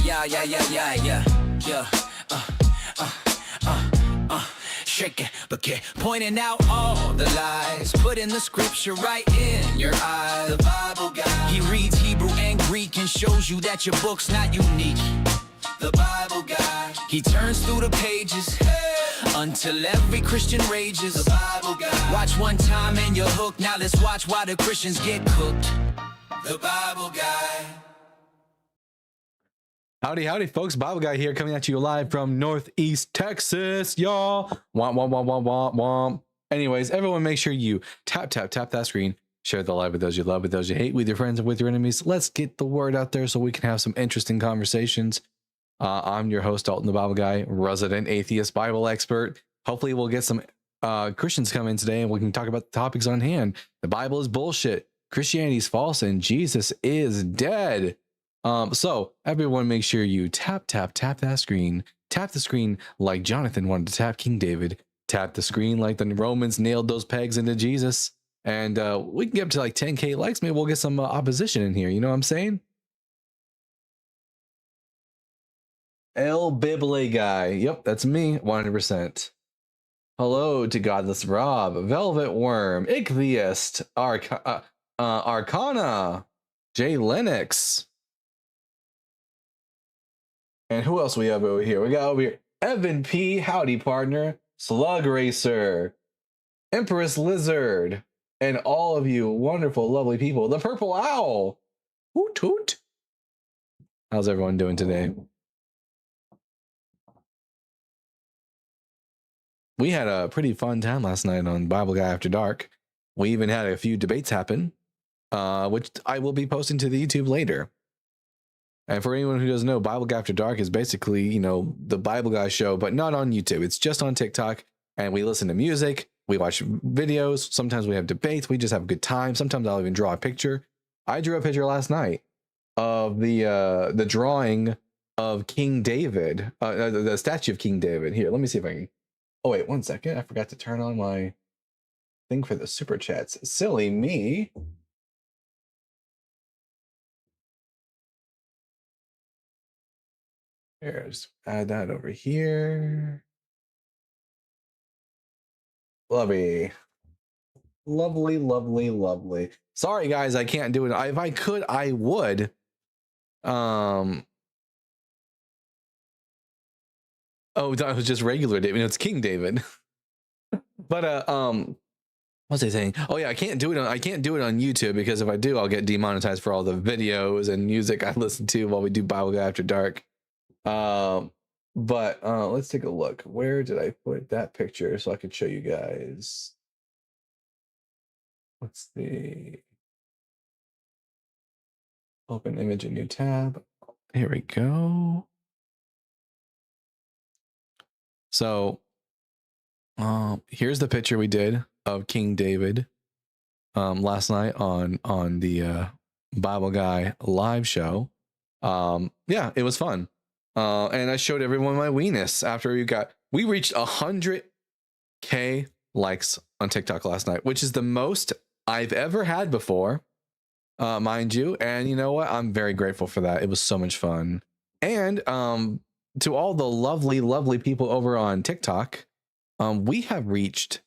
yeah, yeah, yeah, yeah, yeah, yeah. Shake it, but get pointing out all the lies, putting the scripture right in your eye. The Bible guy, he reads Hebrew and Greek and shows you that your book's not unique. The Bible guy, he turns through the pages until every Christian rages. The Bible guy, watch one time and you're hooked. Now let's watch why the Christians get cooked. The Bible guy. Howdy, howdy, folks. Bible Guy here, coming at you live from Northeast Texas, y'all. Womp, womp, womp, womp, womp, womp. Anyways, everyone make sure you tap that screen. Share the live with those you love, with those you hate, with your friends and with your enemies. Let's get the word out there so we can have some interesting conversations. I'm your host, Dalton the Bible Guy, resident atheist Bible expert. Hopefully we'll get some Christians come in today and we can talk about the topics on hand. The Bible is bullshit. Christianity is false and Jesus is dead. So everyone make sure you tap that screen. Tap the screen like Jonathan wanted to tap King David. Tap the screen like the Romans nailed those pegs into Jesus. And we can get up to like 10K likes. Maybe we'll get some opposition in here. You know what I'm saying? El Bible Guy. Yep, that's me. 100%. Hello to Godless Rob, Velvet Worm, Ichtheist, Arcana, Jay Lennox. And who else we have over here? We got over here Evan P. Howdy partner, Slug Racer, Empress Lizard, and all of you wonderful, lovely people. The Purple Owl. Hoot hoot. How's everyone doing today? We had a pretty fun time last night on Bible Guy After Dark. We even had a few debates happen, which I will be posting to the YouTube later. And for anyone who doesn't know, Bible Guy After Dark is basically, you know, the Bible Guy show, but not on YouTube. It's just on TikTok, and we listen to music, we watch videos, sometimes we have debates, we just have a good time. Sometimes I'll even draw a picture. I drew a picture last night of the drawing of King David, the statue of King David. Here, let me see if I can. Oh, wait, 1 second. I forgot to turn on my thing for the super chats. Silly me. Here, just add that over here. Lovely. Lovely, lovely, lovely. Sorry, guys, I can't do it. If I could, I would. Oh, that was just regular David. It's King David. But what's I saying? Oh yeah, I can't do it on YouTube because if I do, I'll get demonetized for all the videos and music I listen to while we do Bible Guy After Dark. But let's take a look. Where did I put that picture so I could show you guys? What's the open image, a new tab? Here we go. So here's the picture we did of King David last night on the Bible Guy live show. Yeah, it was fun. And I showed everyone my weenus after we reached 100K likes on TikTok last night, which is the most I've ever had before, mind you. And you know what? I'm very grateful for that. It was so much fun. And to all the lovely, lovely people over on TikTok, we have reached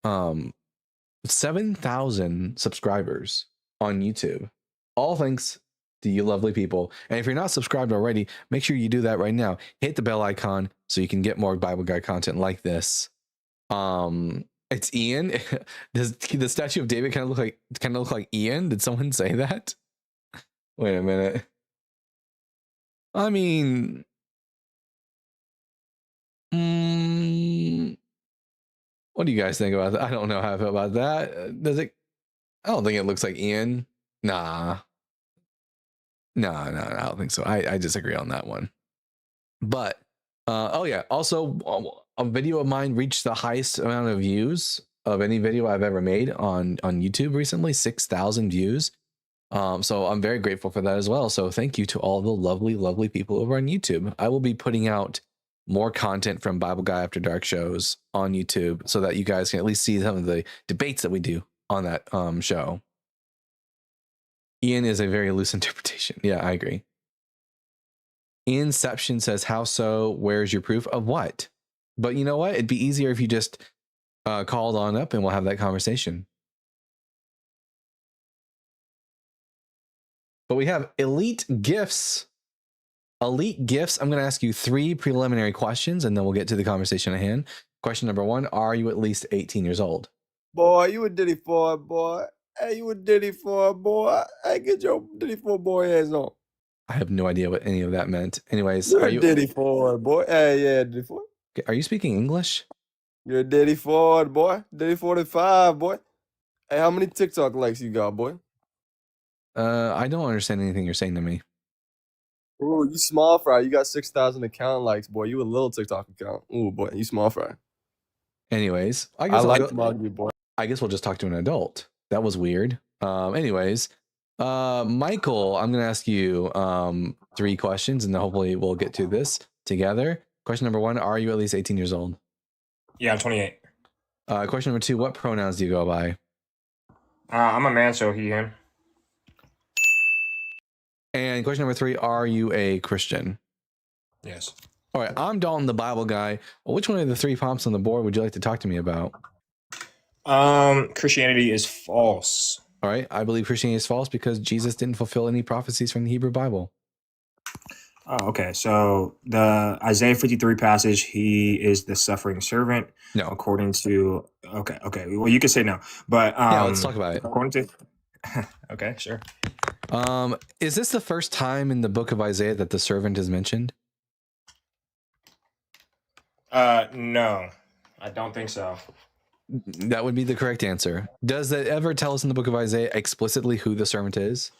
7,000 subscribers on YouTube. All thanks to you lovely people. And if you're not subscribed already, make sure you do that right now. Hit the bell icon so you can get more Bible Guy content like this. It's Ian. Does the statue of David kind of look like Ian? Did someone say that? Wait a minute. I mean, what do you guys think about that? I don't know how I feel about that. Does it? I don't think it looks like Ian. Nah. No, I don't think so. I disagree on that one. But oh yeah, also a video of mine reached the highest amount of views of any video I've ever made on YouTube recently, 6,000 views. So I'm very grateful for that as well. So thank you to all the lovely, lovely people over on YouTube. I will be putting out more content from Bible Guy After Dark shows on YouTube so that you guys can at least see some of the debates that we do on that show. Ian is a very loose interpretation. Yeah, I agree. Inception says, how so? Where's your proof of what? But you know what? It'd be easier if you just called on up and we'll have that conversation. But we have elite gifts. Elite gifts. I'm going to ask you 3 preliminary questions and then we'll get to the conversation at hand. Question number 1, are you at least 18 years old? Boy, you a Diddy for it, boy. Hey, you a Diddy for it, boy. Hey, get your Diddy for boy ass on. I have no idea what any of that meant. Anyways, You're a Diddy for it, boy. Hey, yeah, Diddy for it. Are you speaking English? You're a Diddy for it, boy. Diddy 45, boy. Hey, how many TikTok likes you got, boy? I don't understand anything you're saying to me. Ooh, you small fry. You got 6,000 account likes, boy. You a little TikTok account. Ooh, boy, you small fry. Anyways, I guess we'll just talk to an adult. That was weird. Anyways, Michael, I'm going to ask you 3 questions and then hopefully we'll get to this together. Question number 1, are you at least 18 years old? Yeah, I'm 28. Question number 2, what pronouns do you go by? I'm a man, so he, him. And question number 3, are you a Christian? Yes. All right, I'm Dalton, the Bible guy. Well, which one of the 3 prompts on the board would you like to talk to me about? Christianity is false. All right, I believe Christianity is false because Jesus didn't fulfill any prophecies from the Hebrew Bible. Oh, okay. So the Isaiah 53 passage, he is the suffering servant. No. According to, okay. Well, you can say no, but yeah, let's talk about it. According to, okay, sure. Is this the first time in the book of Isaiah that the servant is mentioned? No, I don't think so. That would be the correct answer. Does it ever tell us in the book of Isaiah explicitly who the servant is?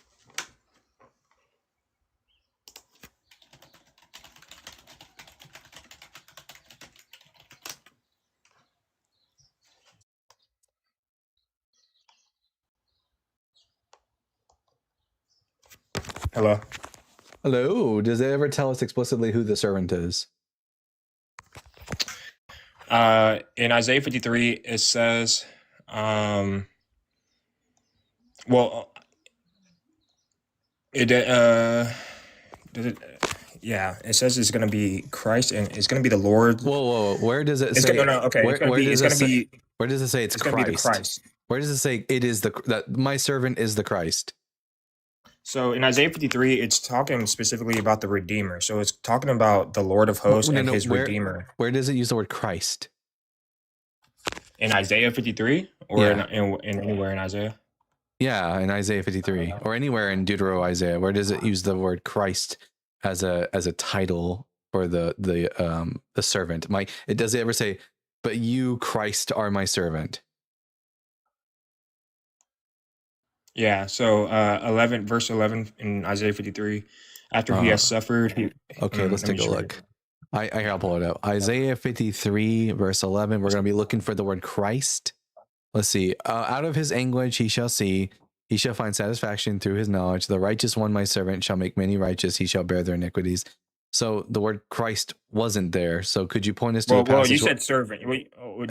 Hello? Hello. Does it ever tell us explicitly who the servant is? In Isaiah 53, it says, well, it says it's going to be Christ and it's going to be the Lord. Whoa. Where does it say? Okay. Where does it say it's going to be the Christ? Where does it say it is that my servant is the Christ? So in Isaiah 53, it's talking specifically about the Redeemer. So it's talking about the Lord of hosts and his Redeemer. Where does it use the word Christ? In Isaiah 53 or in anywhere in Isaiah? Yeah, in Isaiah 53 or anywhere in Deutero Isaiah. Where does it use the word Christ as a title for the servant? Does it ever say, "But you, Christ, are my servant"? Yeah, so verse 11 in Isaiah 53, after he has suffered. Okay, let's take a look. I'll pull it up. Isaiah 53, verse 11. We're going to be looking for the word Christ. Let's see. Out of his anguish he shall see. He shall find satisfaction through his knowledge. The righteous one, my servant, shall make many righteous. He shall bear their iniquities. So the word Christ wasn't there. So could you point us to a passage? Well, you said servant. Are you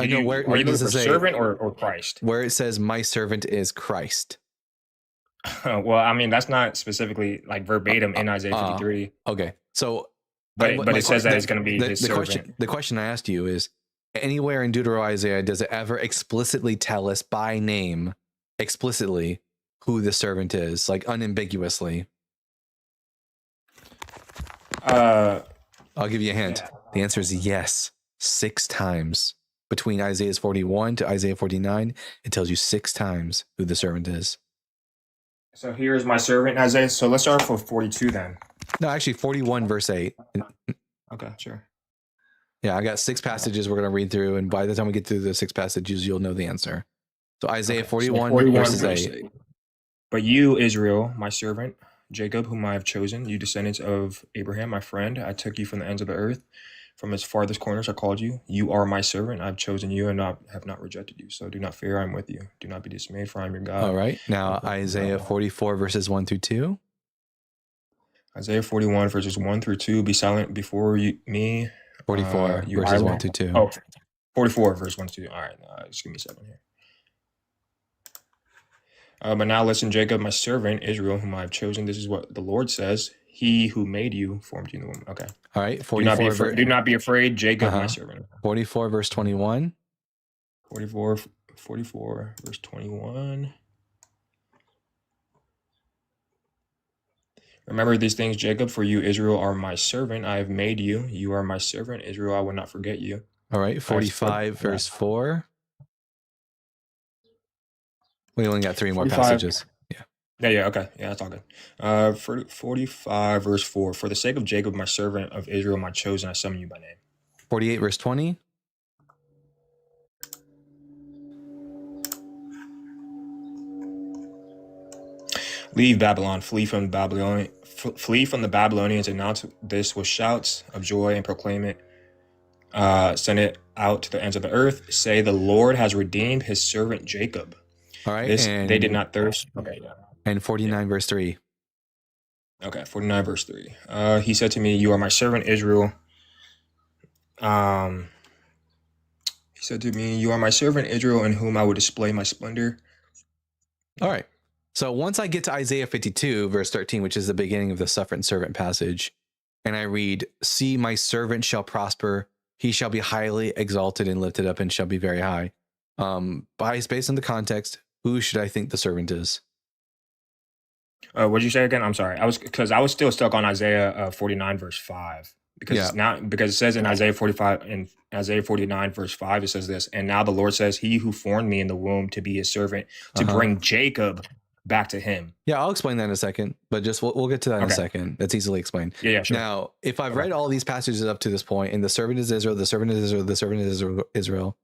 looking for servant or Christ? Where it says, my servant is Christ. Well, I mean, that's not specifically like verbatim in Isaiah 53. Okay. So, but it says that it's going to be his servant. The question I asked you is, anywhere in Deutero Isaiah, does it ever explicitly tell us by name, explicitly, who the servant is, like unambiguously? I'll give you a hint. Yeah. The answer is yes. 6 times. Between Isaiah 41 to Isaiah 49, it tells you 6 times who the servant is. So here's my servant, Isaiah. So let's start with 42 then. No, actually 41 verse 8. Okay, sure. Yeah, I got 6 passages we're going to read through, and by the time we get through the 6 passages, you'll know the answer. So Isaiah 41 verses 8. But you, Israel, my servant, Jacob, whom I have chosen, you descendants of Abraham, my friend, I took you from the ends of the earth. From its farthest corners I called you. You are my servant. I've chosen you and have not rejected you. So do not fear, I'm with you. Do not be dismayed, for I am your God. All right. Now, Isaiah 44, verses 1 through 2. Isaiah 41, verses 1 through 2. Be silent before me. 44, verses 1 through 2. Oh, 44, verse 1 to 2. All right. Just give me a second here. But now listen, Jacob, my servant, Israel, whom I have chosen. This is what the Lord says. He who made you formed you in the womb. Okay. All right, Do not be 44 afraid. Do not be afraid, Jacob, my uh-huh. servant. 44 verse 21. 44 verse 21. Remember these things, Jacob, for you, Israel, are my servant. I have made you. You are my servant, Israel. I will not forget you. All right, 45 verse 4. We only got 3 more 45. passages. Yeah, okay. Yeah, that's all good. 45 verse 4. For the sake of Jacob, my servant, of Israel, my chosen, I summon you by name. 48 verse 20. Leave Babylon, flee from Babylon, flee from the Babylonians, announce this with shouts of joy and proclaim it. Send it out to the ends of the earth. Say the Lord has redeemed his servant Jacob. All right, This and they did not thirst. Okay, yeah. And 49 verse 3. Okay, 49 verse 3. He said to me, you are my servant Israel. He said to me, you are my servant Israel, in whom I will display my splendor. All right. So once I get to Isaiah 52 verse 13, which is the beginning of the sufferant servant passage, and I read, see, my servant shall prosper. He shall be highly exalted and lifted up and shall be very high. Based on the context, who should I think the servant is? What did you say again? I'm sorry. I was still stuck on Isaiah 49 verse 5 because it says in Isaiah 45 and Isaiah 49 verse 5 it says this, and now the Lord says, he who formed me in the womb to be his servant, to bring Jacob back to him. Yeah, I'll explain that in a second, but just we'll get to that in a second. That's easily explained. Yeah, sure. Now, if I've read all these passages up to this point, and the servant is Israel, the servant is Israel, the servant is Israel.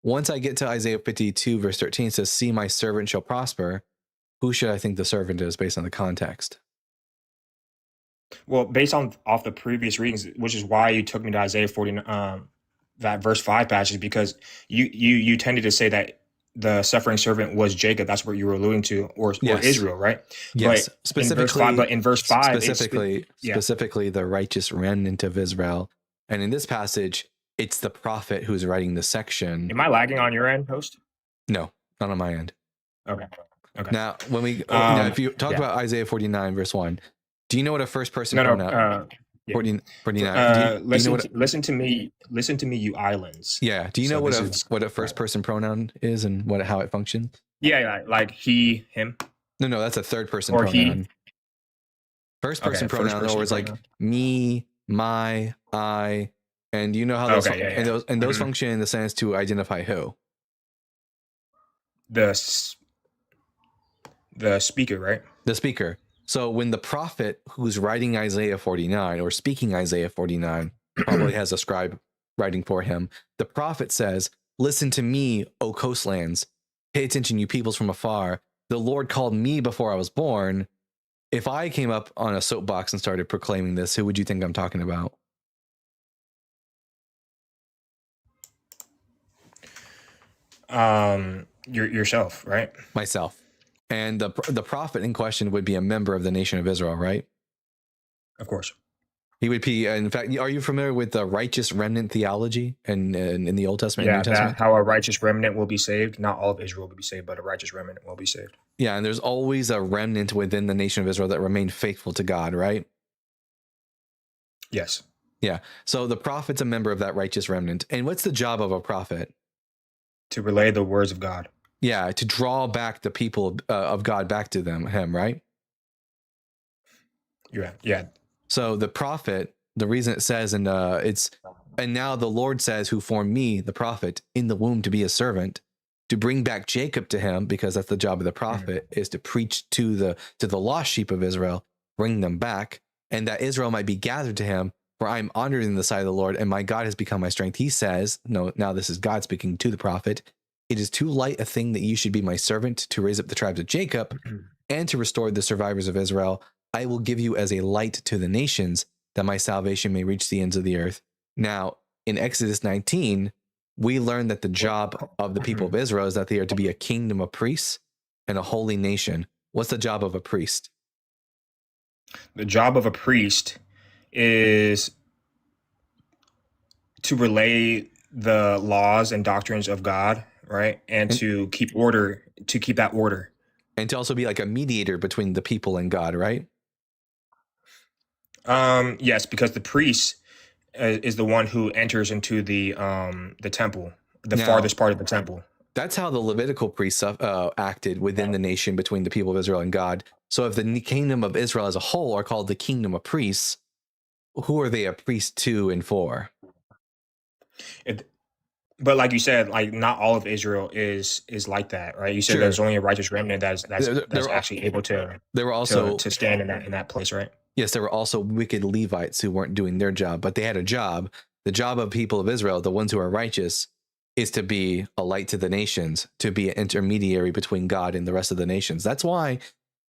Once I get to Isaiah 52 verse 13, it says, see, my servant shall prosper. Who should I think the servant is based on the context? Well, based off the previous readings, which is why you took me to Isaiah 49, that verse 5 passage, because you tended to say that the suffering servant was Jacob. That's what you were alluding to, or Israel, right? Yes, but specifically, in verse 5, specifically the righteous remnant of Israel. And in this passage, it's the prophet who's writing the section. Am I lagging on your end, host? No, not on my end. Okay. Now, when we now, if you talk about Isaiah 49 verse 1, do you know what a first person pronoun? 49. Listen to me, you islands. Yeah. Do you know what a first person pronoun is and how it functions? Yeah, like he, him. No, that's a third person pronoun. He. First person pronoun, in other words, like me, my, I, and you know how those those function in the sense to identify who? The speaker, right? The speaker. So when the prophet who's writing Isaiah 49 or speaking Isaiah 49 probably has a scribe writing for him, the prophet says, listen to me, O coastlands. Pay attention, you peoples from afar. The Lord called me before I was born. If I came up on a soapbox and started proclaiming this, who would you think I'm talking about? Yourself, right? Myself. And the prophet in question would be a member of the nation of Israel, right? Of course. He would be, in fact, are you familiar with the righteous remnant theology in the Old Testament and New Testament? How a righteous remnant will be saved. Not all of Israel will be saved, but a righteous remnant will be saved. Yeah, and there's always a remnant within the nation of Israel that remained faithful to God, right? Yes. Yeah, so the prophet's a member of that righteous remnant. And what's the job of a prophet? To relay the words of God. Yeah, to draw back the people of God back to him, right? Yeah. So the prophet, the reason it says, and now the Lord says, who formed me, the prophet, in the womb to be a servant, to bring back Jacob to him, because that's the job of the prophet, is to preach to the lost sheep of Israel, bring them back, and that Israel might be gathered to him. For I am honored in the sight of the Lord, and my God has become my strength. He says, no, now this is God speaking to the prophet. It is too light a thing that you should be my servant to raise up the tribes of Jacob and to restore the survivors of Israel. I will give you as a light to the nations, that my salvation may reach the ends of the earth. Now, in Exodus 19, we learn that the job of the people of Israel is that they are to be a kingdom of priests and a holy nation. What's the job of a priest? The job of a priest is to relay the laws and doctrines of God, right? And to keep that order. and to also be like a mediator between the people and God, right? Yes, because the priest is the one who enters into the temple, the Now, farthest part of the temple. that's how the Levitical priests acted within the nation between the people of Israel and God. So if the kingdom of Israel as a whole are called the kingdom of priests, who are they a priest to and for? But like you said, like not all of Israel is like that, right? You said Sure. there's only a righteous remnant that's There actually able to were also to stand in that place, right? Yes, there were also wicked Levites who weren't doing their job, but they had a job. The job of people of Israel, the ones who are righteous, is to be a light to the nations, to be an intermediary between God and the rest of the nations. That's why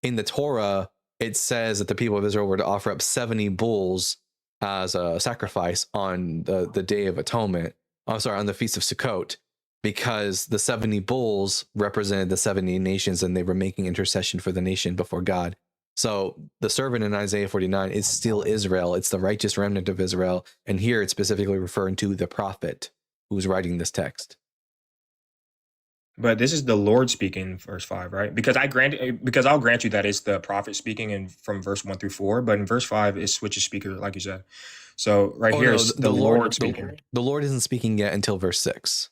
in the Torah, it says that the people of Israel were to offer up 70 bulls as a sacrifice on the Day of Atonement. I'm sorry, on the Feast of Sukkot, because the 70 bulls represented the 70 nations and they were making intercession for the nation before God. So the servant in Isaiah 49 is still Israel. It's the righteous remnant of Israel. And here it's specifically referring to the prophet who's writing this text. But this is the Lord speaking, verse 5, right? Because I'll grant you that it's the prophet speaking in from verse 1 through 4, but in verse 5 it switches speaker, like you said. So here is the Lord speaking. The Lord isn't speaking yet until verse 6.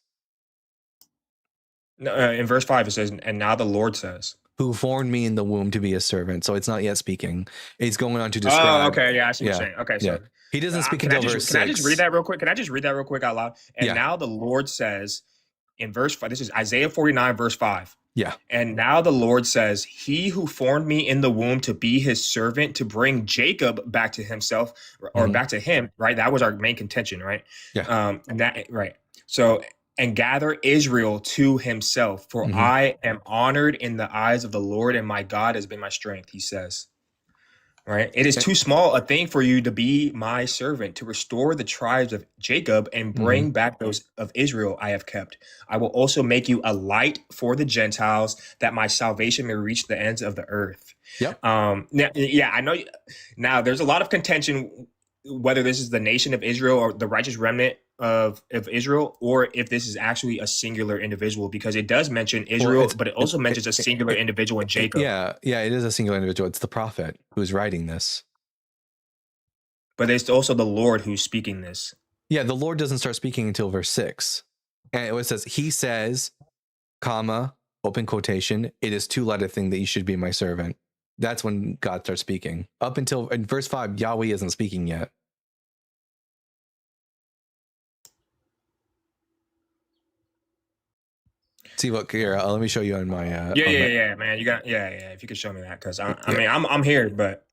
No, in verse 5 it says, and now the Lord says, who formed me in the womb to be a servant. So it's not yet speaking. It's going on to describe. Oh, okay. Yeah, I see what you're saying. Okay, so he doesn't speak until verse 6. Can I just read that real quick? Out loud? And now the Lord says in verse 5, this is Isaiah 49, verse 5. Yeah. And now the Lord says, he who formed me in the womb to be his servant, to bring Jacob back to himself, or back to him, right? That was our main contention, right? Yeah. Right. So, and gather Israel to himself, for I am honored in the eyes of the Lord, and my God has been my strength, he says. Right? It is too small a thing for you to be my servant, to restore the tribes of Jacob and bring back those of Israel I have kept. I will also make you a light for the Gentiles, that my salvation may reach the ends of the earth. Yep. I know. Now, there's a lot of contention whether this is the nation of Israel or the righteous remnant of Israel, or if this is actually a singular individual, because it does mention Israel, but it also mentions a singular individual in Jacob. Yeah, it is a singular individual. It's the prophet who's writing this. But it's also the Lord who's speaking this. Yeah, the Lord doesn't start speaking until verse 6. And it says, he says, comma, open quotation, it is too light a thing that you should be my servant. That's when God starts speaking. Up until in verse 5, Yahweh isn't speaking yet. See what here? Let me show you on my. Man. You got If you could show me that, because I'm here, but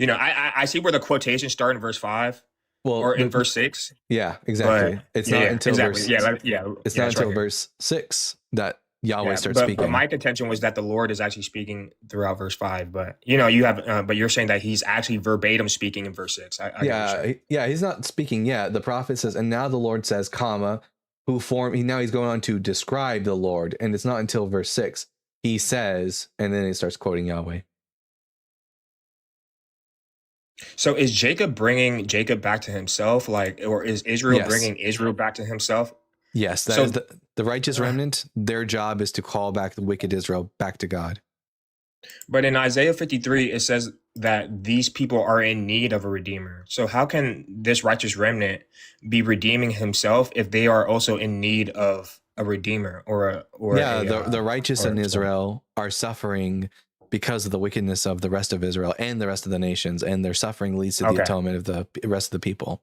I see where the quotations start in verse 5, or in verse 6. Yeah, exactly. It's not until verse. It's not until verse 6 that Yahweh starts speaking. But my contention was that the Lord is actually speaking throughout verse 5. But you have, but you're saying that he's actually verbatim speaking in verse 6. He's not speaking yet. The prophet says, and now the Lord says, comma, who formed. Now he's going on to describe the Lord, and it's not until verse 6 he says, and then he starts quoting Yahweh. So is Jacob bringing Jacob back to himself, or is Israel bringing Israel back to himself? Yes, that is the righteous remnant. Their job is to call back the wicked Israel back to God. But in Isaiah 53, it says that these people are in need of a redeemer. So how can this righteous remnant be redeeming himself if they are also in need of a redeemer the righteous in Israel are suffering because of the wickedness of the rest of Israel and the rest of the nations, and their suffering leads to the atonement of the rest of the people.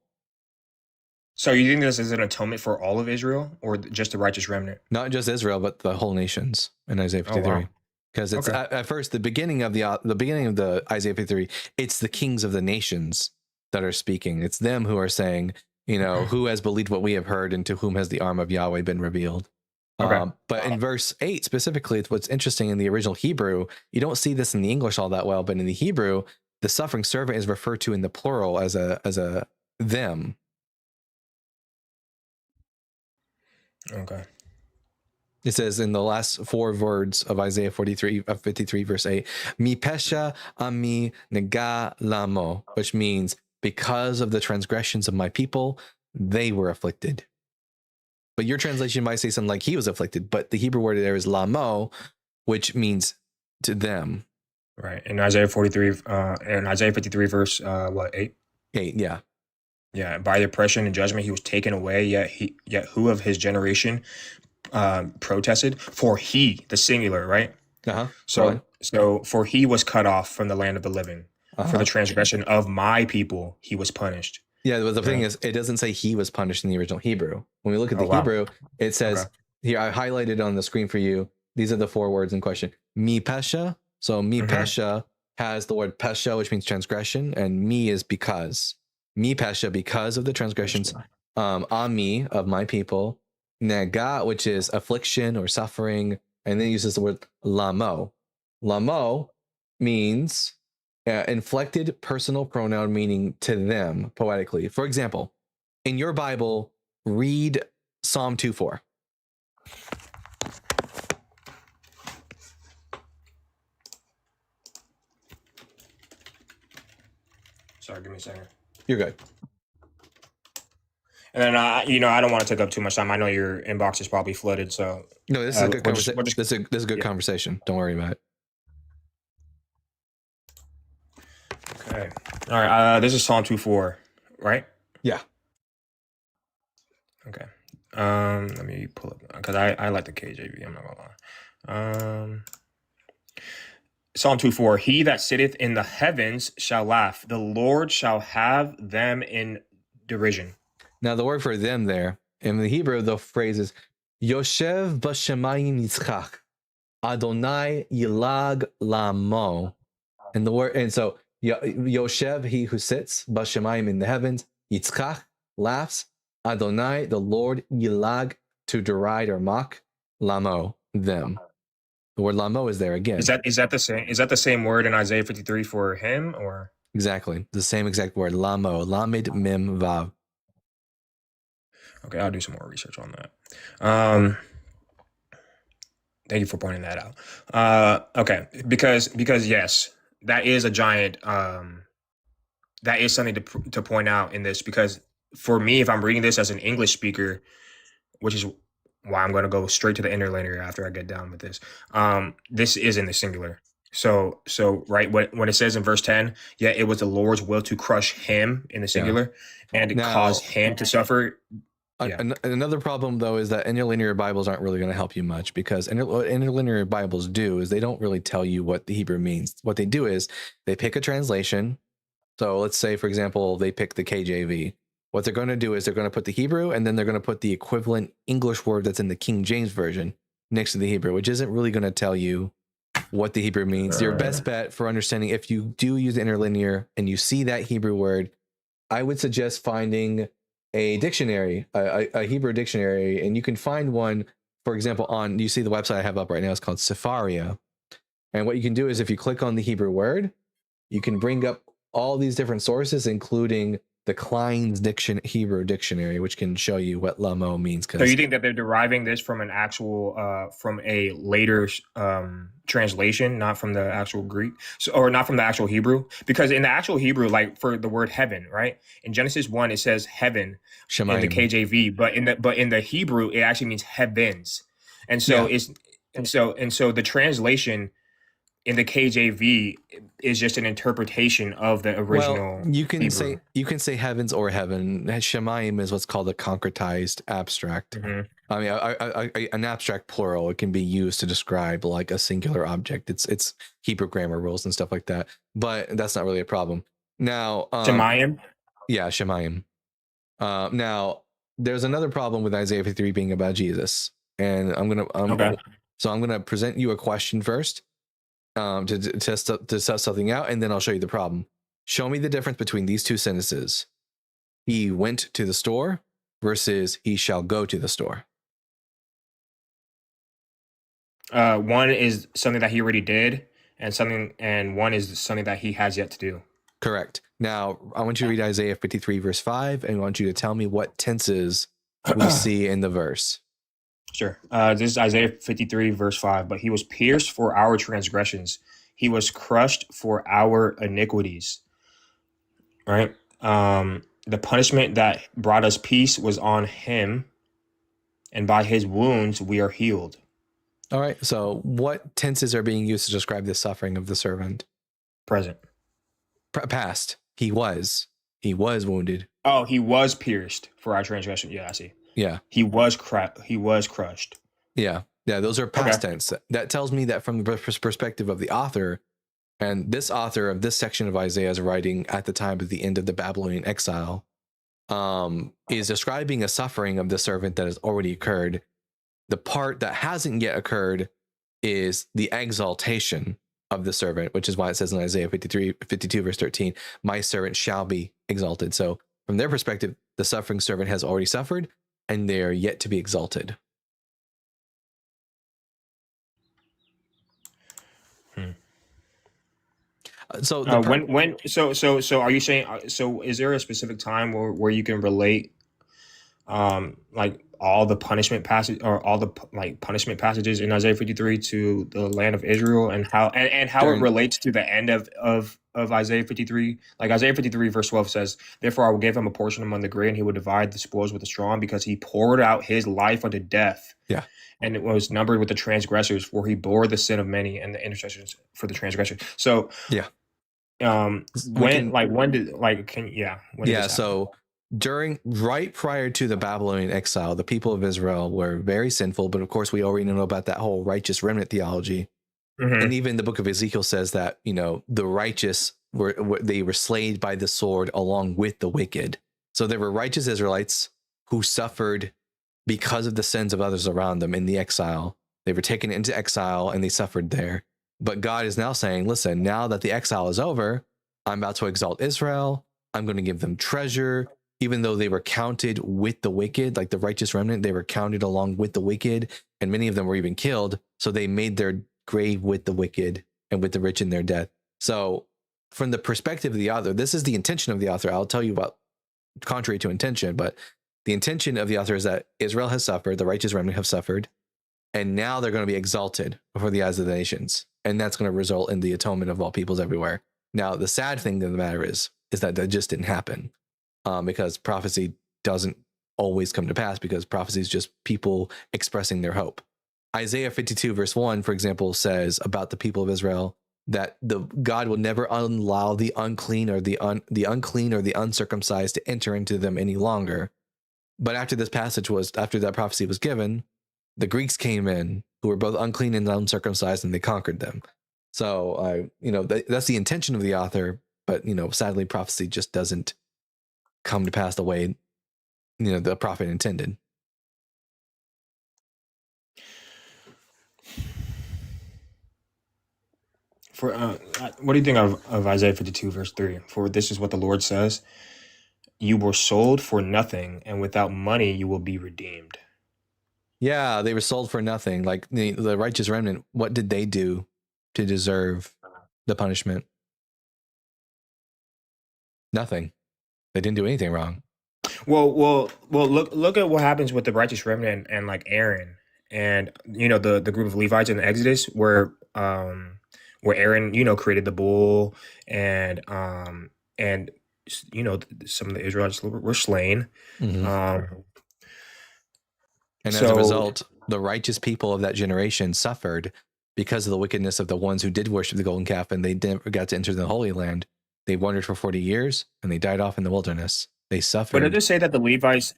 So you think this is an atonement for all of Israel, or just the righteous remnant? Not just Israel, but the whole nations in Isaiah 53. Because it's at first the beginning of the Isaiah 53, it's the kings of the nations that are speaking. It's them who are saying, who has believed what we have heard, and to whom has the arm of Yahweh been revealed. But in verse 8 specifically, it's what's interesting in the original Hebrew. You don't see this in the English all that well, but in the Hebrew, the suffering servant is referred to in the plural as a them. Okay. It says in the last 4 words of Isaiah 53 verse 8, Mi pesha ami nega lamo, which means because of the transgressions of my people, they were afflicted. But your translation might say something like he was afflicted, but the Hebrew word there is lamo, which means to them. Right. In Isaiah 43, in Isaiah 53, verse 8? 8, yeah. Yeah. By the oppression and judgment he was taken away, yet who of his generation protested? For he, the singular, right? Uh-huh. So for he was cut off from the land of the living. For the Uh-huh. transgression of my people he was punished. Yeah, but the thing Right. is, it doesn't say he was punished in the original Hebrew. When we look at the Oh, wow. Hebrew, it says, Okay. here, I highlighted on the screen for you. These are the 4 words in question. Mi pesha. So mi Mhm. pesha has the word pesha, which means transgression, and mi is because. Mi pesha, because of the transgressions, ami, of my people. Nega, which is affliction or suffering, and then it uses the word lamo. Lamo means inflected personal pronoun meaning to them poetically. For example, in your Bible, read Psalm 2:4. Sorry, give me a second. You're good. And then I don't want to take up too much time. I know your inbox is probably flooded, so No, this is a good we'll just- conversation. we'll just- This is a good yeah. conversation. Don't worry about it. Okay. All right. This is Psalm 2:4, right? Yeah. Okay. Let me pull up because I like the KJV. I'm not gonna lie. Psalm 2:4. He that sitteth in the heavens shall laugh. The Lord shall have them in derision. Now the word for them there in the Hebrew, the phrase is Yoshev b'shemayim yitzchak, Adonai yilag lamo, and the word, and so Yoshev, he who sits, b'shemayim, in the heavens, yitzchak, laughs, Adonai, the Lord, yilag, to deride or mock, lamo, them. The word lamo is there again. Is that the same? Is that the same word in Isaiah 53 for him, or Exactly the same exact word, lamo, lamed mem vav. okay? I'll do some more research on that. Thank you for pointing that out. Okay, because yes, that is a giant. That is something to point out in this, because for me, if I'm reading this as an English speaker, which is why I'm going to go straight to the interlinear after I get done with this. This is in the singular. So right when it says in verse 10, yeah, it was the Lord's will to crush him in the singular and to cause him to suffer. Yeah. Another problem, though, is that interlinear Bibles aren't really going to help you much, because what interlinear Bibles do is they don't really tell you what the Hebrew means. What they do is they pick a translation. So let's say, for example, they pick the KJV. What they're going to do is they're going to put the Hebrew, and then they're going to put the equivalent English word that's in the King James Version next to the Hebrew, which isn't really going to tell you what the Hebrew means. Your best bet for understanding, if you do use interlinear and you see that Hebrew word, I would suggest finding a dictionary, a Hebrew dictionary, and you can find one, for example, on, you see the website I have up right now, it's called Sepharia. And what you can do is if you click on the Hebrew word, you can bring up all these different sources, including the Klein's Hebrew dictionary, which can show you what lamo means. So you think that they're deriving this from an actual, from a later translation, not from the actual Greek, or not from the actual Hebrew? Because in the actual Hebrew, like for the word heaven, right? In Genesis 1, it says heaven Shemayim. in the KJV, but in the Hebrew, it actually means heavens, and so so the translation in the KJV is just an interpretation of the original. Well, you can Hebrew. say heavens or heaven. Shemayim is what's called a concretized abstract. Mm-hmm. I mean, an abstract plural. It can be used to describe like a singular object. It's Hebrew grammar rules and stuff like that. But that's not really a problem. Now, Shemayim. Yeah, Shemayim. Now, there's another problem with Isaiah 53 being about Jesus, and I'm gonna present you a question first. To test something out, and then I'll show you the problem. Show me the difference between these two sentences. He went to the store versus he shall go to the store. One is something that he already did, and one is something that he has yet to do. Correct. Now, I want you to read Isaiah 53 verse 5, and I want you to tell me what tenses we see in the verse. Sure. This is Isaiah 53 verse 5. But he was pierced for our transgressions. He was crushed for our iniquities. Right? The punishment that brought us peace was on him, and by his wounds we are healed. All right. So what tenses are being used to describe the suffering of the servant? Present. Past. He was wounded. Oh, he was pierced for our transgression. Yeah, I see. Yeah. He was crushed. Yeah. Yeah. Those are Okay. past tense. That tells me that from the perspective of the author, and this author of this section of Isaiah is writing at the time of the end of the Babylonian exile, is describing a suffering of the servant that has already occurred. The part that hasn't yet occurred is the exaltation of the servant, which is why it says in Isaiah 52 verse 13, my servant shall be exalted. So from their perspective, the suffering servant has already suffered and they are yet to be exalted. So the So are you saying so is there a specific time where you can relate like all the punishment passage or all the like punishment passages in Isaiah 53 to the land of Israel and how it during relates to the end of Isaiah 53? Like Isaiah 53 verse 12 says, therefore I will give him a portion among the great and he will divide the spoils with the strong because he poured out his life unto death. Yeah. And it was numbered with the transgressors, for he bore the sin of many and the intercessions for the transgressors. So yeah. when did this So right prior to the Babylonian exile, the people of Israel were very sinful, but of course we already know about that whole righteous remnant theology. happen? And even the book of Ezekiel says that, the righteous they were slayed by the sword along with the wicked. So there were righteous Israelites who suffered because of the sins of others around them in the exile. They were taken into exile and they suffered there. But God is now saying, listen, now that the exile is over, I'm about to exalt Israel. I'm going to give them treasure. Even though they were counted with the wicked, like the righteous remnant, they were counted along with the wicked, and many of them were even killed. So they made their grave with the wicked and with the rich in their death. So from the perspective of the author, this is the intention of the author. I'll tell you about contrary to intention, but the intention of the author is that Israel has suffered, the righteous remnant have suffered, and now they're going to be exalted before the eyes of the nations. And that's going to result in the atonement of all peoples everywhere. Now, the sad thing of the matter is that just didn't happen, because prophecy doesn't always come to pass, because prophecy is just people expressing their hope. Isaiah 52 verse 1, for example, says about the people of Israel that God will never allow the unclean or the uncircumcised to enter into them any longer. But after that prophecy was given, the Greeks came in who were both unclean and uncircumcised, and they conquered them. So, that's the intention of the author, but, sadly, prophecy just doesn't come to pass the way, the prophet intended. For what do you think of Isaiah 52 verse 3? For this is what the Lord says, you were sold for nothing, and without money you will be redeemed. Yeah, they were sold for nothing. Like the righteous remnant, what did they do to deserve the punishment? Nothing. They didn't do anything wrong. Well. Look at what happens with the righteous remnant and like Aaron and the group of Levites in the Exodus where Aaron created the bull and some of the Israelites were slain. Mm-hmm. And as a result, the righteous people of that generation suffered because of the wickedness of the ones who did worship the golden calf, and they never got to enter the Holy Land. They wandered for 40 years and they died off in the wilderness. They suffered. But does it say that the Levites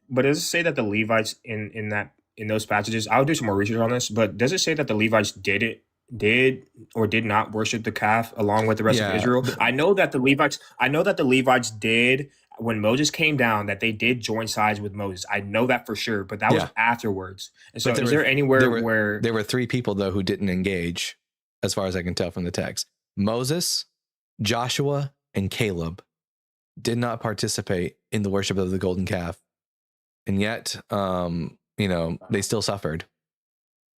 in those passages? I'll do some more research on this, but does it say that the Levites did or did not worship the calf along with the rest of Israel? I know that the Levites did when Moses came down, that they did join sides with Moses. I know that for sure, but that was afterwards. And so is there anywhere where there were three people though who didn't engage, as far as I can tell from the text? Moses, Joshua, and Caleb did not participate in the worship of the golden calf. And yet, they still suffered,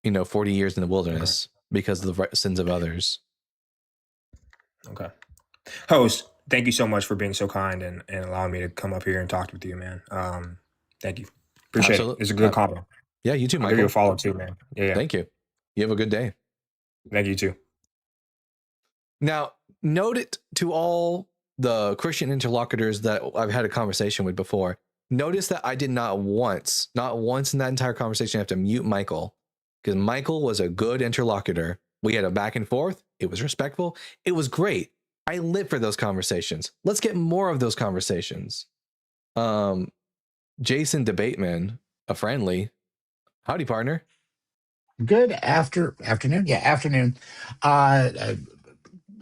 40 years in the wilderness because of the sins of others. Okay. Host, thank you so much for being so kind and allowing me to come up here and talk with you, man. Thank you. Appreciate it. It's a good compliment. Yeah, you too, Michael. I'll give you a follow too, man. Yeah. Thank you. You have a good day. Thank you too. Now, note it to all the Christian interlocutors that I've had a conversation with before. Notice that I did not once in that entire conversation have to mute Michael. because Michael was a good interlocutor. We had a back and forth. It was respectful. It was great. I live for those conversations. Let's get more of those conversations. Jason Debateman, a friendly. Howdy, partner. Good afternoon. Yeah, afternoon. Uh,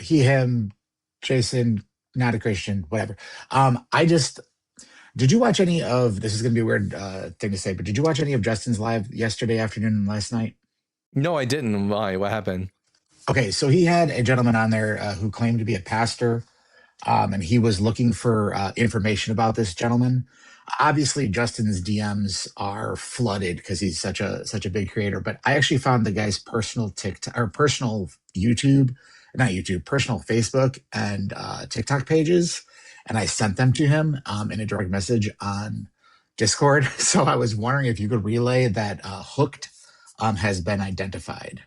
he, him, Jason, not a Christian, whatever. I just did you watch any of this is gonna be a weird thing to say, but did you watch any of Justin's live yesterday afternoon and last night? No, I didn't. Why? What happened? Okay, so he had a gentleman on there who claimed to be a pastor, and he was looking for information about this gentleman. Obviously, Justin's DMs are flooded because he's such a big creator. But I actually found the guy's personal TikTok or personal YouTube, not YouTube, personal Facebook and TikTok pages, and I sent them to him in a direct message on Discord. So I was wondering if you could relay that Hooked has been identified.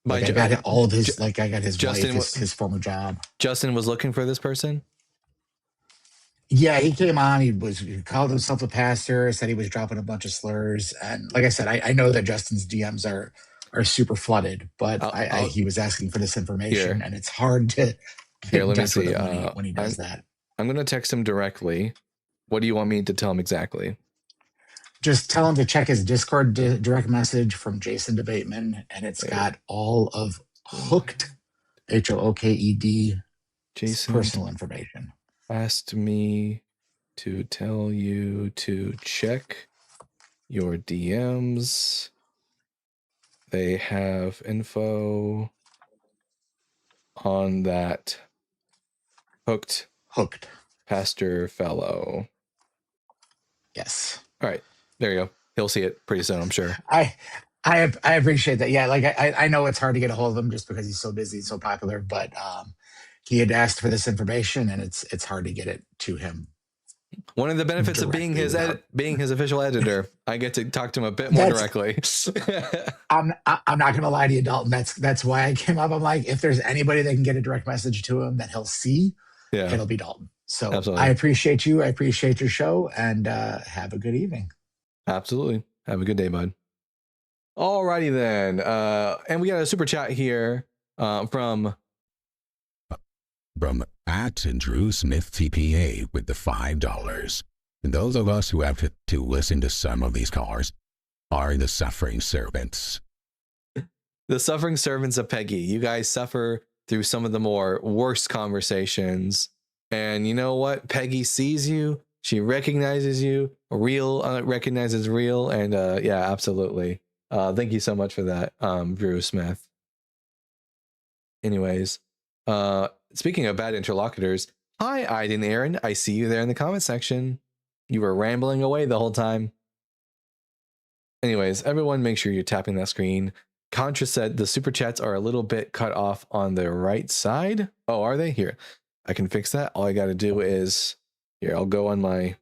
Like I got all of his, like I got his Justin, wife, his former job. Justin was looking for this person. Yeah, he came on. He called himself a pastor. Said he was dropping a bunch of slurs, and like I said, I know that Justin's DMs are super flooded, but he was asking for this information, and it's hard to here. Let me see when he does that. I'm going to text him directly. What do you want me to tell him exactly? Just tell him to check his Discord direct message from Jason Debateman, and it's got all of Hooked, HOOKED, Jason personal information. Asked me to tell you to check your DMs. They have info on that hooked pastor fellow. Yes. All right. There you go. He'll see it pretty soon, I'm sure. I appreciate that. Yeah, like I know it's hard to get a hold of him just because he's so busy and so popular, but he had asked for this information, and it's hard to get it to him. One of the benefits of being his official editor, I get to talk to him a bit more directly. I'm not going to lie to you, Dalton. That's why I came up. I'm like, if there's anybody that can get a direct message to him that he'll see, it'll be Dalton. So absolutely. I appreciate you. I appreciate your show, and have a good evening. Absolutely. Have a good day, bud. Alrighty then. And we got a super chat here from Drew Smith TPA with the $5. And those of us who have to listen to some of these callers are the suffering servants. The suffering servants of Peggy. You guys suffer through some of the more worst conversations. And you know what? Peggy sees you. She recognizes you. Recognizes real. And yeah, absolutely. Thank you so much for that, Drew Smith. Anyways, speaking of bad interlocutors, hi, Aiden Aaron. I see you there in the comment section. You were rambling away the whole time. Anyways, everyone make sure you're tapping that screen. Contra said the super chats are a little bit cut off on the right side. Oh, are they? Here, I can fix that. All I got to do is, here, I'll go on my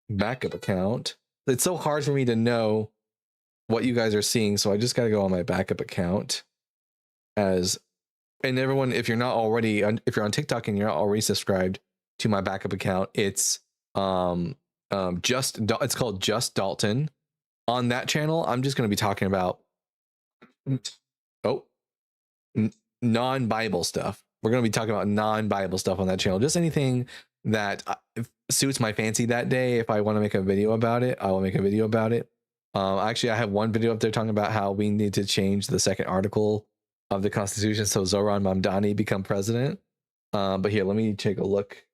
backup account. It's so hard for me to know what you guys are seeing, so I just got to go on my backup account. And everyone, if you're on TikTok and you're not already subscribed to my backup account, it's it's called Just Dalton. On that channel, I'm just going to be talking about non-Bible stuff. We're going to be talking about non-Bible stuff on that channel. Just anything that suits my fancy that day. If I want to make a video about it, I will make a video about it. Actually, I have one video up there talking about how we need to change the second article of the Constitution so Zoran Mamdani become president. But here, let me take a look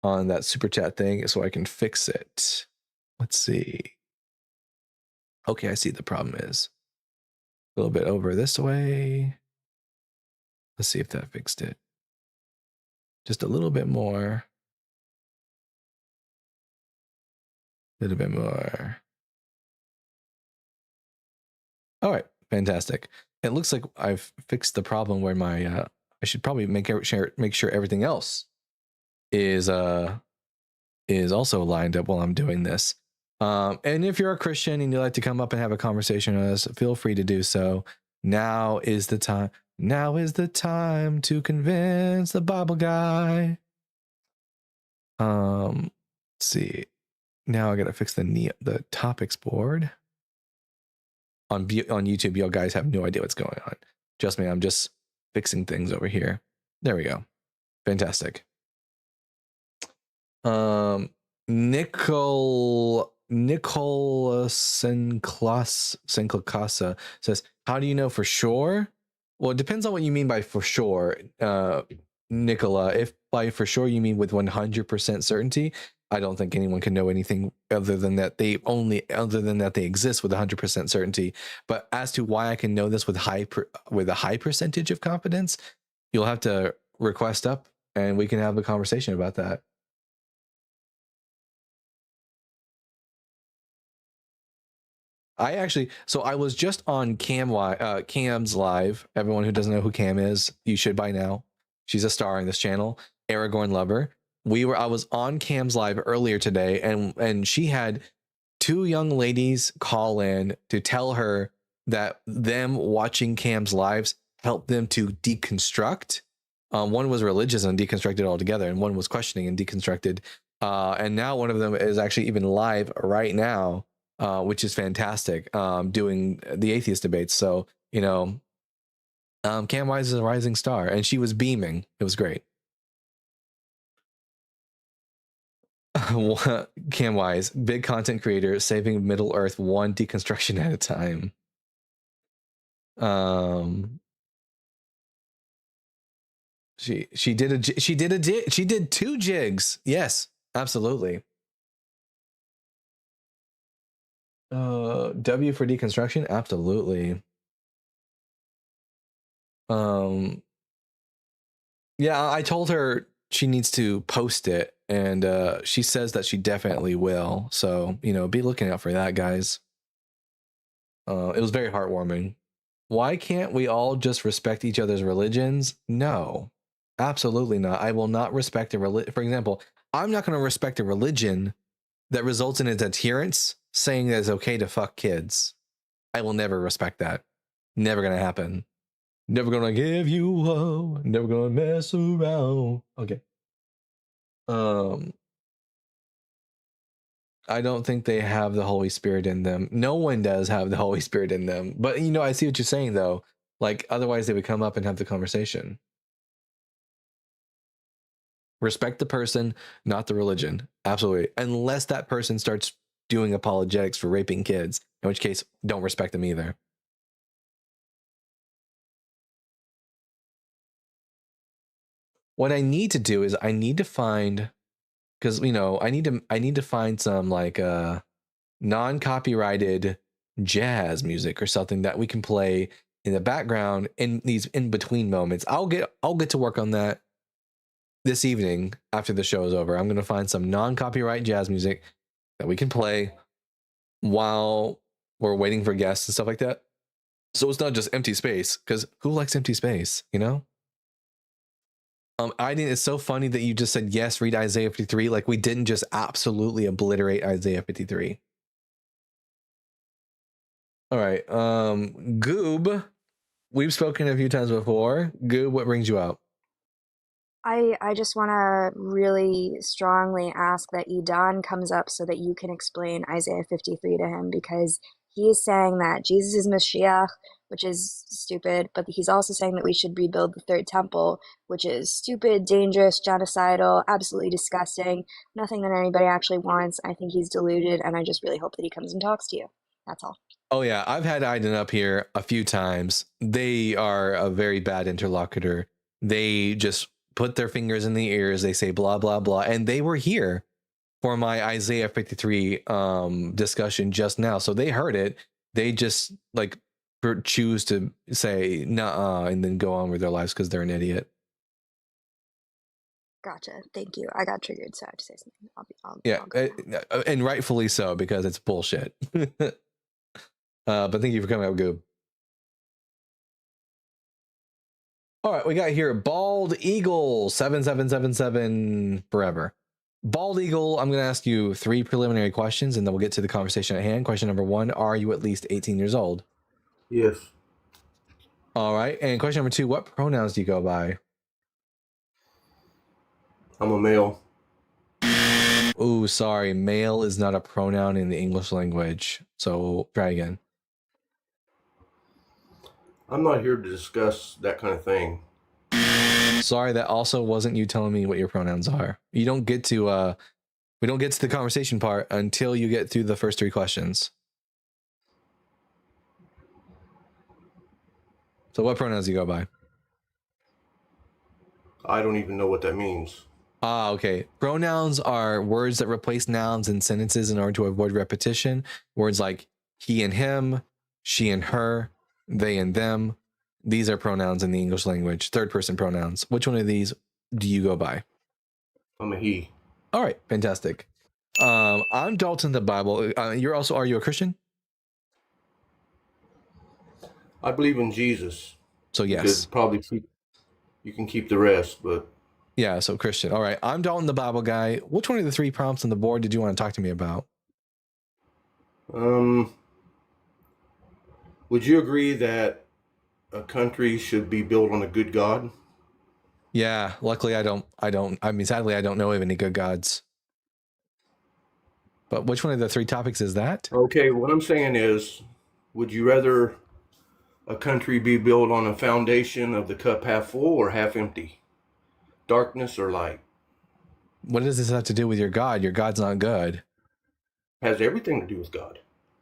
on that super chat thing so I can fix it. Let's see. Okay, I see the problem is a little bit over this way. Let's see if that fixed it. Just a little bit more. A little bit more. All right, fantastic. It looks like I've fixed the problem where my I should probably make sure everything else is also lined up while I'm doing this. And if you're a Christian and you'd like to come up and have a conversation with us, feel free to do so. Now is the time. Now is the time to convince the Bible guy. Let's see. Now I gotta fix the topics board. on YouTube, you guys have no idea what's going on. Trust me, I'm just fixing things over here. There we go. Fantastic. Senclasa says, how do you know for sure? Well, it depends on what you mean by for sure, Nicola. If by for sure you mean with 100% certainty, I don't think anyone can know anything other than that they exist with 100% certainty. But as to why I can know this with a high percentage of confidence, you'll have to request up and we can have a conversation about that. I was just on Cam's live. Everyone who doesn't know who Cam is, you should by now. She's a star in this channel, Aragorn lover. I was on Cam's live earlier today, and she had two young ladies call in to tell her that them watching Cam's lives helped them to deconstruct. One was religious and deconstructed altogether, and one was questioning and deconstructed. And now one of them is actually even live right now. Which is fantastic, doing the atheist debates. So, Cam Wise is a rising star, and she was beaming. It was great. Cam Wise, big content creator, saving Middle Earth one deconstruction at a time. She did two jigs. Yes, absolutely. W for deconstruction, absolutely. Yeah, I told her she needs to post it, and she says that she definitely will. So, be looking out for that, guys. It was very heartwarming. Why can't we all just respect each other's religions? No, absolutely not. I will not respect a religion. For example, I'm not going to respect a religion that results in its adherents saying that it's okay to fuck kids. I will never respect that. Never gonna happen. Never gonna give you up. Never gonna mess around. Okay. I don't think they have the Holy Spirit in them. No one does have the Holy Spirit in them. But I see what you're saying though. Like otherwise they would come up and have the conversation. Respect the person, not the religion. Absolutely. Unless that person starts doing apologetics for raping kids, in which case don't respect them either. What I need to do is I need to find, because I need to find some like non-copyrighted jazz music or something that we can play in the background in these in between moments. I'll get to work on that this evening after the show is over. I'm going to find some non-copyright jazz music that we can play while we're waiting for guests and stuff like that. So it's not just empty space, because who likes empty space, I think it's so funny that you just said, yes, read Isaiah 53. Like we didn't just absolutely obliterate Isaiah 53. All right. Goob, we've spoken a few times before. Goob, what brings you out? I just want to really strongly ask that Edan comes up so that you can explain Isaiah 53 to him, because he is saying that Jesus is Mashiach, which is stupid, but he's also saying that we should rebuild the third temple, which is stupid, dangerous, genocidal, absolutely disgusting, nothing that anybody actually wants. I think he's deluded, and I just really hope that he comes and talks to you. That's all. Oh yeah, I've had Iden up here a few times. They are a very bad interlocutor. They just put their fingers in the ears. They say blah, blah, blah. And they were here for my Isaiah 53 discussion just now. So they heard it. They just choose to say nah and then go on with their lives because they're an idiot. Gotcha. Thank you. I got triggered, so I have to say something. I'll and rightfully so, because it's bullshit. But thank you for coming out, Goob. All right, we got here Bald Eagle 7777 forever. Bald Eagle, I'm going to ask you 3 preliminary questions, and then we'll get to the conversation at hand. Question number 1, are you at least 18 years old? Yes. All right, and question number 2, what pronouns do you go by? I'm a male. Ooh, sorry, male is not a pronoun in the English language. So try again. I'm not here to discuss that kind of thing. Sorry, that also wasn't you telling me what your pronouns are. You don't get to we don't get to the conversation part until you get through the first 3 questions. So what pronouns do you go by? I don't even know what that means. Ah, okay. Pronouns are words that replace nouns in sentences in order to avoid repetition. Words like he and him, she and her, they and them. These are pronouns in the English language, third person pronouns. Which one of these do you go by? I'm a he. All right, fantastic. I'm Dalton the Bible. Are you a Christian? I believe in Jesus. So You yes. could probably you can keep the rest, but Yeah, so Christian. All right. I'm Dalton the Bible guy. Which one of the 3 prompts on the board did you want to talk to me about? would you agree that a country should be built on a good God? Yeah, luckily sadly I don't know of any good gods. But which one of the 3 topics is that? Okay, what I'm saying is, would you rather a country be built on a foundation of the cup half full or half empty? Darkness or light? What does this have to do with your God? Your God's not good. Has everything to do with God.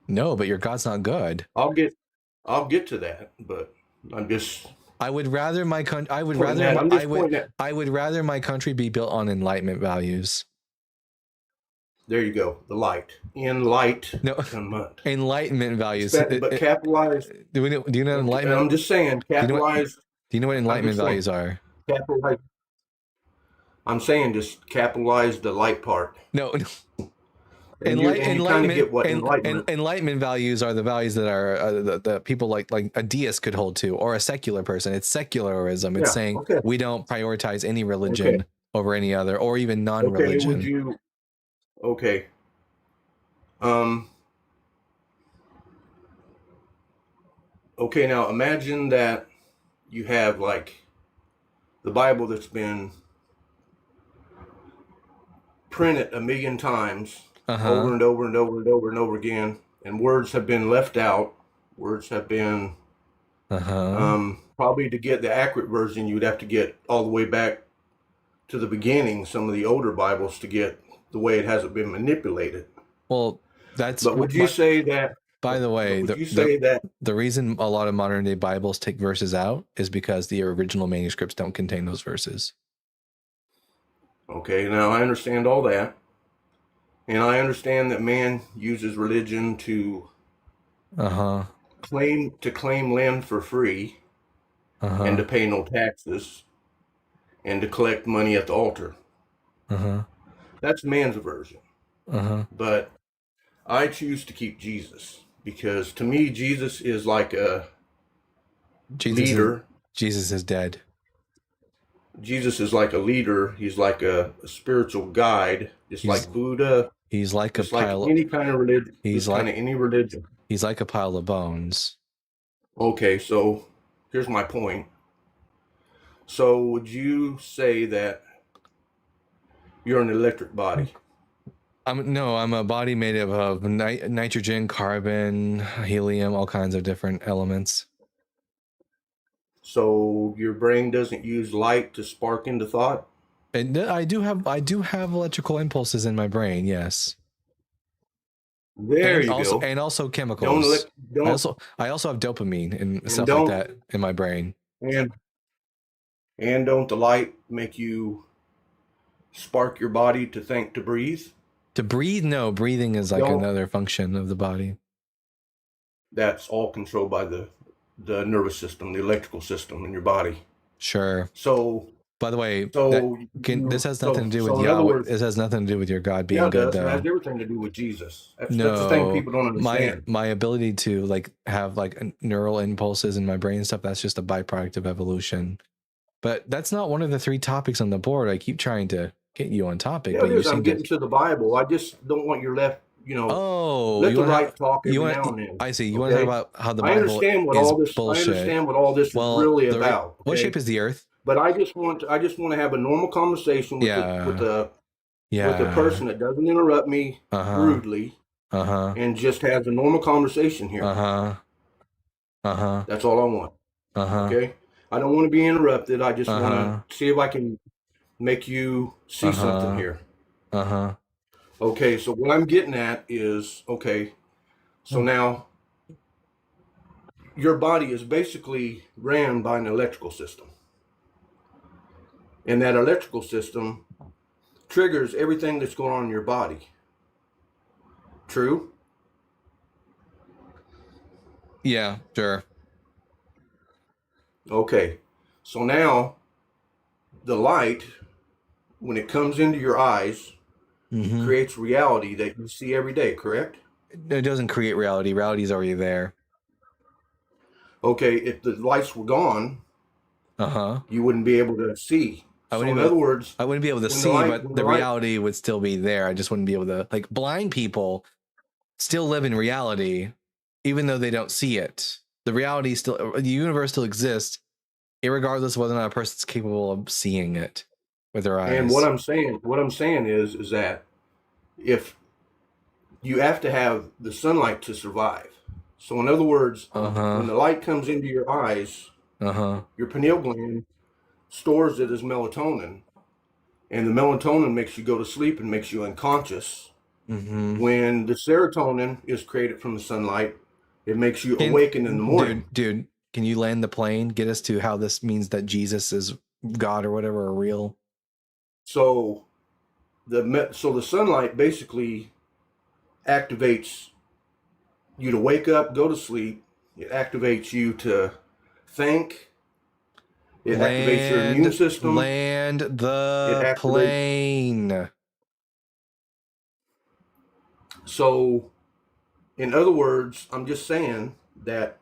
No, but your God's not good. I'll get to that, but I'm just I would rather my country I would pointing rather at- I'm just I pointing would at- I would rather my country be built on enlightenment values. There you go. The light. Enlightenment. No. Enlightenment values. But capitalized. Do you know enlightenment? I'm just saying capitalized. Do you know what enlightenment values are? Capitalized. I'm saying just capitalize the light part. No. Enlightenment values are the values that are the people like a deist could hold to, or a secular person. It's secularism. It's saying we don't prioritize any religion over any other, or even non-religion. Okay, would you? Okay. Okay, now imagine that you have like the Bible that's been printed 1,000,000 times over and over and over and over and over again, and words have been left out. Words have been probably to get the accurate version, you'd have to get all the way back to the beginning, some of the older Bibles, to get the way it hasn't been manipulated. Well, that's. But would you say that? By the way, the reason a lot of modern day Bibles take verses out is because the original manuscripts don't contain those verses. Okay, now I understand all that. And I understand that man uses religion to claim land for free and to pay no taxes and to collect money at the altar. That's man's version. But I choose to keep Jesus, because to me Jesus is like a leader. Jesus is dead. Jesus is like a leader. He's like a spiritual guide, just like Buddha. He's like any kind of religion. He's like any religion. He's like a pile of bones. Okay, so here's my point. So would you say that you're an electric body? I'm a body made of nitrogen, carbon, helium, all kinds of different elements. So your brain doesn't use light to spark into thought? And I do have electrical impulses in my brain, yes. There you go. And also chemicals. I also have dopamine and stuff like that in my brain. And don't the light make you spark your body to think, to breathe? To breathe? No, breathing is like another function of the body. That's all controlled by the nervous system, the electrical system in your body. Sure. So, by the way, this has nothing to do with Yahweh. This has nothing to do with your God being good, though. It has everything to do with Jesus. That's the thing people don't understand. My ability to have neural impulses in my brain and stuff, that's just a byproduct of evolution. But that's not one of the 3 topics on the board. I keep trying to get you on topic. Yeah, but I'm getting to the Bible. I just don't want your left. Let the right talk every now and then. I see. You want to talk about how the Bible I understand what all this is really about. What shape is the earth? But I just want to have a normal conversation with the person that doesn't interrupt me rudely, and just has a normal conversation here. That's all I want. Okay, I don't want to be interrupted. I just want to see if I can make you see something here. Okay, so what I'm getting at is, okay, so now your body is basically ran by an electrical system. And that electrical system triggers everything that's going on in your body. True? Yeah, sure. Okay, so now the light, when it comes into your eyes, it creates reality that you see every day, correct? It doesn't create reality. Reality is already there. Okay, if the lights were gone, you wouldn't be able to see. So in other words, I wouldn't be able to see, but the reality would still be there. I just wouldn't be able to, like, blind people still live in reality, even though they don't see it. The reality still, the universe still exists, irregardless of whether or not a person's capable of seeing it with their eyes. And what I'm saying is that if you have to have the sunlight to survive. So in other words, when the light comes into your eyes, your pineal gland stores it as melatonin, and the melatonin makes you go to sleep and makes you unconscious. When the serotonin is created from the sunlight, it makes you awaken in the morning. Dude, can you land the plane? Get us to how this means that Jesus is God or whatever, or real. So the sunlight basically activates you to wake up, go to sleep. It activates you to think. It activates your immune system. Land the plane. So, in other words, I'm just saying that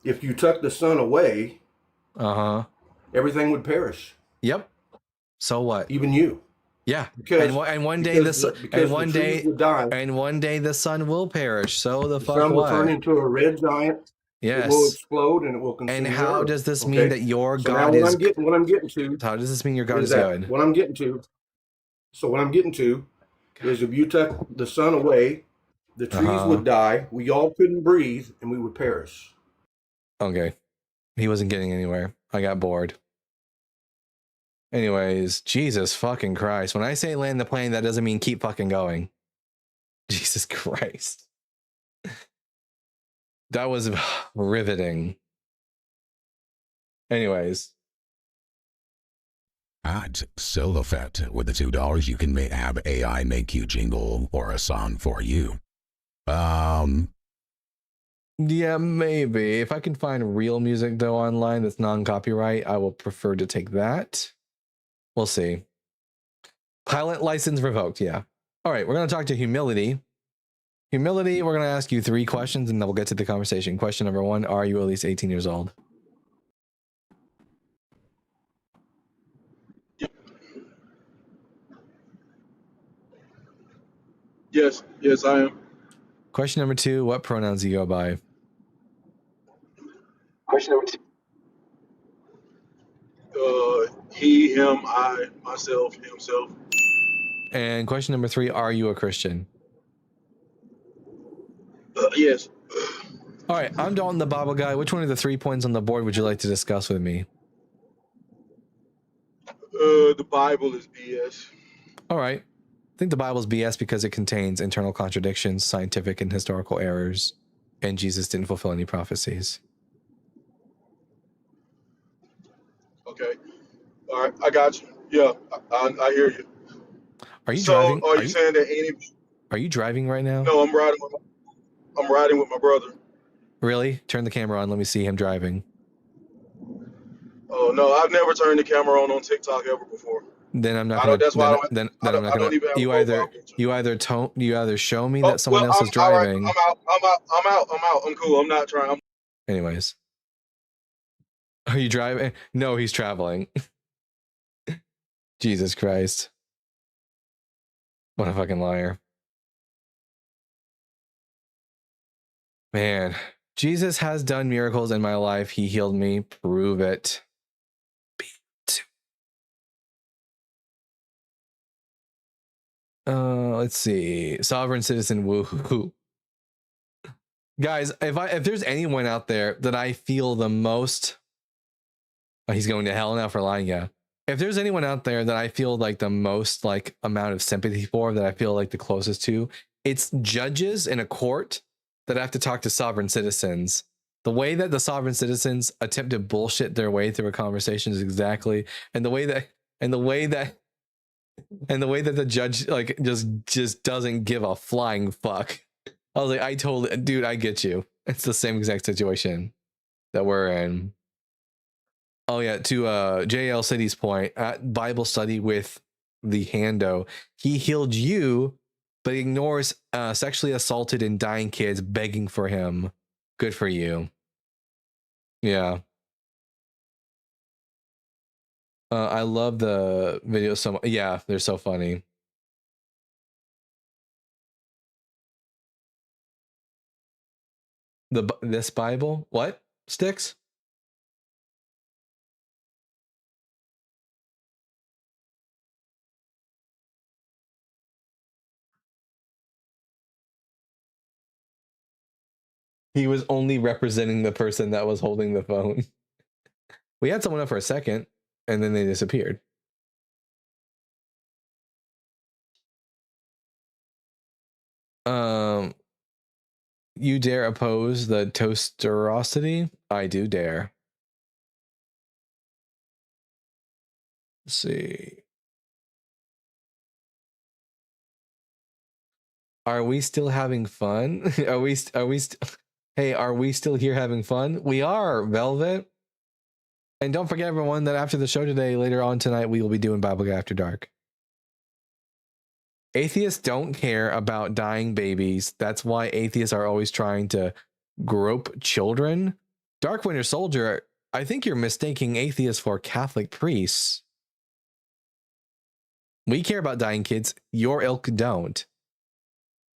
if you took the sun away, everything would perish. Yep. So what? Even you. Yeah. Because one day the sun will perish. So the fuck sun will what? turn into a red giant. Yes. It will explode and it will consume. And how does this mean that your so God now is? What I'm getting to. How does this mean your God is good? What I'm getting to. So what I'm getting to is if you took the sun away, the trees would die. We all couldn't breathe, and we would perish. Okay. He wasn't getting anywhere. I got bored. Anyways, Jesus fucking Christ. When I say land the plane, that doesn't mean keep fucking going. Jesus Christ. That was riveting. Anyways. At Solofet, with the $2, you can have AI make you jingle or a song for you. Yeah, maybe. If I can find real music, though, online that's non-copyright, I will prefer to take that. We'll see. Pilot license revoked, yeah. All right, we're going to talk to humility. Humility, we're going to ask you 3 questions, and then we'll get to the conversation. Question number 1, are you at least 18 years old? Yes, I am. Question number 2, what pronouns do you go by? Question number 2. He, him, I, myself, himself. And question number 3, are you a Christian? Yes. All right, I'm Dalton the Bible Guy. Which one of the 3 points on the board would you like to discuss with me? The Bible is BS. All right. I think the Bible is BS because it contains internal contradictions, scientific and historical errors, and Jesus didn't fulfill any prophecies. Okay. All right, I got you. Yeah, I hear you. Are you driving? So, are you saying that any? Are you driving right now? No, I'm riding with my brother. Really? Turn the camera on. Let me see him driving. Oh no, I've never turned the camera on TikTok ever before. Then I'm not gonna. That's why then I'm not gonna. You either show me that someone else is driving. Right, I'm out. I'm cool. I'm not trying. Anyways, are you driving? No, he's traveling. Jesus Christ! What a fucking liar, man. Jesus has done miracles in my life. He healed me. Prove it. Let's see. Sovereign citizen, woohoo. Guys, if there's anyone out there that I feel the most He's going to hell now for lying. Yeah. If there's anyone out there that I feel like the most like amount of sympathy for, that I feel like the closest to, it's judges in a court that have to talk to sovereign citizens. The way that the sovereign citizens attempt to bullshit their way through a conversation is exactly, and the way that the judge like just doesn't give a flying fuck. I was like, dude, I get you. It's the same exact situation that we're in. Oh yeah, to JL City's point, at Bible study with the Hando, he healed you, but ignores sexually assaulted and dying kids begging for him. Good for you. Yeah. I love the videos so much. Yeah, they're so funny. This Bible? What? Sticks? He was only representing the person that was holding the phone. We had someone up for a second, and then they disappeared. You dare oppose the toasterosity? I do dare. Let's see. Are we still having fun? Hey, are we still here having fun? We are, Velvet. And don't forget, everyone, that after the show today, later on tonight, we will be doing Bible Guy After Dark. Atheists don't care about dying babies. That's why atheists are always trying to grope children. Dark Winter Soldier, I think you're mistaking atheists for Catholic priests. We care about dying kids. Your ilk don't.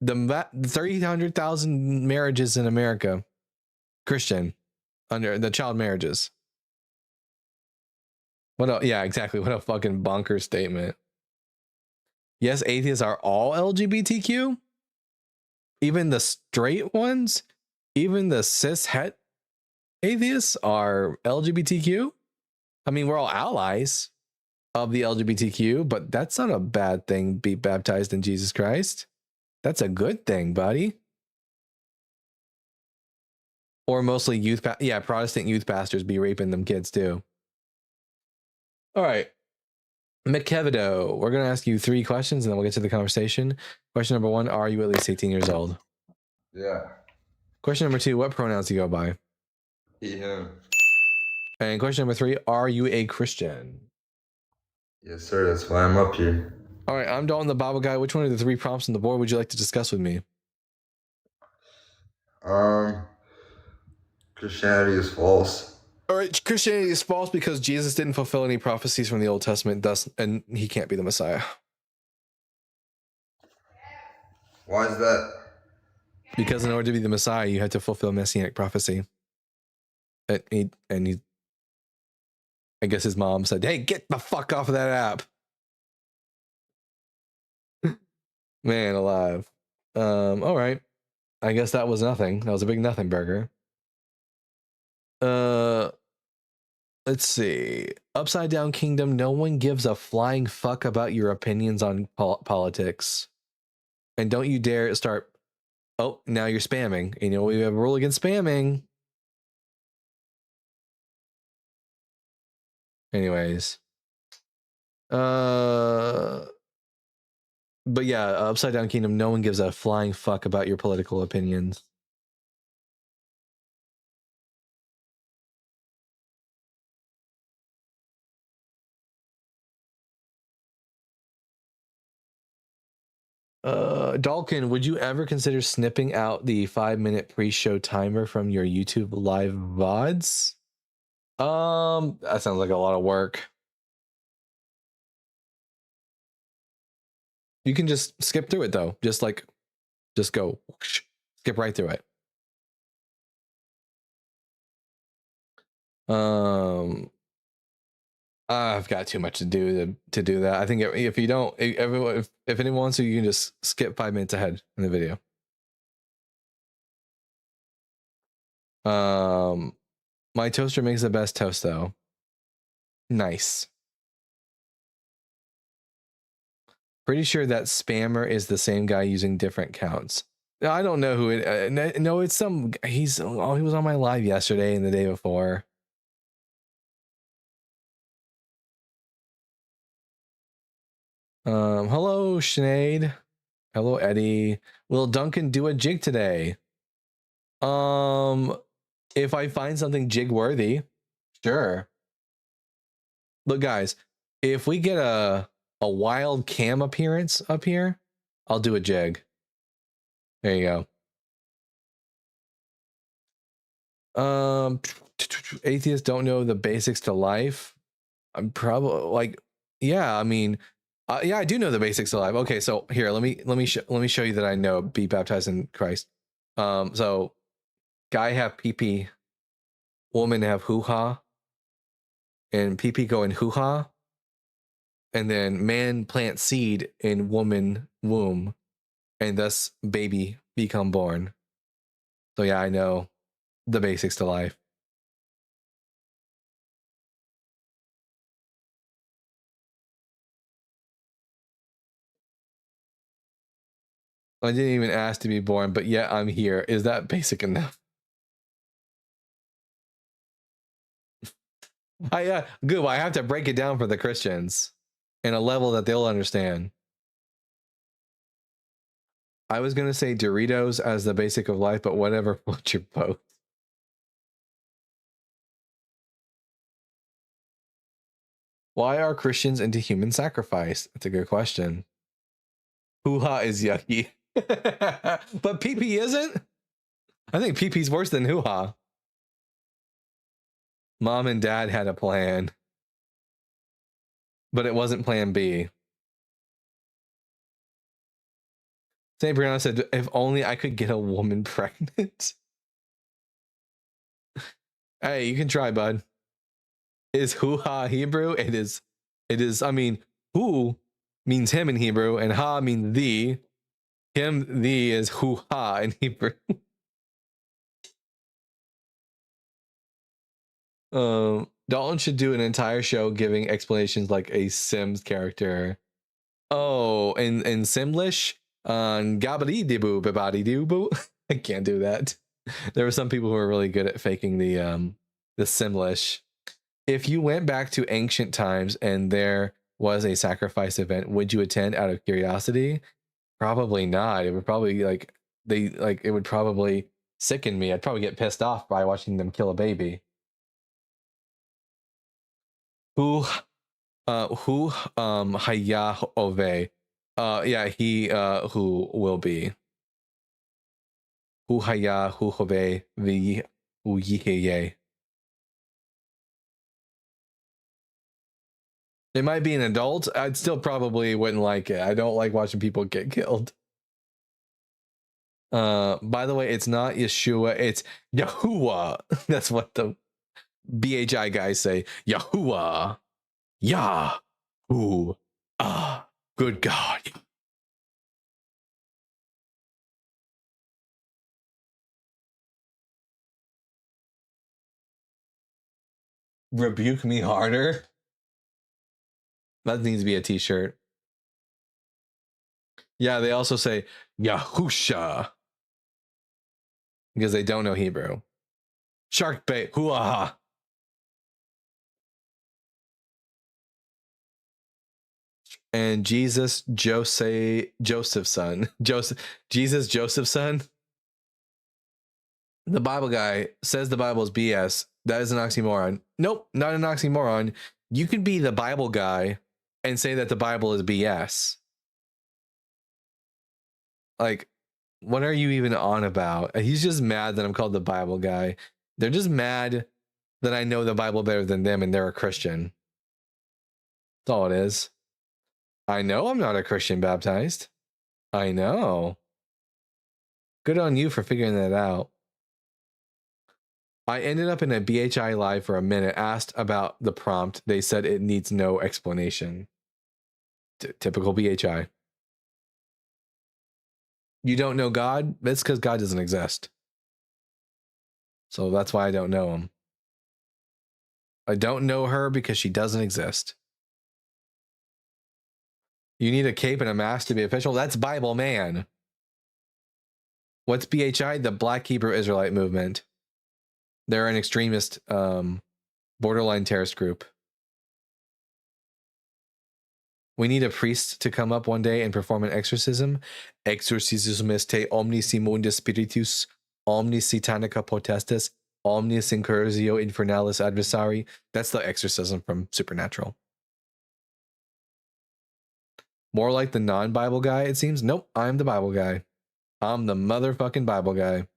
The 300,000 marriages in America, Christian, under the child marriages. Yeah, exactly. What a fucking bonkers statement. Yes, atheists are all LGBTQ. Even the straight ones, even the cis het atheists are LGBTQ. I mean, we're all allies of the LGBTQ, but that's not a bad thing. Be baptized in Jesus Christ. That's a good thing, buddy. Or mostly Protestant youth pastors be raping them kids too. All right. McKevido, we're going to ask you 3 questions and then we'll get to the conversation. Question number 1, are you at least 18 years old? Yeah. Question number 2, what pronouns do you go by? He, him. And question number 3, are you a Christian? Yes, sir. That's why I'm up here. All right, I'm Dalton the Bible Guy. Which one of the 3 prompts on the board would you like to discuss with me? Christianity is false. All right, Christianity is false because Jesus didn't fulfill any prophecies from the Old Testament, and he can't be the Messiah. Why is that? Because in order to be the Messiah, you had to fulfill Messianic prophecy. I guess his mom said, "Hey, get the fuck off of that app." Man alive. All right. I guess that was nothing. That was a big nothing burger. Let's see. Upside Down Kingdom, no one gives a flying fuck about your opinions on politics. And don't you dare start. Oh, now you're spamming. You know, we have a rule against spamming. Anyways. But yeah, Upside Down Kingdom, no one gives a flying fuck about your political opinions. Dalkin, would you ever consider snipping out the 5-minute pre-show timer from your YouTube live VODs? That sounds like a lot of work. You can just skip through it though. Just go whoosh, skip right through it. I've got too much to do to do that. I think if you don't, if anyone wants to, you can just skip 5 minutes ahead in the video. My toaster makes the best toast though. Nice. Pretty sure that spammer is the same guy using different counts. I don't know who it. No, it's some. He was on my live yesterday and the day before. Hello, Sinead. Hello, Eddie. Will Duncan do a jig today? If I find something jig worthy, sure. Look, guys, if we get a wild cam appearance up here, I'll do a jig. There you go. Atheists don't know the basics to life. I'm probably like, yeah. I mean, yeah, I do know the basics to life. Okay, so here, let me show you that I know. Be baptized in Christ. So guy have pee, woman have hoo ha, and pee go in hoo ha, and then man plant seed in woman womb, and thus baby become born. So yeah, I know the basics to life. I didn't even ask to be born, but yet I'm here. Is that basic enough? Good. Well, I have to break it down for the Christians in a level that they'll understand. I was going to say Doritos as the basic of life, but whatever floats your boat. Why are Christians into human sacrifice? That's a good question. Hoo-ha is yucky. But pee-pee isn't? I think pee-pee's worse than hoo-ha. Mom and dad had a plan, but it wasn't plan B. St. Brianna said, if only I could get a woman pregnant. Hey, you can try, bud. Is hoo-ha Hebrew? It is, I mean, who means him in Hebrew, and ha means thee. Him, thee is hoo-ha in Hebrew. Dalton should do an entire show giving explanations like a Sims character. Oh, in Simlish? Gabadee-dee-boo, babadee-doo-boo. I can't do that. There were some people who were really good at faking the Simlish. If you went back to ancient times and there was a sacrifice event, would you attend out of curiosity? Probably not. It would probably it would probably sicken me. I'd probably get pissed off by watching them kill a baby. Who Haya Ove. Yeah, he who will be. Who Haya who Hove vi Uyiheye. It might be an adult. I'd still probably wouldn't like it. I don't like watching people get killed. By the way, it's not Yeshua, it's Yahuwah. That's what the BHI guys say. Yahuwah. Yah. Ooh. Ah. Good God. Rebuke me harder. That needs to be a t-shirt. Yeah, they also say Yahusha because they don't know Hebrew. Shark bait, hoo-ah. And Jesus Joseph's son. Jesus Joseph's son. The Bible guy says the Bible is BS. That is an oxymoron. Nope, not an oxymoron. You can be the Bible guy and say that the Bible is BS. Like, what are you even on about? He's just mad that I'm called the Bible guy. They're just mad that I know the Bible better than them and they're a Christian. That's all it is. I know I'm not a Christian baptized. I know. Good on you for figuring that out. I ended up in a BHI live for a minute, asked about the prompt. They said it needs no explanation. Typical BHI. You don't know God? That's because God doesn't exist. So that's why I don't know him. I don't know her because she doesn't exist. You need a cape and a mask to be official? That's Bible Man. What's BHI? The Black Hebrew Israelite Movement. They're an extremist, borderline terrorist group. We need a priest to come up one day and perform an exorcism. Exorcismus te omnis immundus spiritus, omnis satanica potestas, omnis incursio infernalis adversari. That's the exorcism from Supernatural. More like the non-Bible guy, it seems. Nope, I'm the Bible guy. I'm the motherfucking Bible guy.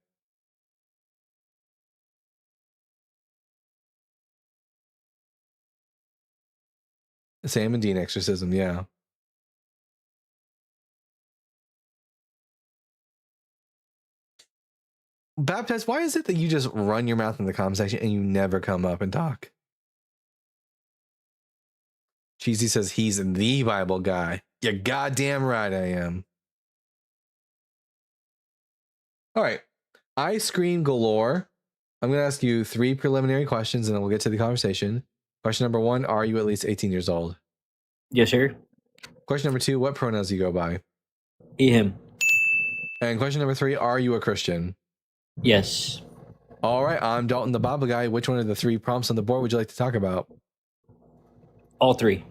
Sam and Dean exorcism, yeah. Baptized, why is it that you just run your mouth in the comment section and you never come up and talk? Cheesy says he's the Bible guy. You're goddamn right I am. All right. I scream galore. I'm going to ask you 3 preliminary questions and then we'll get to the conversation. Question number 1, are you at least 18 years old? Yes, sir. Question number 2, what pronouns do you go by? He, him. And question number 3, are you a Christian? Yes. All right, I'm Dalton, the Bible guy. Which one of the 3 prompts on the board would you like to talk about? All 3.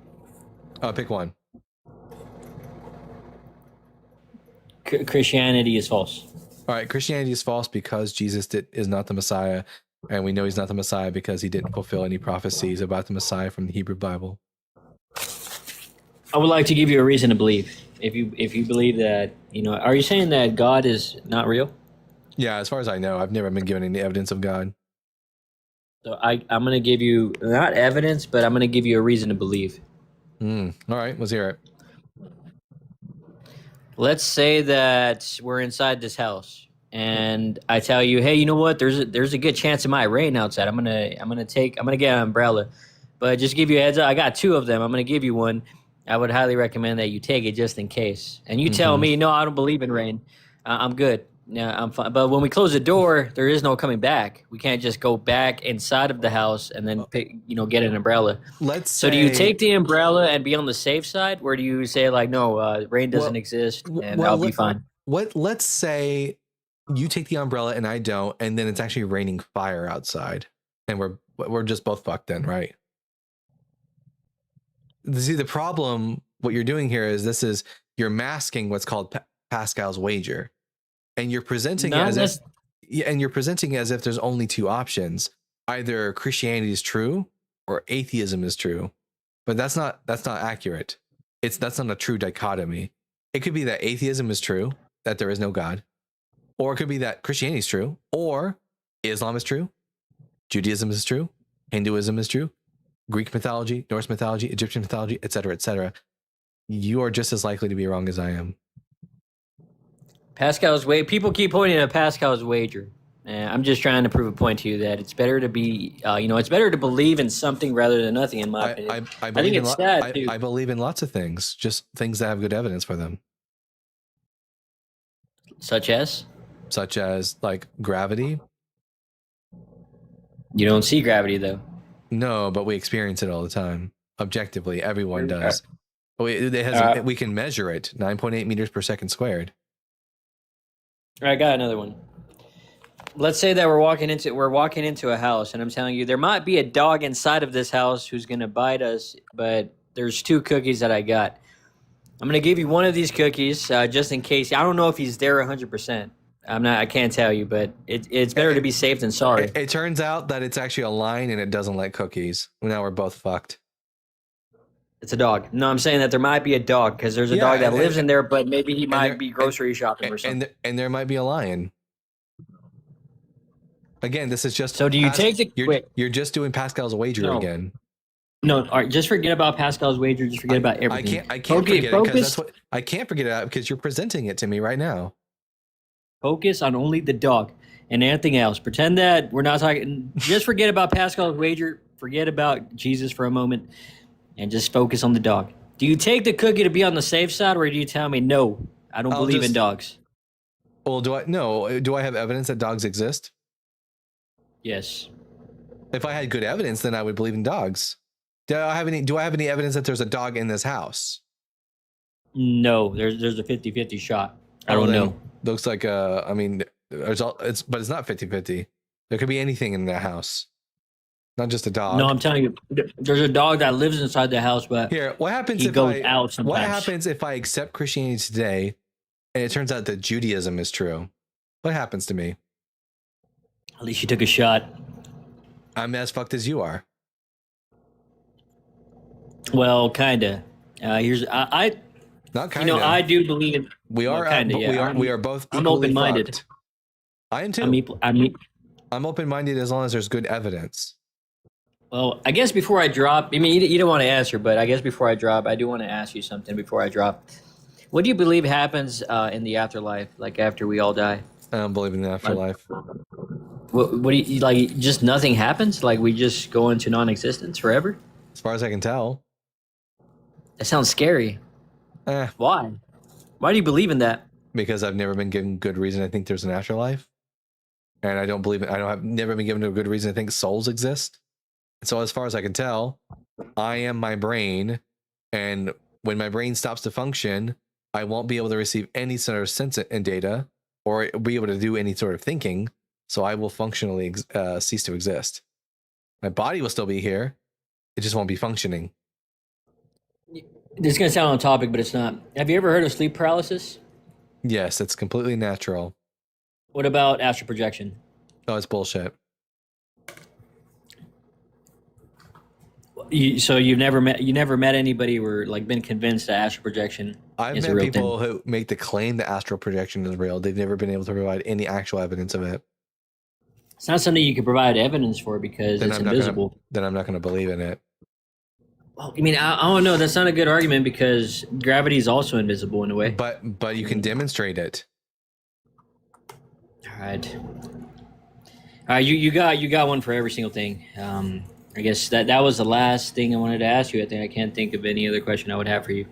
Pick one. Christianity is false. All right, Christianity is false because Jesus is not the Messiah, and we know he's not the Messiah because he didn't fulfill any prophecies about the Messiah from the Hebrew Bible. I would like to give you a reason to believe. If you believe that, are you saying that God is not real? Yeah, as far as I know, I've never been given any evidence of God. So I'm going to give you, not evidence, but I'm going to give you a reason to believe. All right, let's hear it. Let's say that we're inside this house and I tell you, hey, you know what? There's a good chance it might rain outside. I'm gonna get an umbrella, but just give you a heads up. I got 2 of them. I'm gonna give you one. I would highly recommend that you take it just in case. And you tell me, no, I don't believe in rain. I'm good. Yeah, I'm fine. But when we close the door, there is no coming back. We can't just go back inside of the house and then get an umbrella. So do you take the umbrella and be on the safe side, or do you say like, no, rain doesn't exist and I'll be fine? Let's say you take the umbrella and I don't, and then it's actually raining fire outside, and we're just both fucked then, right? See, the problem, what you're doing here is you're masking what's called Pascal's wager. And you're presenting it as if there's only 2 options. Either Christianity is true or atheism is true. But that's not accurate. That's not a true dichotomy. It could be that atheism is true, that there is no God. Or it could be that Christianity is true, or Islam is true, Judaism is true, Hinduism is true, Greek mythology, Norse mythology, Egyptian mythology, etc., etc. You are just as likely to be wrong as I am. Pascal's people keep pointing at Pascal's wager. I'm just trying to prove a point to you that it's better to be, it's better to believe in something rather than nothing, in my opinion. I think it's sad, too. I believe in lots of things, just things that have good evidence for them. Such as? Such as, like, gravity. You don't see gravity, though. No, but we experience it all the time. Objectively, everyone does. We can measure it, 9.8 meters per second squared. All right, I got another one. Let's say that we're walking into a house, and I'm telling you there might be a dog inside of this house who's going to bite us, but there's 2 cookies that I got. I'm going to give you one of these cookies just in case. I don't know if he's there 100%. I can't tell you, but it's better to be safe than sorry. It turns out that it's actually a lion and it doesn't like cookies. Now we're both fucked. It's a dog. No, I'm saying that there might be a dog because there's a dog that lives in there, but maybe he might be grocery shopping or something. And there might be a lion. Again, this is just... So do you take the... You're just doing Pascal's wager again. No, all right, just forget about Pascal's wager. Just forget about everything. I can't forget it because I can't forget it because you're presenting it to me right now. Focus on only the dog and anything else. Pretend that we're not talking... Just forget about Pascal's wager. Forget about Jesus for a moment. And just focus on the dog. Do you take the cookie to be on the safe side, or do you tell me, no, I don't believe in dogs? Well, do I have evidence that dogs exist? Yes. If I had good evidence, then I would believe in dogs. Do I have any evidence that there's a dog in this house? No, there's a 50-50 shot. I Oh, don't then know. looks like I mean, but it's not 50-50. There could be anything in that house, not just a dog. No, I'm telling you, there's a dog that lives inside the house, but Here, what happens he if goes out sometimes. What happens if I accept Christianity today, and it turns out that Judaism is true? What happens to me? At least you took a shot. I'm as fucked as you are. Well, kinda. Here's I Not kinda. I do believe in. We are well, kinda, yeah. we are both equally I'm open-minded. fucked. I am too. I'm open-minded as long as there's good evidence. Well, I guess before I drop, I mean, you don't want to answer, but I guess before I drop, I do want to ask you something before I drop. What do you believe happens in the afterlife, like after we all die? I don't believe in the afterlife. What do you like? Just nothing happens? Like we just go into non-existence forever? As far as I can tell. That sounds scary. Why? Why do you believe in that? Because I've never been given good reason to think there's an afterlife, and I don't believe it. I've never been given a good reason to think souls exist. So as far as I can tell, I am my brain, and when my brain stops to function, I won't be able to receive any sort of sense and data, or be able to do any sort of thinking. So I will functionally cease to exist. My body will still be here; it just won't be functioning. This is gonna sound on topic, but it's not. Have you ever heard of sleep paralysis? Yes, it's completely natural. What about astral projection? Oh, it's bullshit. So you've never met anybody or like been convinced that astral projection I've is a met real people thing? who make the claim that astral projection is real. They've never been able to provide any actual evidence of it. It's not something you can provide evidence for because it's invisible. Then I'm not going to believe in it. Well, I mean, I don't know. That's not a good argument because gravity is also invisible in a way. But you can demonstrate it. All right. You got one for every single thing. I guess that was the last thing I wanted to ask you. I think I can't think of any other question I would have for you.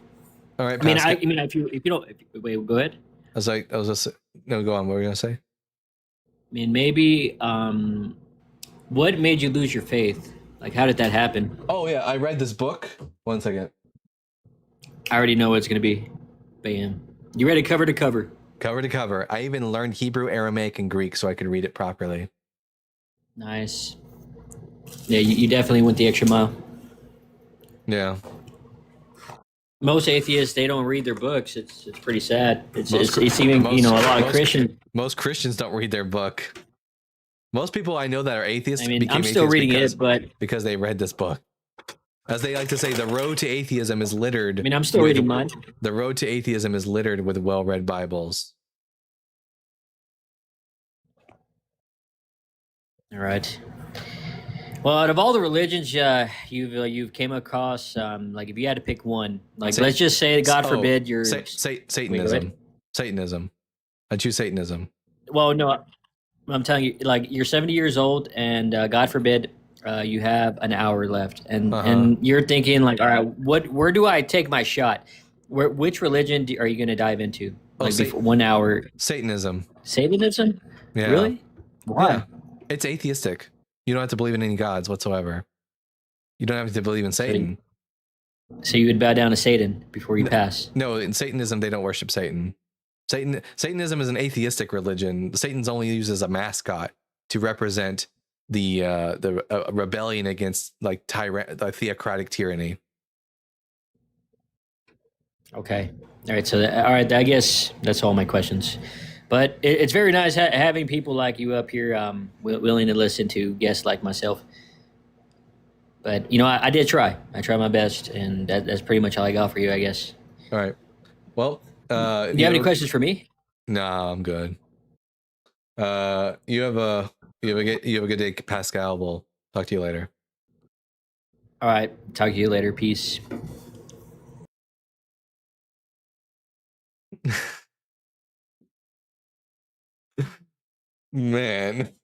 All right. Pascal. I mean, if you don't, wait, go ahead. No, go on. What were you gonna say? I mean, maybe what made you lose your faith? Like, how did that happen? Oh yeah, I read this book. 1 second. I already know what it's gonna be. Bam. You read it cover to cover. Cover to cover. I even learned Hebrew, Aramaic, and Greek so I could read it properly. Nice. Yeah, you definitely went the extra mile. Yeah. Most atheists, they don't read their books. It's pretty sad. It's even a lot of Christians. Most Christians don't read their book. Most people I know that are atheists. I mean, I'm still reading it, but because they read this book. As they like to say, the road to atheism is littered. I mean, I'm still reading mine. The road to atheism is littered with well-read Bibles. All right. Well, out of all the religions you've came across, like if you had to pick one, like let's just say, God forbid, you're Satanism. Wait, Satanism. I choose Satanism. Well, no, I'm telling you, like you're 70 years old, and God forbid, you have an hour left, and you're thinking like, all right, where do I take my shot? Which religion are you going to dive into? Like before 1 hour. Satanism. Satanism? Yeah. Really? Why? Yeah. It's atheistic. You don't have to believe in any gods whatsoever. You don't have to believe in Satan. So you would bow down to Satan before you pass? No, in Satanism, they don't worship Satan. Satanism is an atheistic religion. Satan's only used as a mascot to represent the rebellion against like theocratic tyranny. Okay. All right. So, all right. I guess that's all my questions. But it's very nice having people like you up here, willing to listen to guests like myself. But I did try. I tried my best, and that's pretty much all I got for you, I guess. All right. Well, do you have any questions for me? No, I'm good. You have a good day, Pascal. We'll talk to you later. All right. Talk to you later. Peace. Man.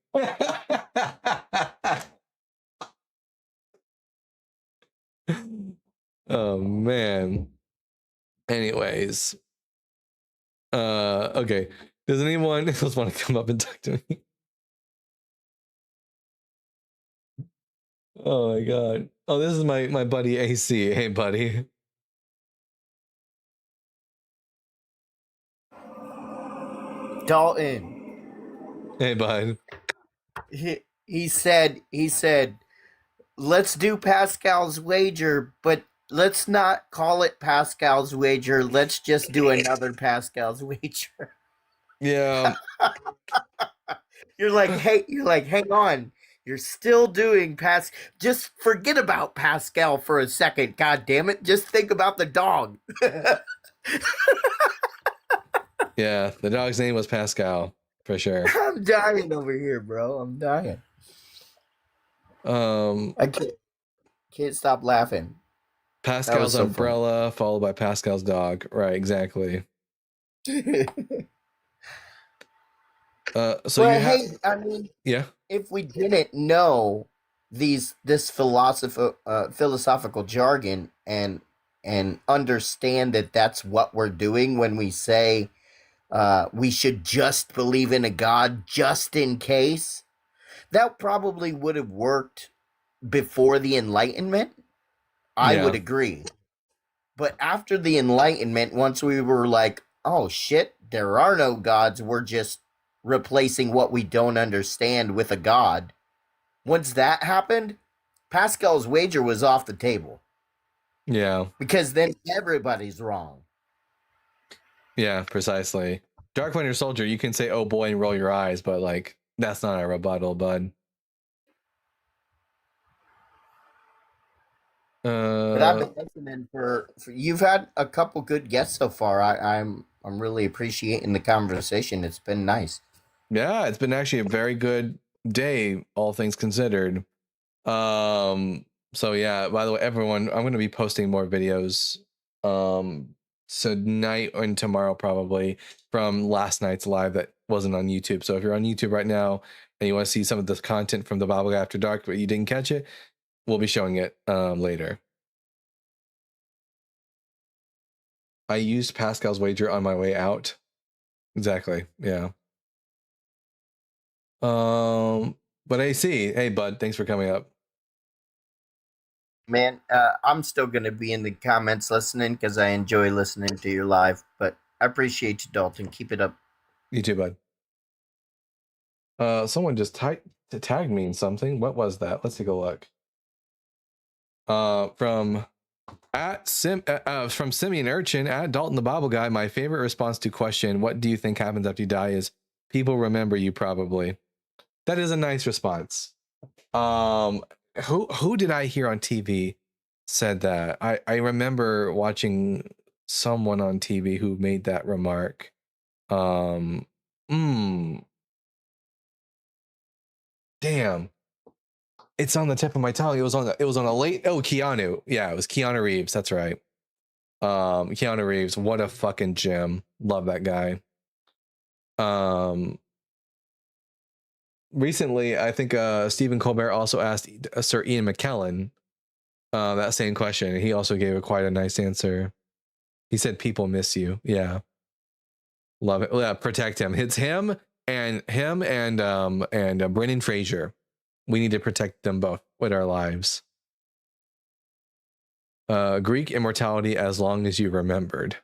Oh man. Anyways. Okay. Does anyone else want to come up and talk to me? Oh my god. Oh, this is my buddy AC. Hey, buddy. Dalton. Hey, bud. He said let's do Pascal's wager, but let's not call it Pascal's wager. Let's just do another Pascal's wager. Yeah. You're like, hang on. You're still doing just forget about Pascal for a second. God damn it. Just think about the dog. Yeah, the dog's name was Pascal, for sure. I'm dying over here, bro. I'm dying. I can't stop laughing. Pascal's so umbrella followed by Pascal's dog. Right, exactly. So but you hey, I mean, yeah. If we didn't know this philosophical jargon and understand that that's what we're doing when we say we should just believe in a God just in case, that probably would have worked before the Enlightenment. I would agree. But after the Enlightenment, once we were like, oh shit, there are no gods, we're just replacing what we don't understand with a god. Once that happened, Pascal's wager was off the table. Yeah. Because then everybody's wrong. Yeah, precisely. Dark Winter Soldier, you can say, oh boy, and roll your eyes, but like, that's not a rebuttal, bud. But I've been listening for you've had a couple good guests so far. I'm really appreciating the conversation. It's been nice. Yeah, it's been actually a very good day, all things considered. So yeah, by the way, everyone, I'm going to be posting more videos tonight and tomorrow probably from last night's live that wasn't on YouTube. So if you're on YouTube right now and you want to see some of the content from the Bible Guy After Dark but you didn't catch it, we'll be showing it later. I used Pascal's wager on my way out. Exactly. Yeah. But AC, hey bud, thanks for coming up. Man, I'm still going to be in the comments listening because I enjoy listening to your live. But I appreciate you, Dalton. Keep it up. You too, bud. Someone just tagged me in something. What was that? Let's take a look. From Simeon Urchin at Dalton the Bible Guy. My favorite response to question, what do you think happens after you die, is people remember you probably. That is a nice response. Who did I hear on TV said that? I remember watching someone on TV who made that remark. Damn. It's on the tip of my tongue. It was on a late Keanu. Yeah, it was Keanu Reeves. That's right. Keanu Reeves, what a fucking gem. Love that guy. Recently, I think Stephen Colbert also asked Sir Ian McKellen that same question. He also gave quite a nice answer. He said, people miss you. Yeah. Love it. Yeah, protect him. It's him and Brendan Fraser. We need to protect them both with our lives. Greek immortality as long as you remembered.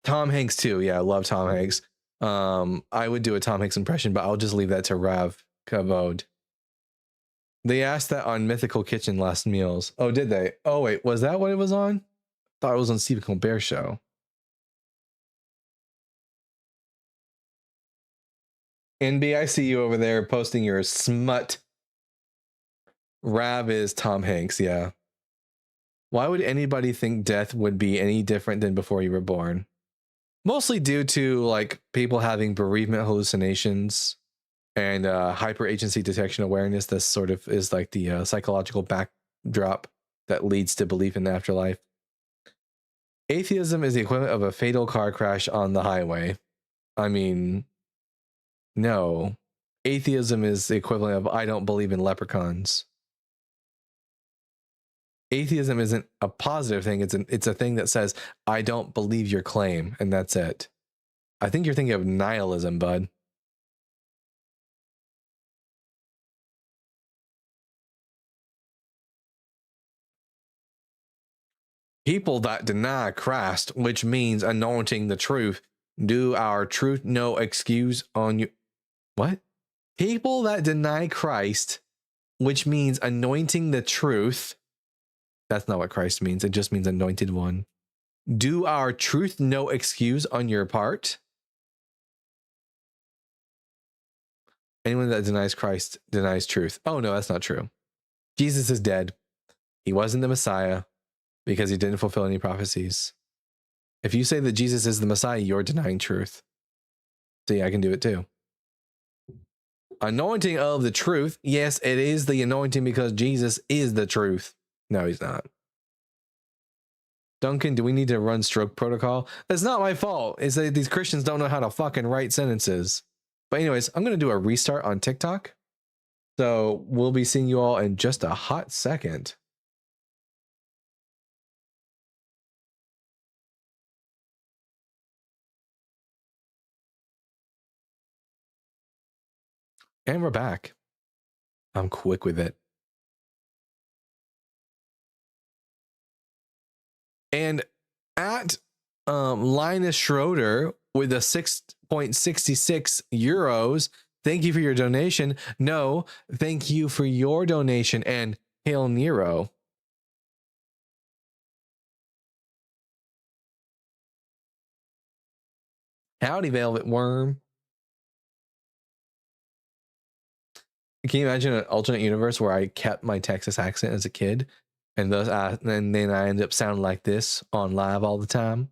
Tom Hanks too. Yeah, I love Tom Hanks. I would do a Tom Hanks impression, but I'll just leave that to Rav Kavod. They asked that on Mythical Kitchen last meals. Oh, did they? Oh, wait, was that what it was on? Thought it was on Stephen Colbert show. NB, I see you over there posting your smut. Rav is Tom Hanks, yeah. Why would anybody think death would be any different than before you were born? Mostly due to like people having bereavement hallucinations and hyper agency detection awareness. This sort of is like the psychological backdrop that leads to belief in the afterlife. Atheism is the equivalent of a fatal car crash on the highway. I mean, no. Atheism is the equivalent of I don't believe in leprechauns. Atheism isn't a positive thing. It's a thing that says, I don't believe your claim, and that's it. I think you're thinking of nihilism, bud. people that deny Christ, which means anointing the truth, do our truth no excuse on you. What? People that deny Christ, which means anointing the truth. That's not what Christ means. It just means anointed one. Do our truth no excuse on your part? Anyone that denies Christ denies truth. Oh, no, that's not true. Jesus is dead. He wasn't the Messiah because he didn't fulfill any prophecies. If you say that Jesus is the Messiah, you're denying truth. See, I can do it too. Anointing of the truth. Yes, it is the anointing because Jesus is the truth. No, he's not. Duncan, do we need to run stroke protocol? That's not my fault. It's that these Christians don't know how to fucking write sentences. But anyways, I'm going to do a restart on TikTok. So we'll be seeing you all in just a hot second. And we're back. I'm quick with it. And at Linus Schroeder with a 6.66 euros. Thank you for your donation. No, thank you for your donation. And Hail Nero. Howdy, Velvet Worm. Can you imagine an alternate universe where I kept my Texas accent as a kid, and then I end up sounding like this on live all the time?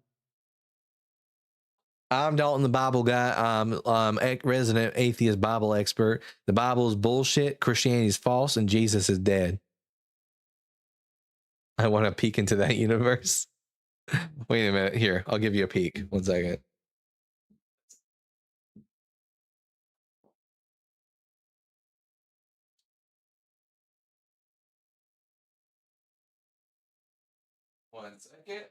I'm Dalton, the Bible guy. I'm resident atheist Bible expert. The Bible is bullshit, Christianity is false, and Jesus is dead. I want to peek into that universe. Wait a minute. Here, I'll give you a peek. 1 second. One second.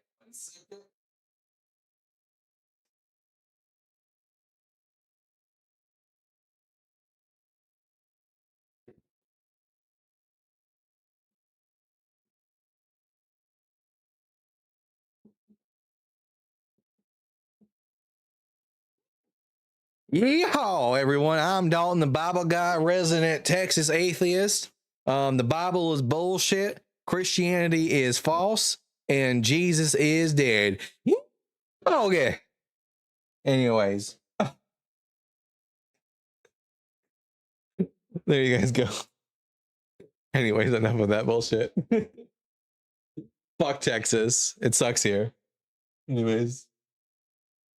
Yeehaw, everyone. I'm Dalton, the Bible guy, resident Texas atheist. The Bible is bullshit, Christianity is false, and Jesus is dead. Okay. Anyways. There you guys go. Anyways, enough of that bullshit. Fuck Texas. It sucks here. Anyways.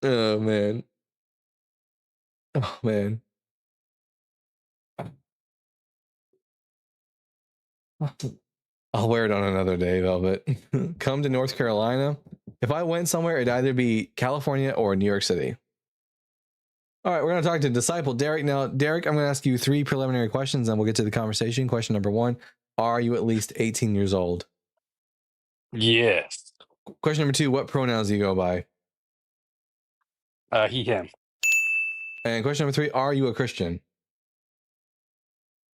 Oh, man. Oh, man. I'll wear it on another day, Velvet. Come to North Carolina. If I went somewhere, it'd either be California or New York City. All right, we're going to talk to Disciple Derek. Now, Derek, I'm going to ask you 3 preliminary questions, and we'll get to the conversation. Question number 1, are you at least 18 years old? Yes. Question number 2, what pronouns do you go by? He, him. And question number 3, are you a Christian?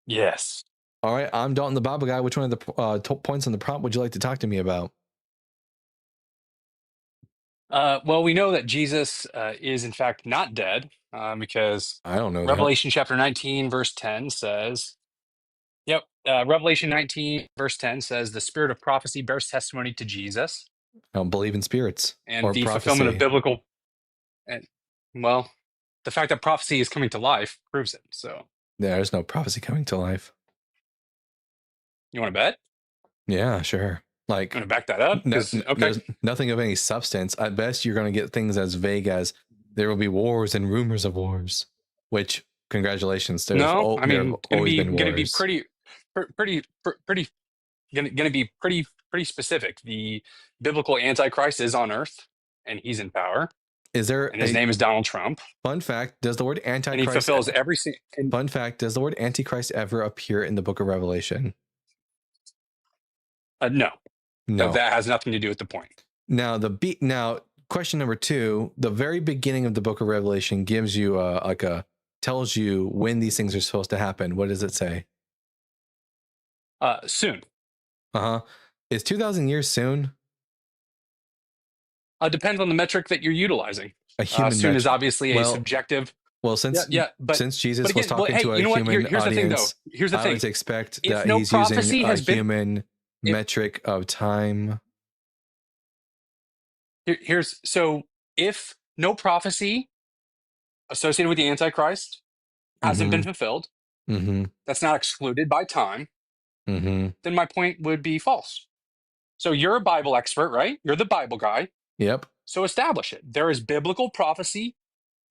Yes. All right, I'm Dalton, the Bible guy. Which one of the points on the prompt would you like to talk to me about? Well, we know that Jesus is in fact not dead because I don't know Revelation chapter 19, verse 10 says, Revelation 19, verse 10 says, the spirit of prophecy bears testimony to Jesus. I don't believe in spirits and or the prophecy. fulfillment of biblical. And, well, the fact that prophecy is coming to life proves it. So There's no prophecy coming to life. you want to bet? Yeah, sure. Like, You want to back that up? Okay. There's nothing of any substance. At best, you're going to get things as vague as there will be wars and rumors of wars. Which, congratulations. No, I mean, going to be pretty specific. The biblical Antichrist is on Earth, and he's in power. Is there? And his name is Donald Trump. Fun fact: does the word Antichrist? And he fulfills every. Fun fact: does the word Antichrist ever appear in the Book of Revelation? No. No, that has nothing to do with the point. Now question number 2: the very beginning of the Book of Revelation gives you tells you when these things are supposed to happen. What does it say? Soon. Is 2,000 years soon? Depends on the metric that you're utilizing. A human Soon is metric. obviously a subjective. Well, since Jesus again, was talking to a you know what? human Here's the thing, though. audience, Here's the I thing. would expect If that no he's using prophecy a has been, human metric of time. If no prophecy associated with the Antichrist hasn't been fulfilled, that's not excluded by time, then my point would be false. So you're a Bible expert, right? You're the Bible guy. Yep. So establish it. There is biblical prophecy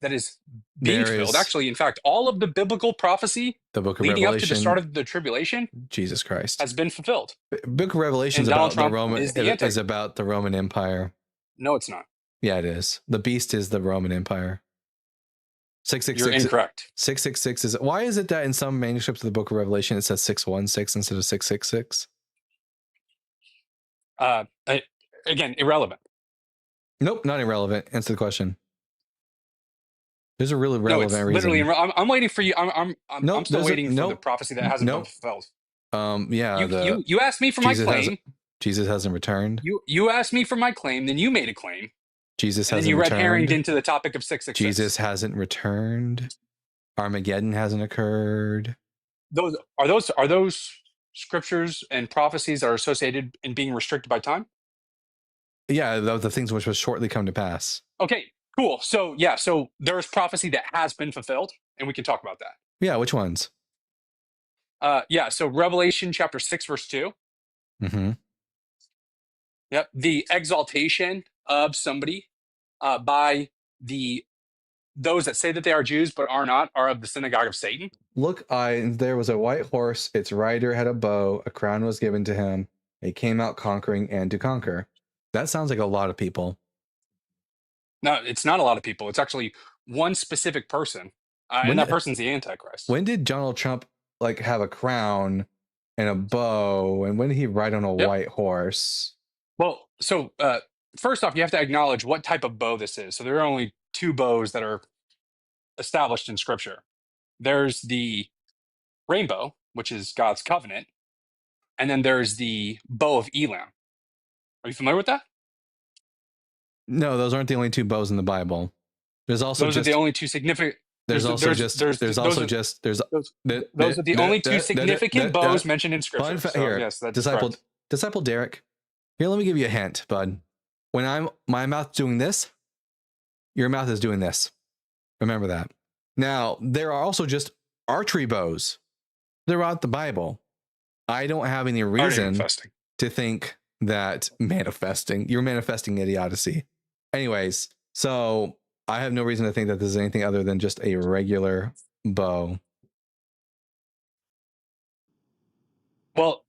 that is being fulfilled. Actually, in fact, all of the biblical prophecy the book of leading Revelation, up to the start of the tribulation, Jesus Christ, has been fulfilled. Book of Revelation is about the Roman is about the Roman Empire. No, it's not. Yeah, it is. The beast is the Roman Empire. 666. You're incorrect. 666 is. Why is it that in some manuscripts of the Book of Revelation it says 616 instead of 666? Again, irrelevant. Nope, not irrelevant. Answer the question. There's a really relevant no, it's reason. Literally, I'm waiting for you. I'm still waiting for the prophecy that hasn't been fulfilled. Yeah. You asked me for my claim. Jesus hasn't returned. You asked me for my claim, then you made a claim. Jesus and hasn't then you returned. red herringed into the topic of 666. Jesus hasn't returned. Armageddon hasn't occurred. Are those scriptures and prophecies that are associated in being restricted by time? Yeah, the things which will shortly come to pass. Okay, cool. So there's prophecy that has been fulfilled, and we can talk about that. Yeah, which ones? So Revelation chapter 6, verse 2. Yep. The exaltation of somebody by those that say that they are Jews but are not, are of the synagogue of Satan. Look, there was a white horse, its rider had a bow, a crown was given to him. He came out conquering and to conquer. That sounds like a lot of people. No, it's not a lot of people. It's actually one specific person. And that person's the Antichrist. When did Donald Trump have a crown and a bow? And when did he ride on a white horse? Well, so first off, you have to acknowledge what type of bow this is. So there are only two bows that are established in Scripture. There's the rainbow, which is God's covenant, and then there's the bow of Elam. Are you familiar with that? No, those aren't the only two bows in the Bible. There's also those are the only two significant. Those are the only two significant bows mentioned in Scripture. Here, yes, that's disciple Derek. Here, let me give you a hint, bud. When my mouth's doing this, your mouth is doing this. Remember that. Now, there are also just archery bows throughout the Bible. I don't have any reason to think that you're manifesting idiocy. Anyways, so I have no reason to think that this is anything other than just a regular bow. Well,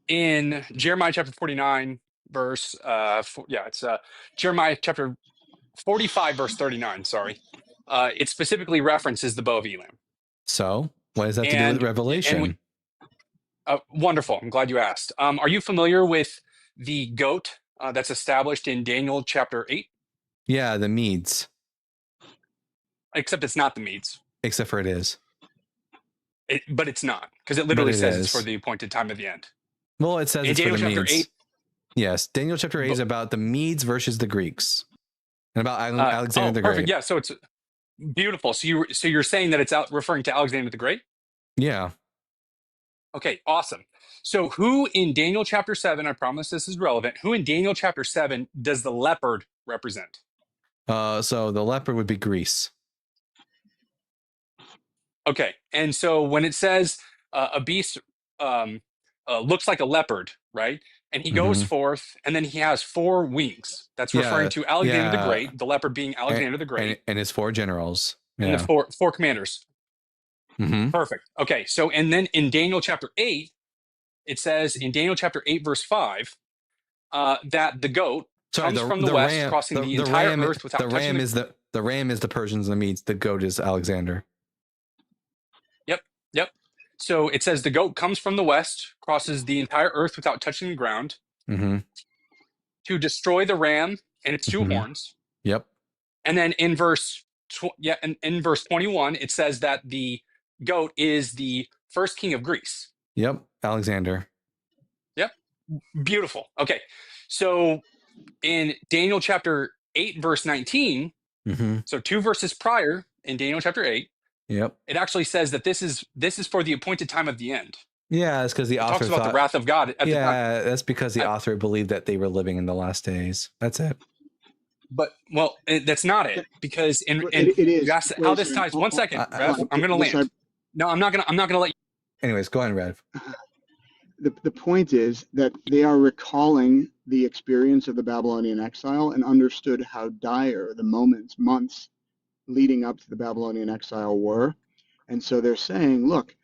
in Jeremiah chapter 49, verse, Jeremiah chapter 45, verse 39, sorry. It specifically references the bow of Elam. So, what does that to do with Revelation? Wonderful. I'm glad you asked. Are you familiar with the goat that's established in Daniel chapter 8? Yeah, the Medes. Except it's not the Medes. Except for it is. But it's not, because it literally says it's for the appointed time of the end. Well, it says in it's Daniel for the chapter Medes. 8. Yes, Daniel chapter 8 is about the Medes versus the Greeks. And about Alexander the Great. Perfect. Yeah, so it's beautiful. So you're saying that it's referring to Alexander the Great? Yeah. Okay, awesome. So who in Daniel chapter 7, I promise this is relevant, who in Daniel chapter 7 does the leopard represent? So the leopard would be Greece. Okay, and so when it says a beast looks like a leopard, right? And he goes forth, and then he has 4 wings. That's referring to Alexander the Great, the leopard being Alexander the Great. And his 4 generals. And the four commanders. Perfect. Okay, so and then in Daniel chapter 8, it says in Daniel chapter 8, verse 5, that the goat comes from the west, crossing the entire earth without touching the ram is the Persians and the Medes. The goat is Alexander. Yep. So it says the goat comes from the west, crosses the entire earth without touching the ground, to destroy the ram and its 2 horns. Yep. And then in verse 21, it says that the goat is the first king of Greece. Yep, Alexander. Yep. Beautiful. Okay. So in Daniel chapter 8, verse 19, so 2 verses prior in Daniel chapter 8, Yep. it actually says that this is for the appointed time of the end. Yeah, it's because the author talks about thought the wrath of God at the time. Yeah, that's because the author believed that they were living in the last days. That's it. But that's not it, because It is. you asked how this ties. 1 second, Rev. I'm going to land. No, I'm not going to let you. Anyways, go ahead, Rev. The point is that they are recalling the experience of the Babylonian exile and understood how dire the months leading up to the Babylonian exile were. And so they're saying, look,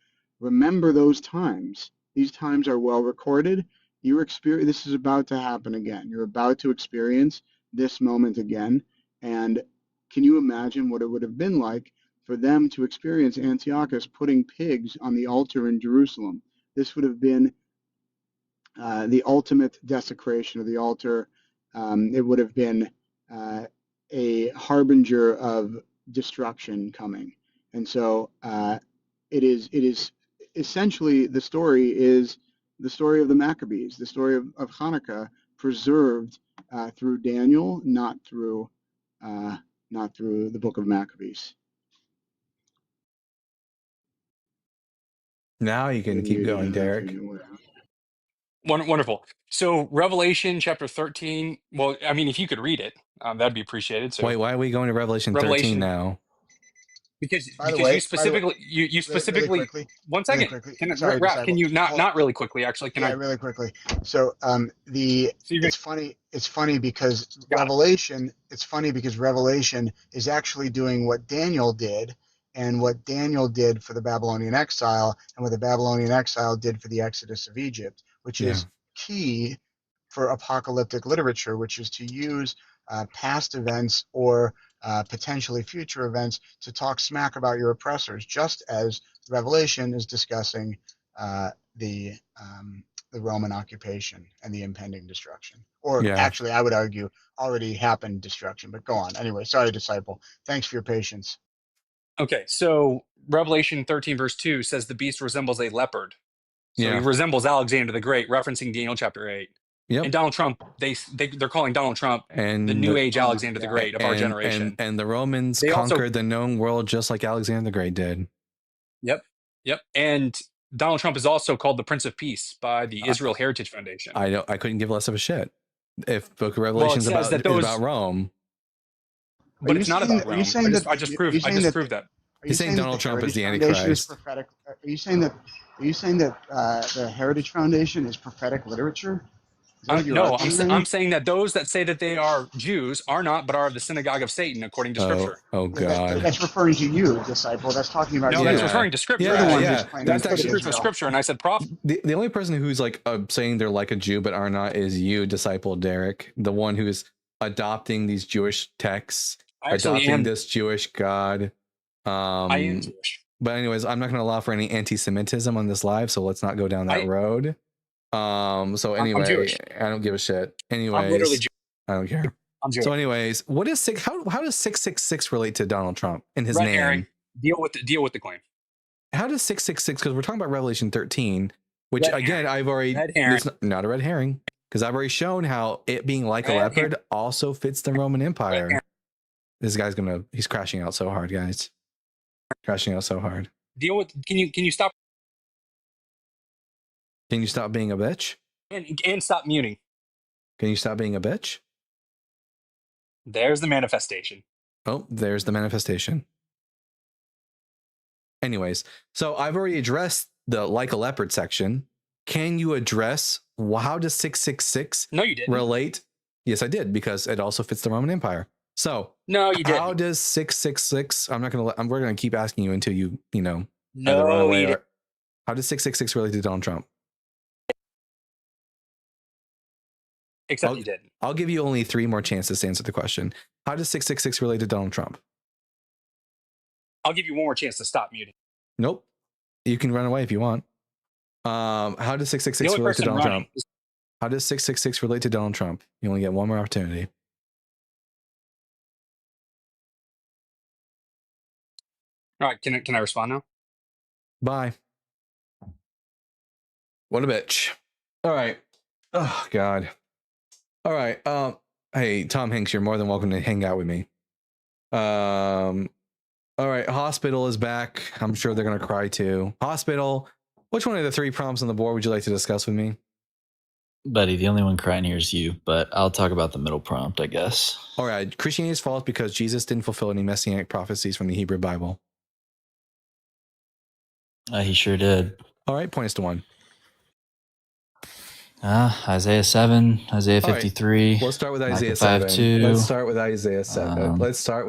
remember those times. These times are well recorded. This is about to happen again. You're about to experience this moment again. And can you imagine what it would have been like for them to experience Antiochus putting pigs on the altar in Jerusalem? This would have been the ultimate desecration of the altar. It would have been a harbinger of destruction coming. And so it is essentially the story of the Maccabees, the story of Hanukkah, preserved through Daniel, not through the book of Maccabees. Now you can keep going, Derek. Wonderful. So Revelation chapter 13. Well, I mean, if you could read it, that'd be appreciated. So wait, why are we going to Revelation 13 now? Because you specifically 1 second. Ralph, can you not really quickly? Actually, can I? Really quickly. So it's funny because Revelation. It's funny because Revelation is actually doing what Daniel did, and what Daniel did for the Babylonian exile, and what the Babylonian exile did for the Exodus of Egypt, which is key for apocalyptic literature, which is to use past events or potentially future events to talk smack about your oppressors, just as Revelation is discussing the Roman occupation and the impending destruction. Or actually, I would argue, already happened destruction. But go on. Anyway, sorry, disciple. Thanks for your patience. Okay, so Revelation 13 verse 2 says the beast resembles a leopard. So he resembles Alexander the Great, referencing Daniel chapter 8. Yep. And Donald Trump, they're calling Donald Trump the new age Alexander the Great of our generation. And the Romans conquered the known world just like Alexander the Great did. Yep. And Donald Trump is also called the Prince of Peace by the Israel Heritage Foundation. I couldn't give less of a shit if Book of Revelation is about Rome. But it's not about Rome. I just proved that. He's saying Donald Trump is the Antichrist. Are you saying that the Heritage Foundation is prophetic literature? No, I'm saying that those that say that they are Jews are not, but are of the synagogue of Satan, according to Scripture. Oh God! That's referring to you, disciple. That's talking about. No, that's referring to Scripture. That's actually proof of Scripture. And I said, Prof. The only person who's like saying they're like a Jew but are not is you, disciple Derek, the one who's adopting these Jewish texts, adopting this Jewish God. I am Jewish. But anyways, I'm not going to allow for any anti-Semitism on this live, so let's not go down that road. So anyway, I don't give a shit. Anyways, I'm literally Jewish. I don't care. I'm Jewish. So anyways, what is how does 666 relate to Donald Trump in his name? Herring. Deal with the claim. How does 666? Because we're talking about Revelation 13, which I've already not a red herring, because I've already shown how it being like a leopard also fits the Roman Empire. This guy's he's crashing out so hard, guys. Crashing out so hard. Deal with. Can you stop? Can you stop being a bitch? And stop muting. Can you stop being a bitch? There's the manifestation. Oh, there's the manifestation. Anyways, so I've already addressed the like a leopard section. Can you address how does 666 No, you didn't. relate? Yes, I did, because it also fits the Roman Empire. So no, you didn't. How does 666? We're gonna keep asking you until you No, you didn't. How does 666 relate to Donald Trump? Except you didn't. I'll give you only 3 more chances to answer the question. How does 666 relate to Donald Trump? I'll give you one more chance to stop muting. Nope. You can run away if you want. How does 666 relate to Donald Trump? How does 666 relate to Donald Trump? You only get one more opportunity. All right, can I respond now? Bye. What a bitch. All right. Oh God. All right. Hey, Tom Hanks, you're more than welcome to hang out with me. All right, hospital is back. I'm sure they're gonna cry too. Hospital, which one of the 3 prompts on the board would you like to discuss with me? Buddy, the only one crying here is you, but I'll talk about the middle prompt, I guess. All right, Christianity is false because Jesus didn't fulfill any messianic prophecies from the Hebrew Bible. He sure did. All right, point us to 1. Isaiah 7, Isaiah 53. Right, let's start with Isaiah 7. Let's start with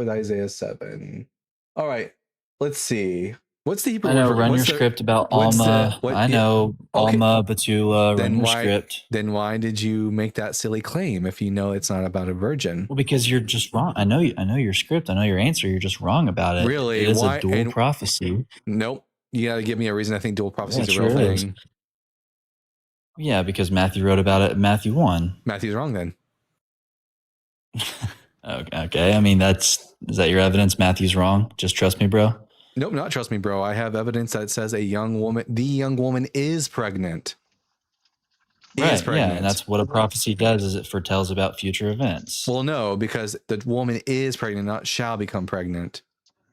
Isaiah 7. All right, let's see. What's the Hebrew I know, word for, run your script about Alma. Alma, Betula, run your script. Then why did you make that silly claim if you know it's not about a virgin? Well, because you're just wrong. I know your script. I know your answer. You're just wrong about it. Really? It is a dual prophecy. Nope. You got to give me a reason I think dual prophecy is a real thing. Yeah, because Matthew wrote about it in Matthew 1. Matthew's wrong then. Okay. I mean, is that your evidence? Matthew's wrong. Just trust me, bro. Nope, not trust me, bro. I have evidence that says the young woman is pregnant. Right, yeah, and that's what a prophecy does, is it foretells about future events. Well, no, because the woman is pregnant, not shall become pregnant.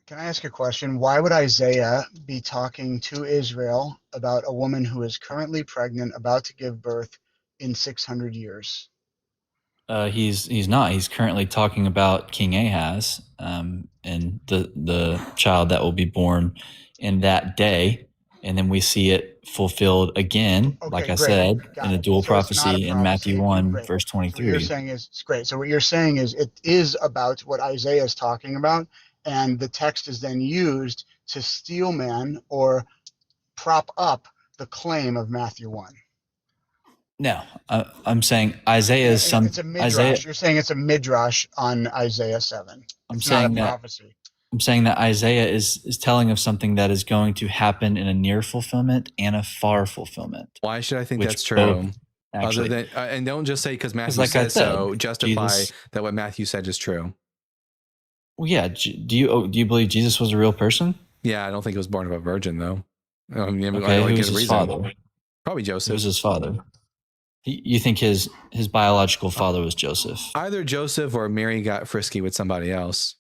Can I ask a question? Why would Isaiah be talking to Israel about a woman who is currently pregnant, about to give birth in 600 years? He's not. He's currently talking about King Ahaz and the child that will be born in that day, and then we see it fulfilled again, like I said, in a dual prophecy in Matthew 1, verse 23. So what you're saying is it's great. So what you're saying is it is about what Isaiah is talking about, and the text is then used to steel man or prop up the claim of Matthew 1. No, I'm saying Isaiah is some. It's a midrash. Isaiah, You're saying it's a midrash on Isaiah 7. It's not a prophecy. I'm saying that Isaiah is telling of something that is going to happen in a near fulfillment and a far fulfillment. Why should I think that's true? Other than, and don't just say because Matthew said so, justify that what Matthew said is true. Well, yeah. Do you believe Jesus was a real person? Yeah, I don't think he was born of a virgin, though. Okay, who was his father? Probably Joseph. Who was his father? You think his biological father was Joseph? Either Joseph or Mary got frisky with somebody else.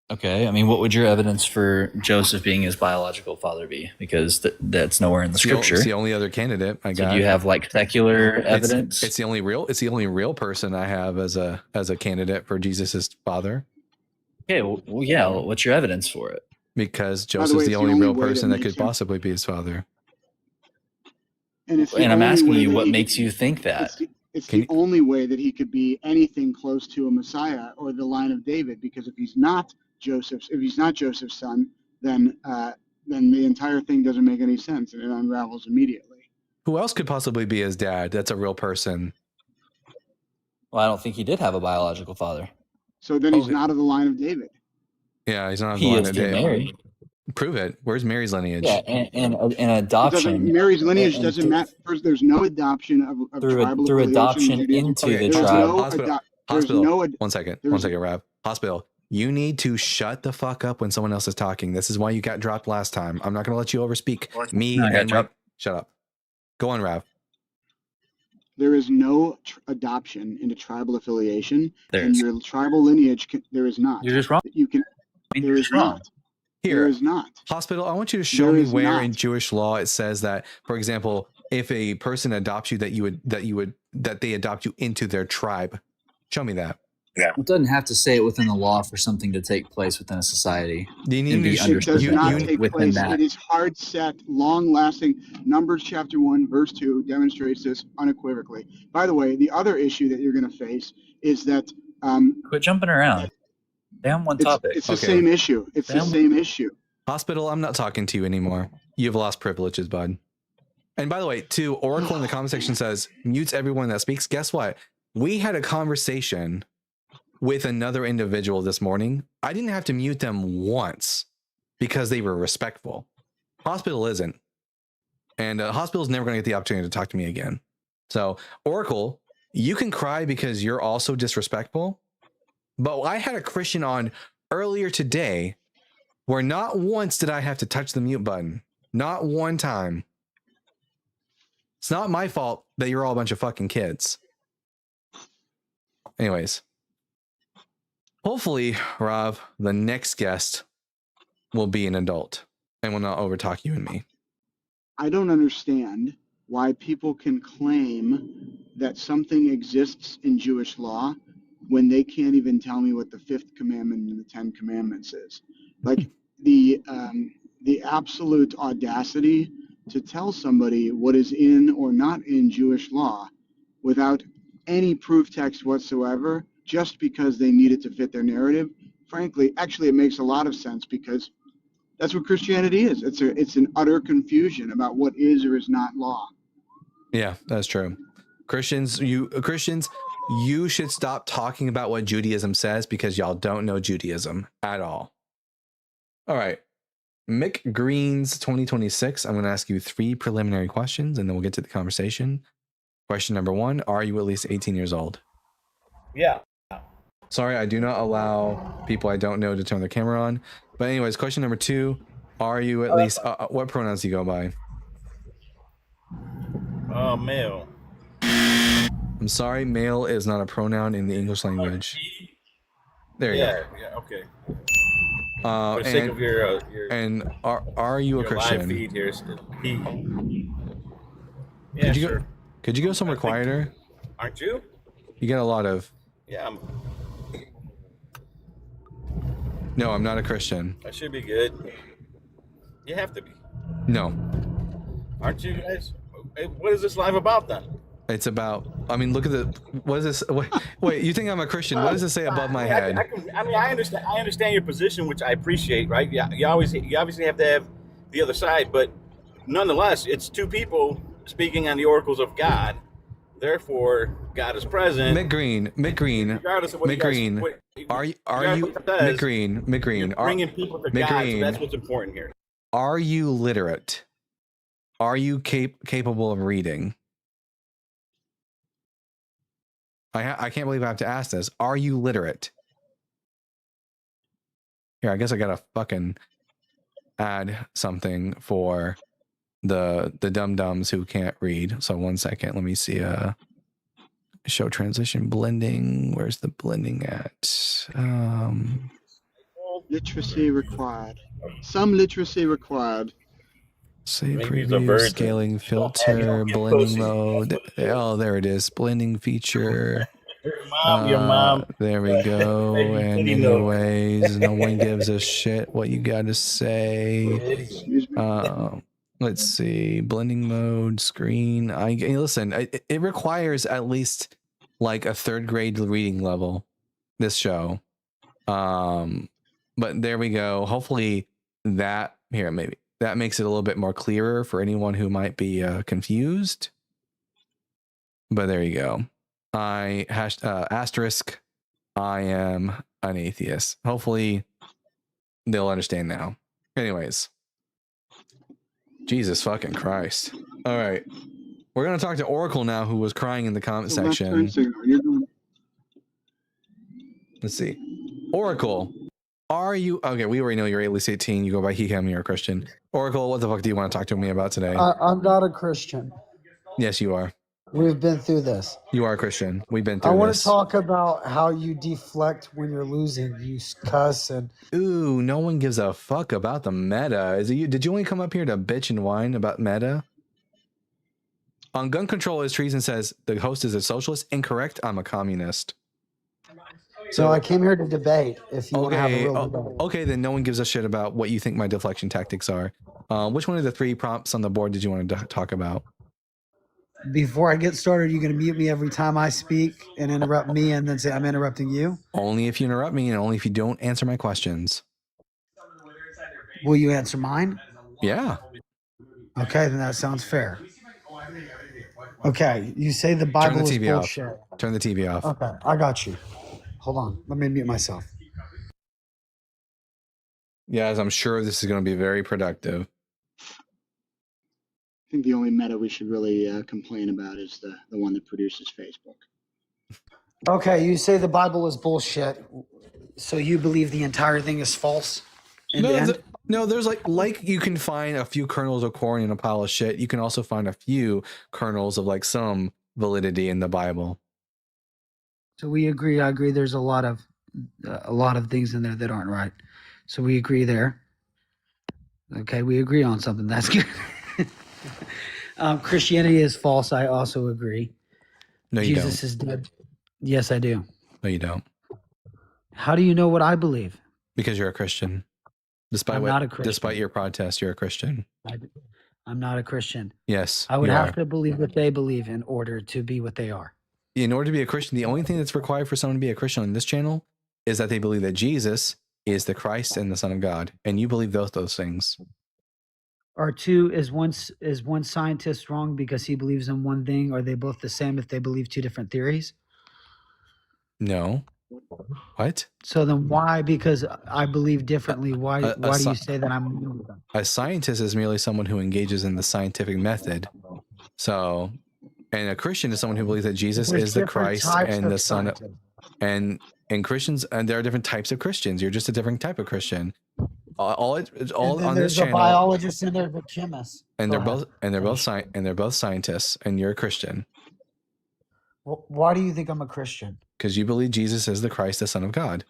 Okay, I mean, what would your evidence for Joseph being his biological father be? Because that's nowhere in the scripture. It's the only other candidate I got. Do you have like secular evidence? It's the only real person I have as a candidate for Jesus's father. Okay, well, yeah. What's your evidence for it? Because Joseph's the only real person that could possibly be his father. And I'm asking you, what makes you think that? It's the only way that he could be anything close to a Messiah or the line of David, because if he's not Joseph's son, then the entire thing doesn't make any sense and it unravels immediately. Who else could possibly be his dad? That's a real person. Well, I don't think he did have a biological father. So then he's not of the line of David. Yeah, he's not of the line of David. Mary. Prove it. Where's Mary's lineage? Yeah, and adoption. Mary's lineage doesn't matter. First, there's no adoption of tribal through adoption into the tribe. Hospital. One second, Rav. Hospital. You need to shut the fuck up when someone else is talking. This is why you got dropped last time. I'm not going to let you overspeak me. Shut up. Go on, Rav. There is no adoption into tribal affiliation. In your tribal lineage, there is not. You're just wrong. There is not. Here, there is not. Hospital, I want you to show me where in Jewish law it says that, for example, if a person adopts you, that they adopt you into their tribe. Show me that. Yeah. It doesn't have to say it within the law for something to take place within a society. It does not take place. It is hard set, long lasting. Numbers chapter 1, verse 2 demonstrates this unequivocally. By the way, the other issue that you're going to face is that quit jumping around. Stay on one topic. It's the same issue. It's the same issue. Hospital, I'm not talking to you anymore. You've lost privileges, bud. And by the way, too, Oracle in the comment section says, mutes everyone that speaks. Guess what? We had a conversation with another individual this morning. I didn't have to mute them once because they were respectful. Hospital isn't. And Hospital's never going to get the opportunity to talk to me again. So, Oracle, you can cry because you're also disrespectful. But I had a Christian on earlier today where not once did I have to touch the mute button. Not one time. It's not my fault that you're all a bunch of fucking kids. Anyways, hopefully, Rob, the next guest will be an adult and will not overtalk you and me. I don't understand why people can claim that something exists in Jewish law when they can't even tell me what the fifth commandment in the Ten Commandments is. Like the absolute audacity to tell somebody what is in or not in Jewish law without any proof text whatsoever, just because they need it to fit their narrative. Frankly, actually, it makes a lot of sense because that's what Christianity is. It's an utter confusion about what is or is not law. Yeah, that's true. Christians, you should stop talking about what Judaism says because y'all don't know Judaism at all. All right. Mick Green's 2026. I'm going to ask you 3 preliminary questions and then we'll get to the conversation. Question number 1, are you at least 18 years old? Yeah. Sorry, I do not allow people I don't know to turn their camera on. But anyways, question number 2, are you at least, what pronouns do you go by? Male. I'm sorry, male is not a pronoun in the English language. There you go. Yeah, okay. For the sake of your and are you a Christian? Live feed here, he. Yeah, sure. Could you go somewhere quieter? Aren't you? You get a lot of. Yeah, No, I'm not a Christian. I should be good. You have to be. No. Aren't you guys? What is this live about then? It's about. I mean, look at the. What is this? Wait, you think I'm a Christian? What does it say above my head? I understand your position, which I appreciate. Right? Yeah. You obviously have to have the other side, but nonetheless, it's 2 people speaking on the oracles of God. Therefore, God is present. Mick Green. Regardless of what Mick Green. Bringing people to God. So that's what's important here. Are you literate? Are you capable of reading? I can't believe I have to ask this. Are you literate? Here, I guess I gotta fucking add something for the dum-dums who can't read. So 1 second, let me see. Show transition blending. Where's the blending at? Literacy required. Some literacy required. Say preview, scaling filter, blending mode. Oh, there it is. Blending feature. Your mom. There we go. And anyways, no one gives a shit what you got to say. Let's see. Blending mode, screen. Listen, it requires at least like a 3rd grade reading level, this show. But there we go. Hopefully that makes it a little bit more clearer for anyone who might be confused. But there you go. Asterisk, I am an atheist. Hopefully they'll understand now. Anyways. Jesus fucking Christ. All right. We're going to talk to Oracle now, who was crying in the comment section. Let's see. Oracle, are you... Okay, we already know you're at least 18. You go by he, him, you're a Christian. Oracle, what the fuck do you want to talk to me about today? I'm not a Christian. Yes, you are. We've been through this. You are a Christian. We've been through this. I want to talk about how you deflect when you're losing. You cuss and... Ooh, no one gives a fuck about the meta. Is it you? Did you only come up here to bitch and whine about meta? On gun control is treason says the host is a socialist. Incorrect. I'm a communist. So I came here to debate. If you want to have a real debate. Okay, then no one gives a shit about what you think my deflection tactics are. Which one of the 3 prompts on the board did you want to talk about? Before I get started, you're going to mute me every time I speak and interrupt me and then say I'm interrupting you? Only if you interrupt me and only if you don't answer my questions. Will you answer mine? Yeah. Okay, then that sounds fair. Okay, you say the Bible is bullshit. Turn the TV off. Okay, I got you. Hold on. Let me mute myself. Yes, I'm sure this is going to be very productive. I think the only meta we should really complain about is the one that produces Facebook. Okay, you say the Bible is bullshit, so you believe the entire thing is false? No, there's like you can find a few kernels of corn in a pile of shit. You can also find a few kernels of like some validity in the Bible. So we agree. I agree. There's a lot of things in there that aren't right. So we agree there. Okay, we agree on something. That's good. Christianity is false. I also agree. No, you Jesus don't. is dead. Yes, I do. No, you don't. How do you know what I believe? Because you're a Christian. I'm not a Christian. Despite your protest, you're a Christian. I'm not a Christian. Yes, I would you have are. to believe what they believe in order to be what they are. In order to be a Christian, the only thing that's required for someone to be a Christian on this channel is that they believe that Jesus is the Christ and the Son of God, and you believe those things. Is one scientist wrong because he believes in one thing? Are they both the same if they believe two different theories? No. What? So then why? Because I believe differently. Why do you say that I'm a scientist is merely someone who engages in the scientific method. So, and a Christian is someone who believes that Jesus is the Christ and the Son of, and Christians, and there are different types of Christians. You're just a different type of Christian. All on this channel. There's a biologist and there's a chemist. And they're both scientists, and you're a Christian. Well, why do you think I'm a Christian? Because you believe Jesus is the Christ, the Son of God.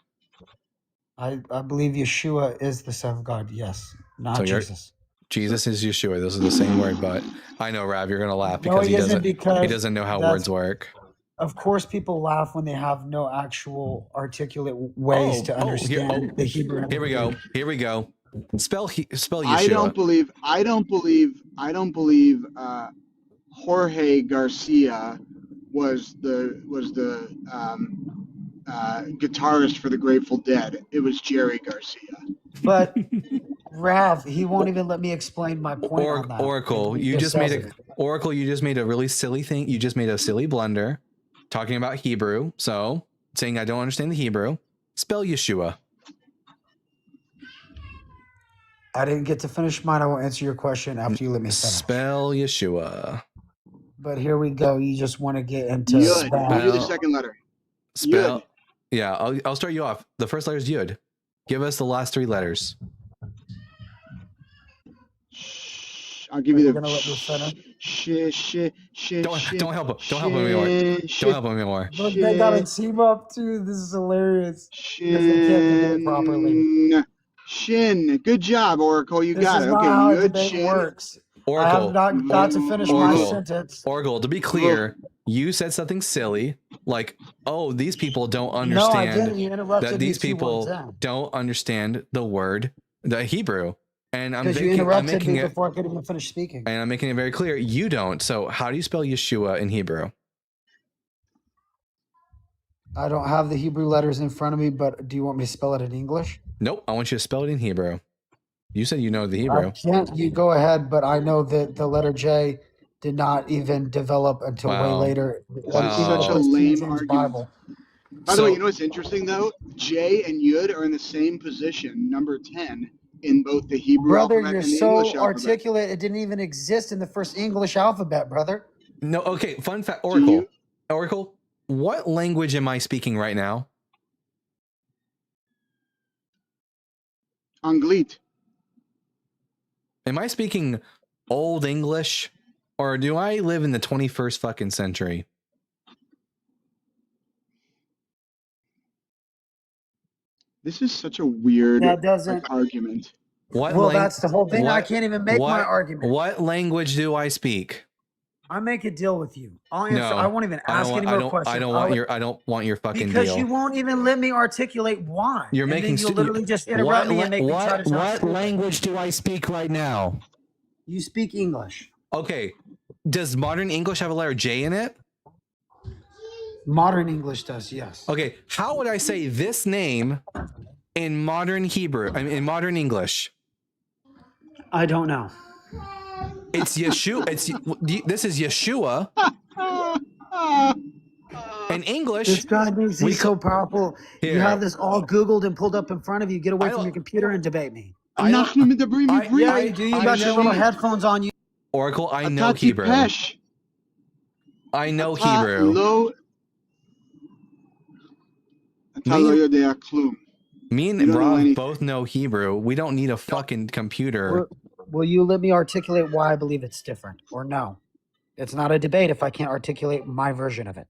I believe Yeshua is the Son of God. Yes, not so Jesus. Jesus is Yeshua. Those are the same word, but I know, Rav, you're gonna laugh because he doesn't know how words work. Of course, people laugh when they have no actual articulate ways to understand the Hebrew. Here we go. Spell Yeshua. I don't believe Jorge Garcia was the guitarist for the Grateful Dead. It was Jerry Garcia. But Rav, he won't even let me explain my point on that. Oracle, you just made a really silly thing. You just made a silly blunder talking about Hebrew. So saying I don't understand the Hebrew. Spell Yeshua. I didn't get to finish mine. I will answer your question after you let me finish. Spell Yeshua. But here we go. You just want to get into Yud. Give me the second letter. Spell. Yud. Yeah, I'll start you off. The first letter is Yud. Give us the last three letters. I'll give you the. Gonna let me finish? Don't help him. Don't help him anymore. Don't help him anymore. But they gotta team up too. This is hilarious. Because they can't debate properly. Shin. Good job, Oracle. You got it. Okay, how debate works. Oracle. I have not got to finish my sentence. Oracle, to be clear, you said something silly, like, "Oh, these people don't understand." No, I didn't. You interrupted that these people don't understand the Hebrew. And I'm making it before I could even finish speaking. And I'm making it very clear you don't. So how do you spell Yeshua in Hebrew? I don't have the Hebrew letters in front of me, but do you want me to spell it in English? Nope. I want you to spell it in Hebrew. You said you know the Hebrew. I can't. You go ahead, but I know that the letter J did not even develop until way later. That's such a lame argument. By the way, you know what's interesting though? J and Yud are in the same position, number 10. In both the Hebrew alphabet and the English alphabet. You're so articulate. It didn't even exist in the first English alphabet, brother. No, okay. Fun fact, Oracle. Oracle, what language am I speaking right now? Anglit. Am I speaking Old English, or do I live in the 21st fucking century? This is such a weird argument. That's the whole thing. I can't even make my argument. What language do I speak? I make a deal with you. I'll answer. I won't even ask any more questions. I don't want your fucking because deal. You won't even let me articulate why. You're making. You'll literally just interrupt me and make me try to talk. What language do I speak right now? You speak English. Okay. Does modern English have a letter J in it? Modern English does, yes. Okay. How would I say this name in modern Hebrew? I mean, in modern English. I don't know. It's Yeshua. This is Yeshua. In English, this guy thinks he's so powerful. Here. You have this all Googled and pulled up in front of you. Get away from your computer and debate me. Yeah, you do. You got your little headphones on. You Oracle. I know Hebrew. I know Hebrew. Me and Rob both know Hebrew. We don't need a fucking computer. Will you let me articulate why I believe it's different? Or no? It's not a debate if I can't articulate my version of it.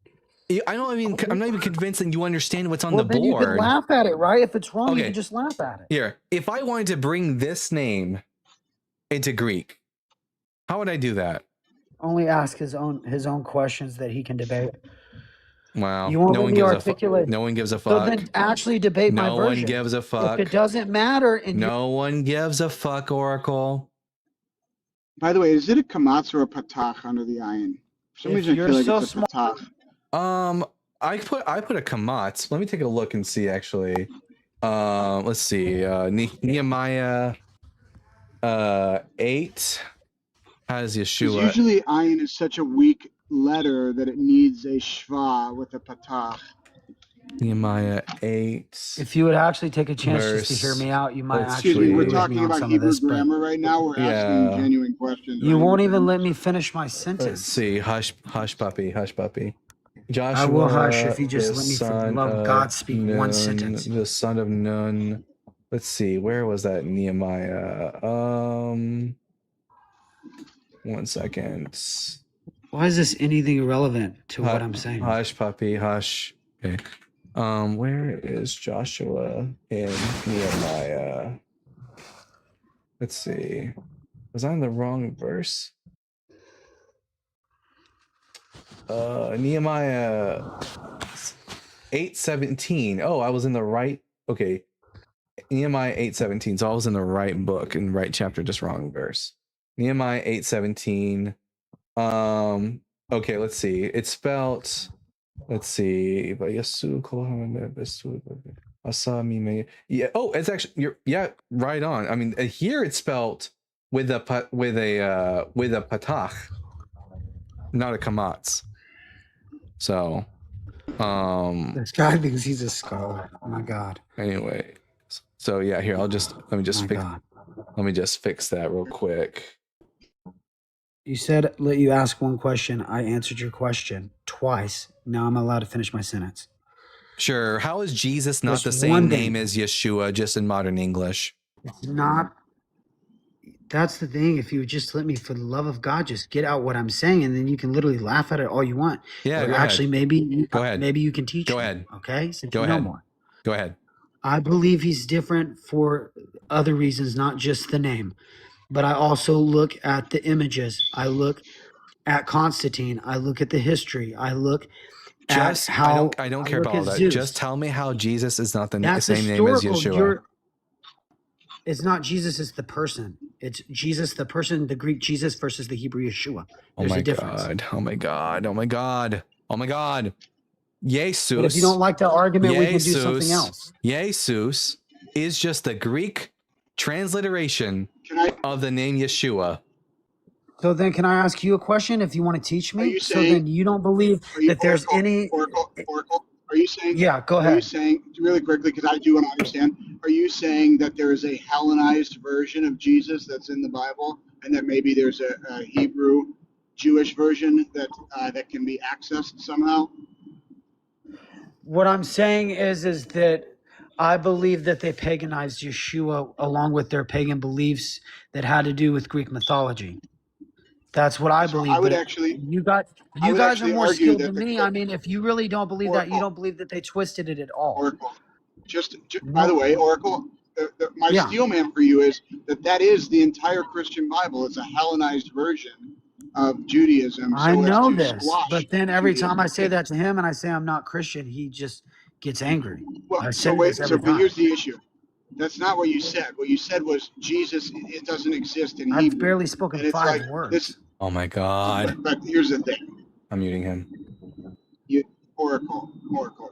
I don't even. I'm not even convinced that you understand what's on Well, the then you can board. laugh at it, right? If it's wrong, you Okay. can just laugh at it. Here, if I wanted to bring this name into Greek, how would I do that? Only ask his own questions that he can debate. Wow. You won't No let one me gives articulate. no one gives a So fuck. then actually debate my No version. one gives a If fuck. it doesn't matter, and No one gives a fuck, Oracle. By the way, is it a kamatz or a patach under the ayin? For some If reason, I you're feel like so it's a smart, patach. I put a kamatz. Let me take a look and see actually. Let's see. Nehemiah 8 has because Yeshua. usually ayin is such a weak letter that it needs a shva with a patach. Nehemiah 8. if you would actually take a chance just to hear verse. me out, you might Let's Excuse actually me, we're agree see. with me talking on about some of Hebrew this. But grammar right now. We're asking Yeah. genuine questions. you Right? won't even let me finish my sentence. Let's see. Hush, puppy, hush, puppy. I will hush Joshua, if you just the let me, for the son love of God, of speak one Nun, sentence. the son of Nun. Let's see. Where was that Nehemiah? 1 second. Why is this anything irrelevant to what I'm saying? Hush, puppy, hush. Okay. Where is Joshua in Nehemiah? Let's see. Was I in the wrong verse? Nehemiah 8:17. Oh, I was in the right. Okay. Nehemiah 8:17. So I was in the right book and right chapter, just wrong verse. Nehemiah 8:17. Okay, let's see. It's spelled. Let's see. Yeah. Oh, it's actually right on. I mean, here it's spelled with a patach, not a kamatz. So, This guy thinks he's a scholar. Oh my God. Anyway, so yeah, here let me just fix that real quick. You said let you ask one question. I answered your question twice. Now I'm allowed to finish my sentence. Sure. How is Jesus not Just the same one name thing. as Yeshua, just in modern English? It's not. That's the thing. If you would just let me, for the love of God, just get out what I'm saying, and then you can literally laugh at it all you want. Yeah, or go actually, ahead. Go ahead. Maybe you can teach Go me. ahead. Okay, since Go you know ahead. more. Go ahead. I believe he's different for other reasons, not just the name. But I also look at the images. I look at Constantine. I look at the history. I look at how I don't I care look about all at that. Zeus. Just tell me how Jesus is not the That's same name as historical. Yeshua. It's not Jesus, it's the person. It's Jesus, the person, the Greek Jesus versus the Hebrew Yeshua. Oh There's my a difference. God. Oh my God. Oh my God. Oh my God. Jesus. But if you don't like the argument, we can do something else. Jesus is just the Greek transliteration of the name Yeshua. So then can I ask you a question if you want to teach me? So then you don't believe that there's any Oracle, are you saying? Yeah, go Are you ahead. saying really quickly, because I do want to understand? Are you saying that there is a Hellenized version of Jesus that's in the Bible, and that maybe there's a Hebrew Jewish version that that can be accessed somehow? What I'm saying is that I believe that they paganized Yeshua along with their pagan beliefs that had to do with Greek mythology. That's what I So believe. I would But actually, you guys are more argue skilled that than me. I mean, if you really don't believe that, you Oracle, don't believe that they twisted it at all. Oracle. Just by the No. way, Oracle, my Yeah. steel man for you is that is the entire Christian Bible. It's a Hellenized version of Judaism, I so as know to this, squash but then every time I say Judaism. that to him and I say I'm not Christian, he just gets angry. Well, I so say this wait, every but time. here's the issue. That's not what you said. What you said was Jesus. It doesn't exist in I've Hebrew, barely spoken and it's 5 like this. words. Oh my God. But here's the thing. I'm muting him. You Oracle.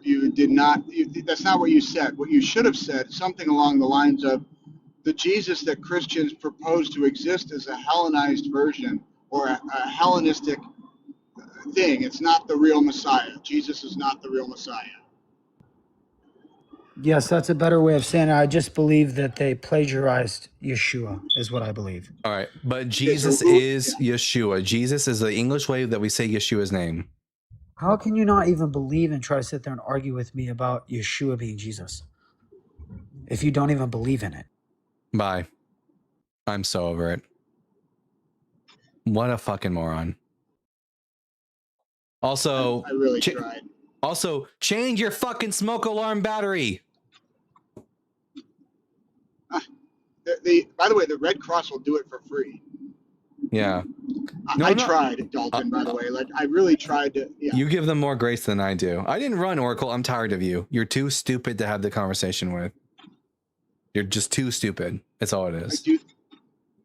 You did not. That's not what you said. What you should have said something along the lines of the Jesus that Christians propose to exist is a Hellenized version or a Hellenistic thing. It's not the real Messiah. Jesus is not the real Messiah. Yes, that's a better way of saying it. I just believe that they plagiarized Yeshua, is what I believe. All right. But Okay, Jesus so is Yeshua. Jesus is the English way that we say Yeshua's name. How can you not even believe and try to sit there and argue with me about Yeshua being Jesus if you don't even believe in it? Bye. I'm so over it. What a fucking moron. Also, I really tried. Also, change your fucking smoke alarm battery. By the way, the Red Cross will do it for free. Yeah. No, I tried, Dalton, by the way. Like, I really tried to. Yeah. You give them more grace than I do. I didn't run Oracle. I'm tired of you. You're too stupid to have the conversation with. You're just too stupid. That's all it is.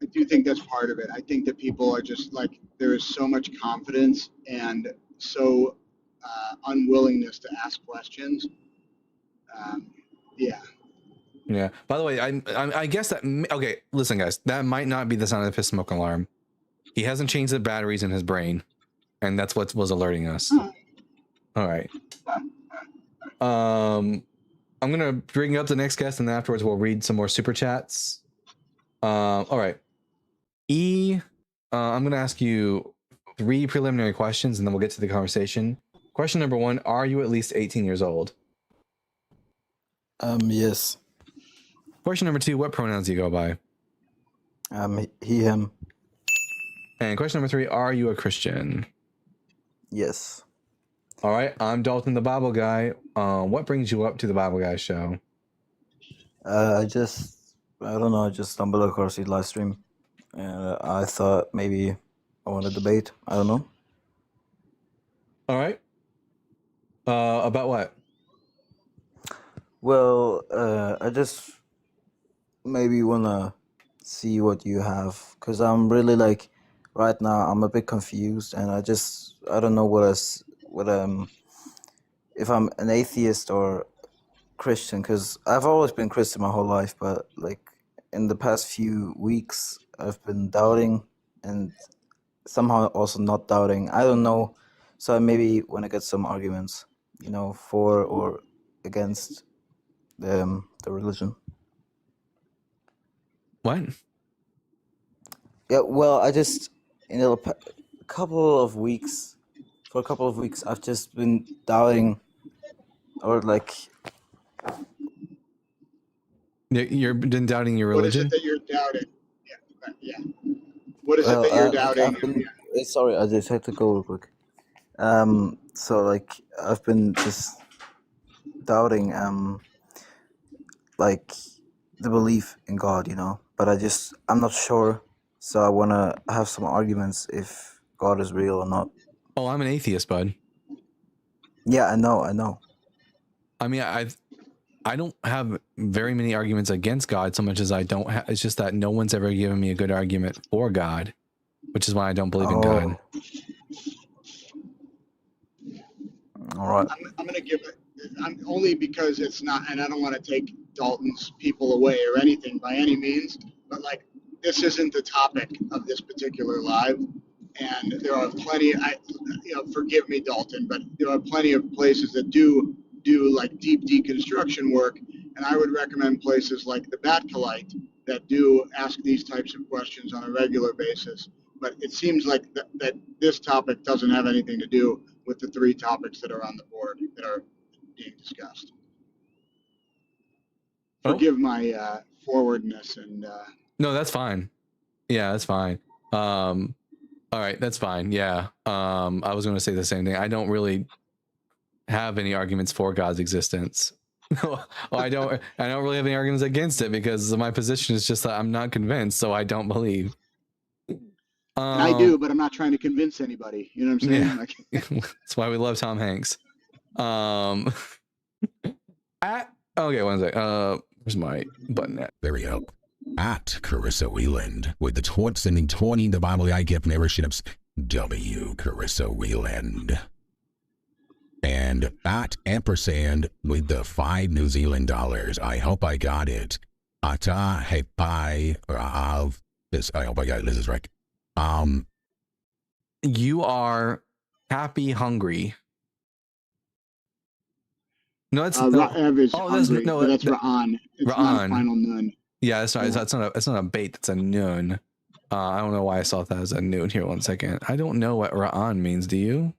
I do think that's part of it. I think that people are just like, there is so much confidence and so unwillingness to ask questions. Yeah. Yeah. By the way, I guess that, okay, listen, guys, that might not be the sound of his smoke alarm. He hasn't changed the batteries in his brain, and that's what was alerting us. All right. I'm gonna bring up the next guest, and then afterwards we'll read some more super chats. All right. I'm gonna ask you 3 preliminary questions, and then we'll get to the conversation. Question number 1: are you at least 18 years old? Yes. Question number 2: what pronouns do you go by? He, him. And question number 3: are you a Christian? Yes. All right. I'm Dalton, the Bible guy. What brings you up to the Bible Guy show? I don't know. I just stumbled across your live stream, and I thought maybe I want to debate. I don't know. All right. About what? Well, I just maybe want to see what you have, because I'm really like, right now I'm a bit confused, and I don't know if I'm an atheist or Christian, because I've always been Christian my whole life, but like in the past few weeks I've been doubting and somehow also not doubting. I don't know. So I maybe want to get some arguments, for or against the religion. What? Yeah, well, I just for a couple of weeks I've just been doubting, or like, you've been doubting your religion? What is it that you're doubting? Yeah. What is it that you're doubting? Sorry, I just had to go real quick. So like I've been just doubting like the belief in God, but I'm not sure, so I want to have some arguments if God is real or not. Oh, I'm an atheist, bud. Yeah, I know. I mean, I don't have very many arguments against God so much as I don't have. It's just that no one's ever given me a good argument for God, which is why I don't believe in God. All right. I'm going to give it. I'm only because it's not, and I don't want to take Dalton's people away or anything by any means, but like, this isn't the topic of this particular live, and there are plenty. Forgive me, Dalton, but there are plenty of places that do like deep deconstruction work, and I would recommend places like the Batcolite that do ask these types of questions on a regular basis. But it seems like that this topic doesn't have anything to do with the 3 topics that are on the board that are being discussed. Forgive my forwardness and. No, that's fine. Yeah, that's fine. All right, that's fine. Yeah. I was going to say the same thing. I don't really have any arguments for God's existence. Well, I don't really have any arguments against it, because my position is just that I'm not convinced, so I don't believe. And I do, but I'm not trying to convince anybody. You know what I'm saying? Yeah. Like, that's why we love Tom Hanks. Okay, one sec. Where's my button at? There we go. At Carissa Wieland with the sending 20 the Bible Guy gift memberships. W. Carissa Wieland. And at ampersand with the 5 New Zealand dollars. I hope I got it. Ata hepai of this. I hope I got it. This is right. You are happy hungry. No, that's Rav is hungry, that's Ra'an. It's Ra'an. not a final nun. Yeah, that's right. That's not a bait. That's a noon. I don't know why I saw that as a noon. Here, one second. I don't know what Ra'an means. Do you?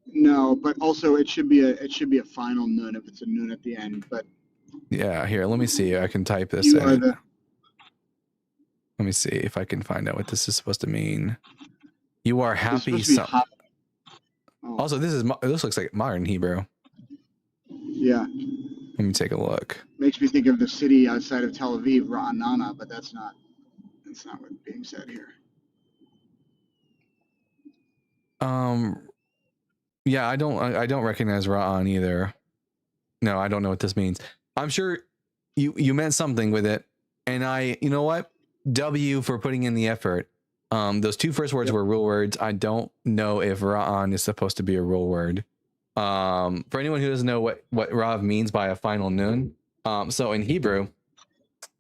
No, but also it should be a final nun if it's a nun at the end. But yeah, here. Let me see. I can type this in. Let me see if I can find out what this is supposed to mean. You are happy. Oh Also, this looks like modern Hebrew. Yeah. Let me take a look. Makes me think of the city outside of Tel Aviv, Ra'anana, but that's not what's being said here. Yeah, I don't recognize Ra'an either. No, I don't know what this means. I'm sure you meant something with it, and you know what? W for putting in the effort. Those two first words were rule words. I don't know if Ra'an is supposed to be a rule word. For anyone who doesn't know what Rav means by a final nun, so in Hebrew,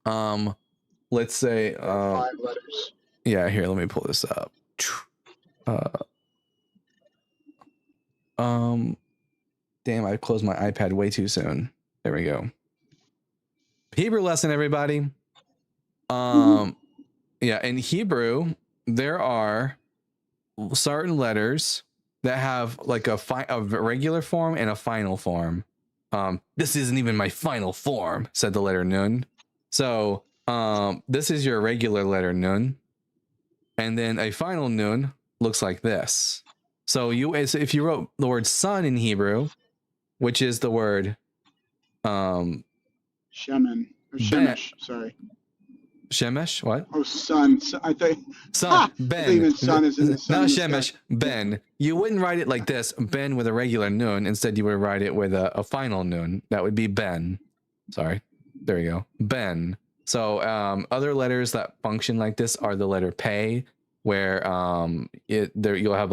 let's say 5 letters. Yeah, here, let me pull this up. Damn, I closed my iPad way too soon. There we go. Hebrew lesson, everybody. Yeah, in Hebrew, there are certain letters that have like a regular form and a final form. This isn't even my final form, said the letter nun. So this is your regular letter nun. And then a final nun looks like this. So if you wrote the word son in Hebrew, which is the word Shemen. Or Shemesh, sorry. Shemesh, what? Oh, son. I think son. Ben. I think even son is in the son. Not Shemesh, Ben. You wouldn't write it like this, Ben with a regular nun. Instead, you would write it with a final nun. That would be Ben. Sorry. There you go. Ben. So other letters that function like this are the letter Pei, where you'll have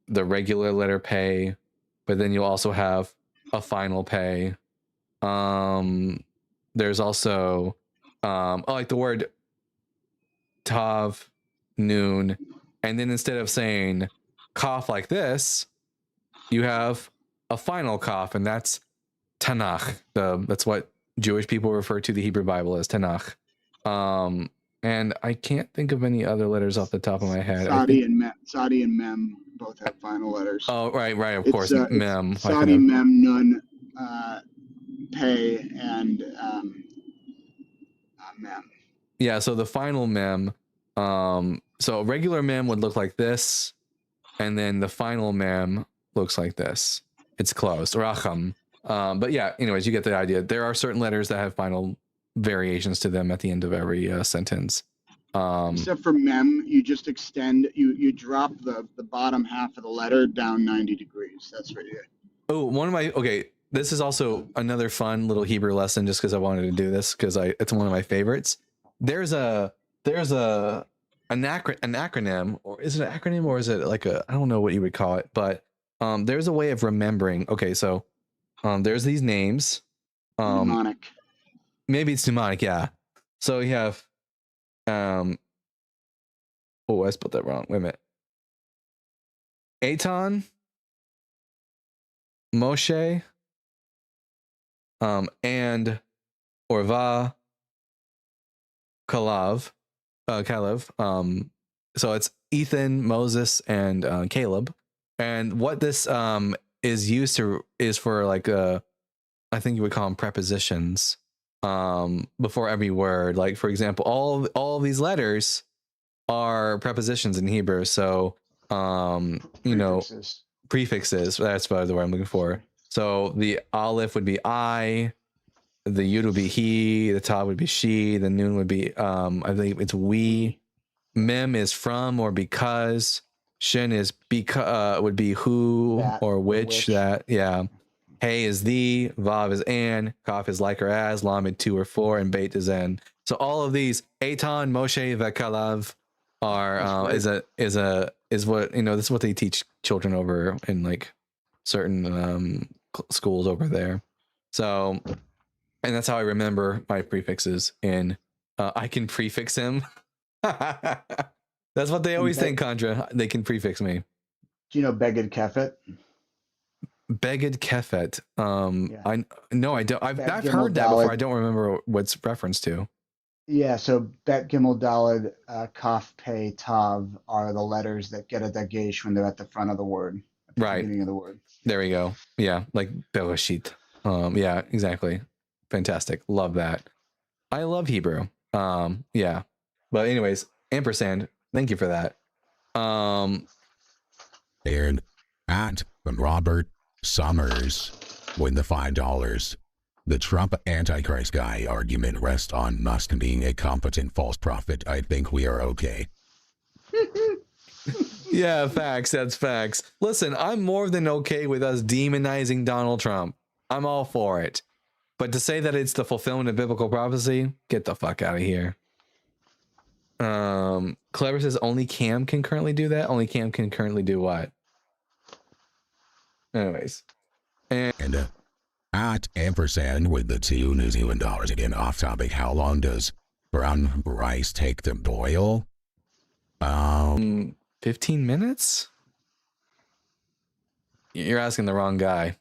the regular letter Pei, but then you'll also have a final Pei. There's also like the word tav, noon, and then instead of saying kaf like this, you have a final kaf, and that's Tanakh. That's what Jewish people refer to the Hebrew Bible as, Tanakh. And I can't think of any other letters off the top of my head. Sadi and Mem both have final letters. Oh, right, of course. Mem. Sadi, Mem, Nun, Pei, and Mem. Yeah, so the final Mem, so regular Mem would look like this, and then the final Mem looks like this. It's closed, Racham. But yeah, anyways, you get the idea. There are certain letters that have final variations to them at the end of every sentence. Except for Mem, you just extend, you drop the bottom half of the letter down 90 degrees. That's what you do. Oh, this is also another fun little Hebrew lesson just because I wanted to do this because it's one of my favorites. There's an acronym, or is it an acronym, or is it like I don't know what you would call it, but there's a way of remembering. Okay, so there's these names. Mnemonic. Maybe it's mnemonic, yeah. So you have I spelled that wrong. Wait a minute. Eitan, Moshe, and Orva, Kalev. So it's Ethan, Moses, and Caleb. And what this is used to is for like I think you would call them prepositions before every word. Like for example, all of these letters are prepositions in Hebrew. So prefixes. That's the word I'm looking for. So the aleph would be I, the yud would be he, the tav would be she, the nun would be I think it's we, mem is from or because, shin is would be who that, or which. That, yeah. Hey is the, vav is and, kaf is like or as, lamed 2 or 4, and beit is en. So all of these Eitan, Moshe, Vekalav are is what this is what they teach children over in like certain schools over there. So, and that's how I remember my prefixes. In I can prefix him. That's what they always think, Contra. They can prefix me. Do you know Beged Kefet? Beged Kefet. I don't. I've heard that Daled. before. I don't remember what's referenced to. Yeah, so Bet Gimel Daled, Kaf Pei Tav are the letters that get a dagesh when they're at the front of the word, at the beginning of the word. There we go. Yeah, like Bereshit. Yeah, exactly. Fantastic. Love that. I love Hebrew. Yeah. But anyways, ampersand. Thank you for that. And at Robert Summers with the $5. The Trump Antichrist guy argument rests on Musk being a competent false prophet. I think we are okay. Yeah, facts. That's facts. Listen, I'm more than okay with us demonizing Donald Trump. I'm all for it. But to say that it's the fulfillment of biblical prophecy, get the fuck out of here. Clever says only Cam can currently do that. Only Cam can currently do what? Anyways. And at ampersand with the $2 New Zealand dollars. Again, off topic. How long does brown rice take to boil? 15 minutes? You're asking the wrong guy.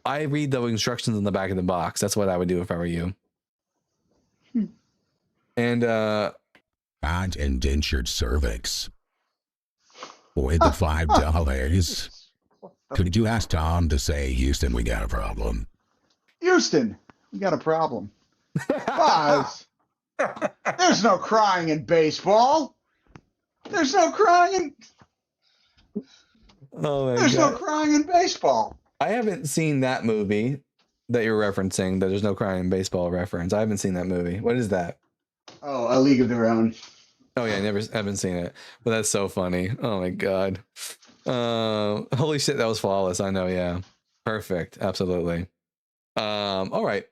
I read the instructions in the back of the box. That's what I would do if I were you. And at indentured cervix with the $5. Could you ask Tom to say, Houston, we got a problem? Houston, we got a problem. Pause. There's no crying in baseball. There's no crying in... Oh my There's God. no crying in baseball. I haven't seen that movie that you're referencing. That There's no crying in baseball reference. I haven't seen that movie. What is that? Oh, A League of Their Own. Oh yeah, haven't seen it. But that's so funny. Oh my God. Holy shit, that was flawless. I know. Yeah, perfect. Absolutely. All right.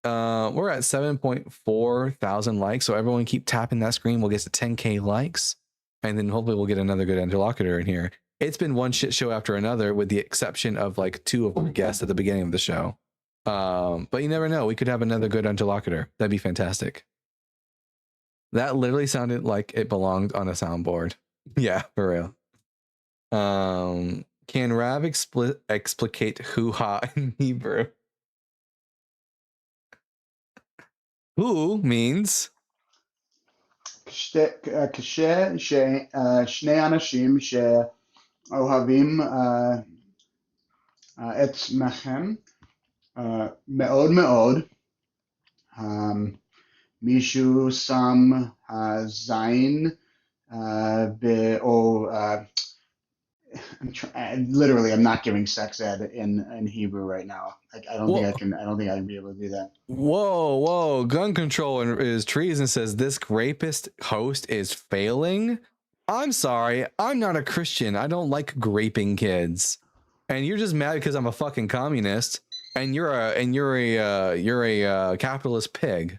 We're at 7.4 thousand likes. So everyone keep tapping that screen. We'll get to 10K likes, and then hopefully we'll get another good interlocutor in here. It's been one shit show after another, with the exception of like 2 of our guests at the beginning of the show. But you never know. We could have another good interlocutor. That'd be fantastic. That literally sounded like it belonged on a soundboard. Yeah, for real. Can Rav explicate hoo-ha in Hebrew? Who means קשה שני אנשים שאוהבים עצמכם מאוד מאוד, מישהו שם זין או literally, I'm not giving sex ed in Hebrew right now. I don't think I can. I don't think I can be able to do that. Whoa! Gun control is treason. Says this rapist host is failing. I'm sorry. I'm not a Christian. I don't like raping kids. And you're just mad because I'm a fucking communist. And you're a capitalist pig.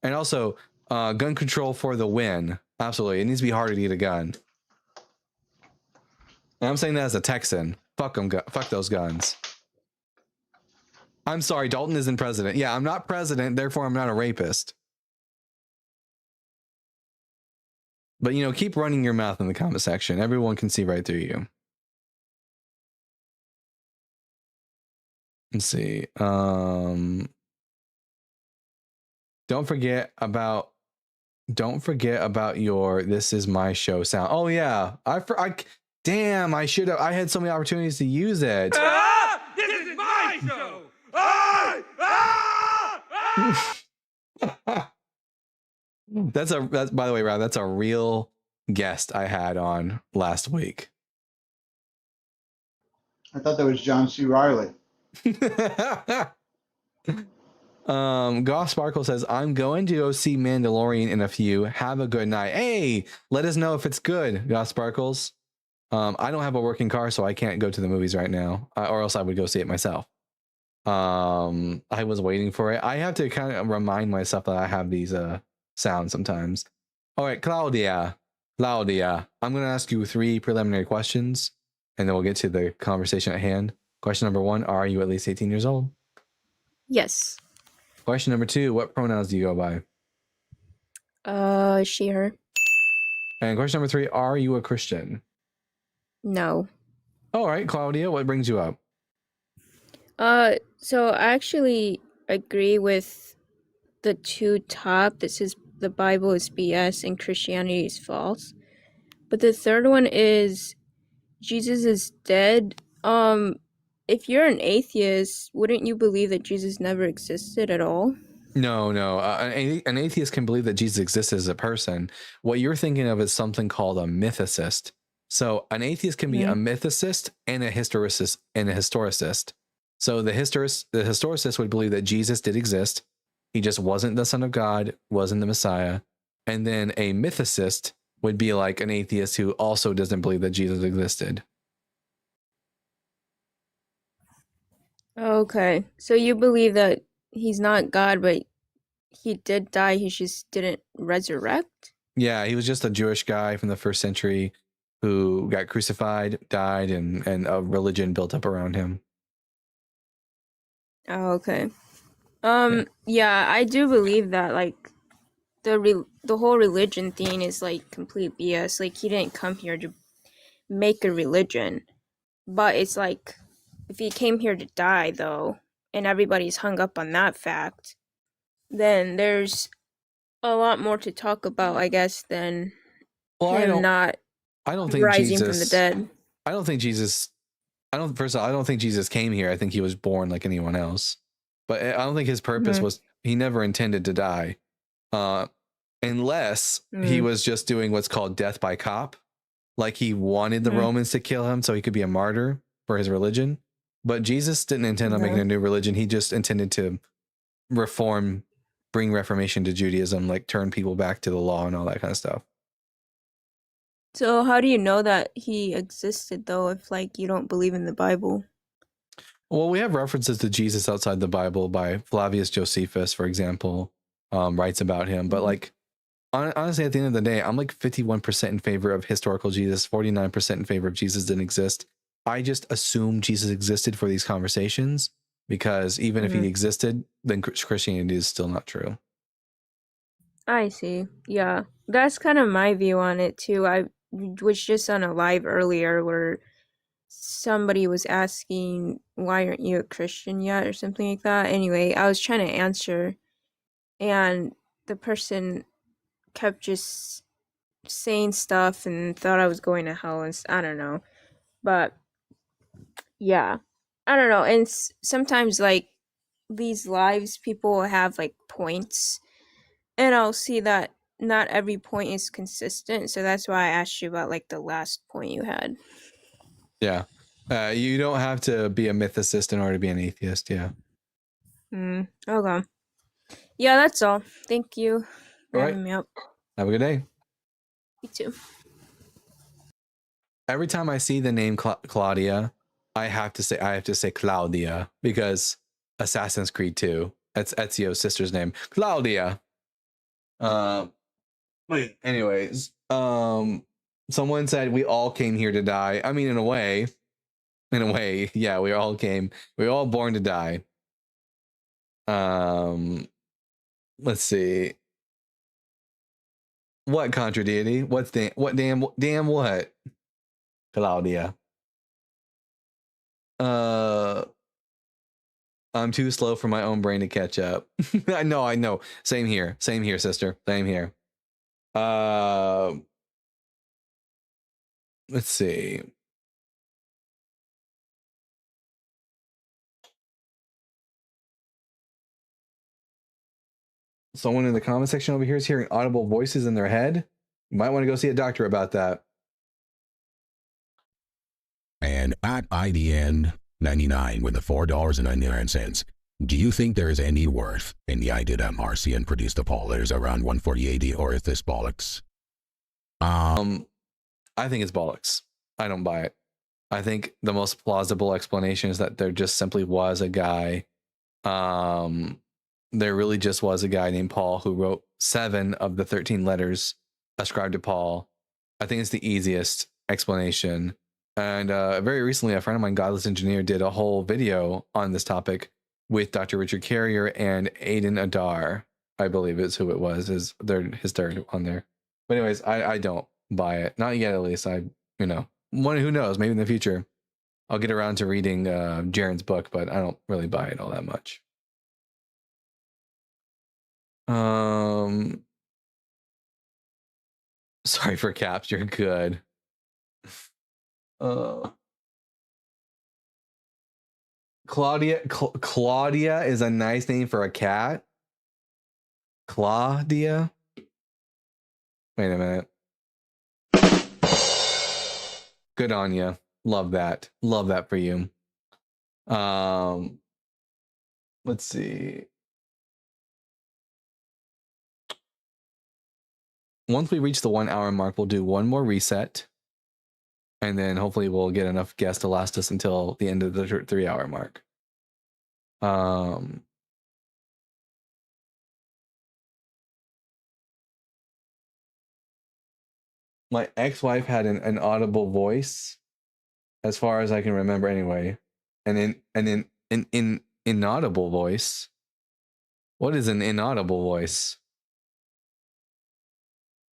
And also, gun control for the win. Absolutely, it needs to be harder to get a gun. And I'm saying that as a Texan. Fuck them. Fuck those guns. I'm sorry, Dalton isn't president. Yeah, I'm not president, therefore I'm not a rapist. But, you know, keep running your mouth in the comment section. Everyone can see right through you. Let's see. Don't forget about your "This Is My Show" sound. Oh yeah, damn, I should have. I had so many opportunities to use it. This is my show! That's by the way, Rob, that's a real guest I had on last week. I thought that was John C. Riley. Goth Sparkle says, I'm going to go see Mandalorian in a few. Have a good night. Hey, let us know if it's good, Goth Sparkles. I don't have a working car, so I can't go to the movies right now, or else I would go see it myself. I was waiting for it. I have to kind of remind myself that I have these sounds sometimes. All right, Claudia, I'm going to ask you 3 preliminary questions, and then we'll get to the conversation at hand. Question number 1, are you at least 18 years old? Yes. Question number 2, what pronouns do you go by? She, her. And question number 3, are you a Christian? No. All right, Claudia, what brings you up? So I actually agree with the 2 top that says the Bible is BS and Christianity is false. But the 3rd one is Jesus is dead. If you're an atheist, wouldn't you believe that Jesus never existed at all? No. An atheist can believe that Jesus existed as a person. What you're thinking of is something called a mythicist. So an atheist can be a mythicist and a historicist. So the historicist would believe that Jesus did exist. He just wasn't the Son of God, wasn't the Messiah. And then a mythicist would be like an atheist who also doesn't believe that Jesus existed. Okay. So you believe that he's not God, but he did die, he just didn't resurrect? Yeah, he was just a Jewish guy from the first century who got crucified, died, and a religion built up around him. Oh, okay. Yeah, I do believe that, like, the whole religion thing is like complete BS. Like, he didn't come here to make a religion. But it's like, if he came here to die, though, and everybody's hung up on that fact, then there's a lot more to talk about, I guess, than him not I don't think rising Jesus, from the dead. I don't think Jesus came here. I think he was born like anyone else. But I don't think his purpose was, he never intended to die. Unless he was just doing what's called death by cop. Like he wanted the Romans to kill him so he could be a martyr for his religion. But Jesus didn't intend on making a new religion. He just intended to bring reformation to Judaism, like turn people back to the law and all that kind of stuff. So how do you know that he existed, though, if, like, you don't believe in the Bible? Well, we have references to Jesus outside the Bible by Flavius Josephus, for example, writes about him. But like, honestly, at the end of the day, I'm like 51% in favor of historical Jesus, 49% in favor of Jesus didn't exist. I just assume Jesus existed for these conversations because even if he existed, then Christianity is still not true. I see. Yeah. That's kind of my view on it, too. I was just on a live earlier where somebody was asking, why aren't you a Christian yet, or something like that. Anyway, I was trying to answer, and the person kept just saying stuff and thought I was going to hell, and I don't know. But yeah, I don't know. And sometimes, like, these lives, people have like points, and I'll see that not every point is consistent. So that's why I asked you about like the last point you had. Yeah. You don't have to be a mythicist in order to be an atheist. Yeah. Okay. Yeah, that's all. Thank you for having me up. Have a good day. You too. Every time I see the name Claudia, I have to say Claudia because Assassin's Creed 2. That's Ezio's sister's name, Claudia. Anyways, someone said we all came here to die. I mean, in a way, yeah, we were all born to die. Let's see. What contradeity? What damn what? Claudia. I'm too slow for my own brain to catch up. I know. Same here, sister. Same here. Let's see. Someone in the comment section over here is hearing audible voices in their head. You might want to go see a doctor about that. And at IDN99 with the $4.99. Do you think there is any worth in the idea that Marcion produced the Paul letters around 140 AD, or is this bollocks? I think it's bollocks. I don't buy it. I think the most plausible explanation is that there just simply was a guy. There really just was a guy named Paul who wrote 7 of the 13 letters ascribed to Paul. I think it's the easiest explanation. And very recently, a friend of mine, Godless Engineer, did a whole video on this topic with Dr. Richard Carrier and Aidan Adar, I believe is who it was, his third on there. But anyways, I don't buy it. Not yet, at least. Who knows? Maybe in the future, I'll get around to reading Jaron's book, but I don't really buy it all that much. Sorry for caps. You're good. Claudia is a nice name for a cat. Claudia. Wait a minute. Good on you. Love that. Love that for you. Let's see. Once we reach the 1 hour mark, we'll do one more reset. And then hopefully we'll get enough guests to last us until the end of the 3 hour mark. My ex-wife had an audible voice, as far as I can remember anyway. And in inaudible voice. What is an inaudible voice?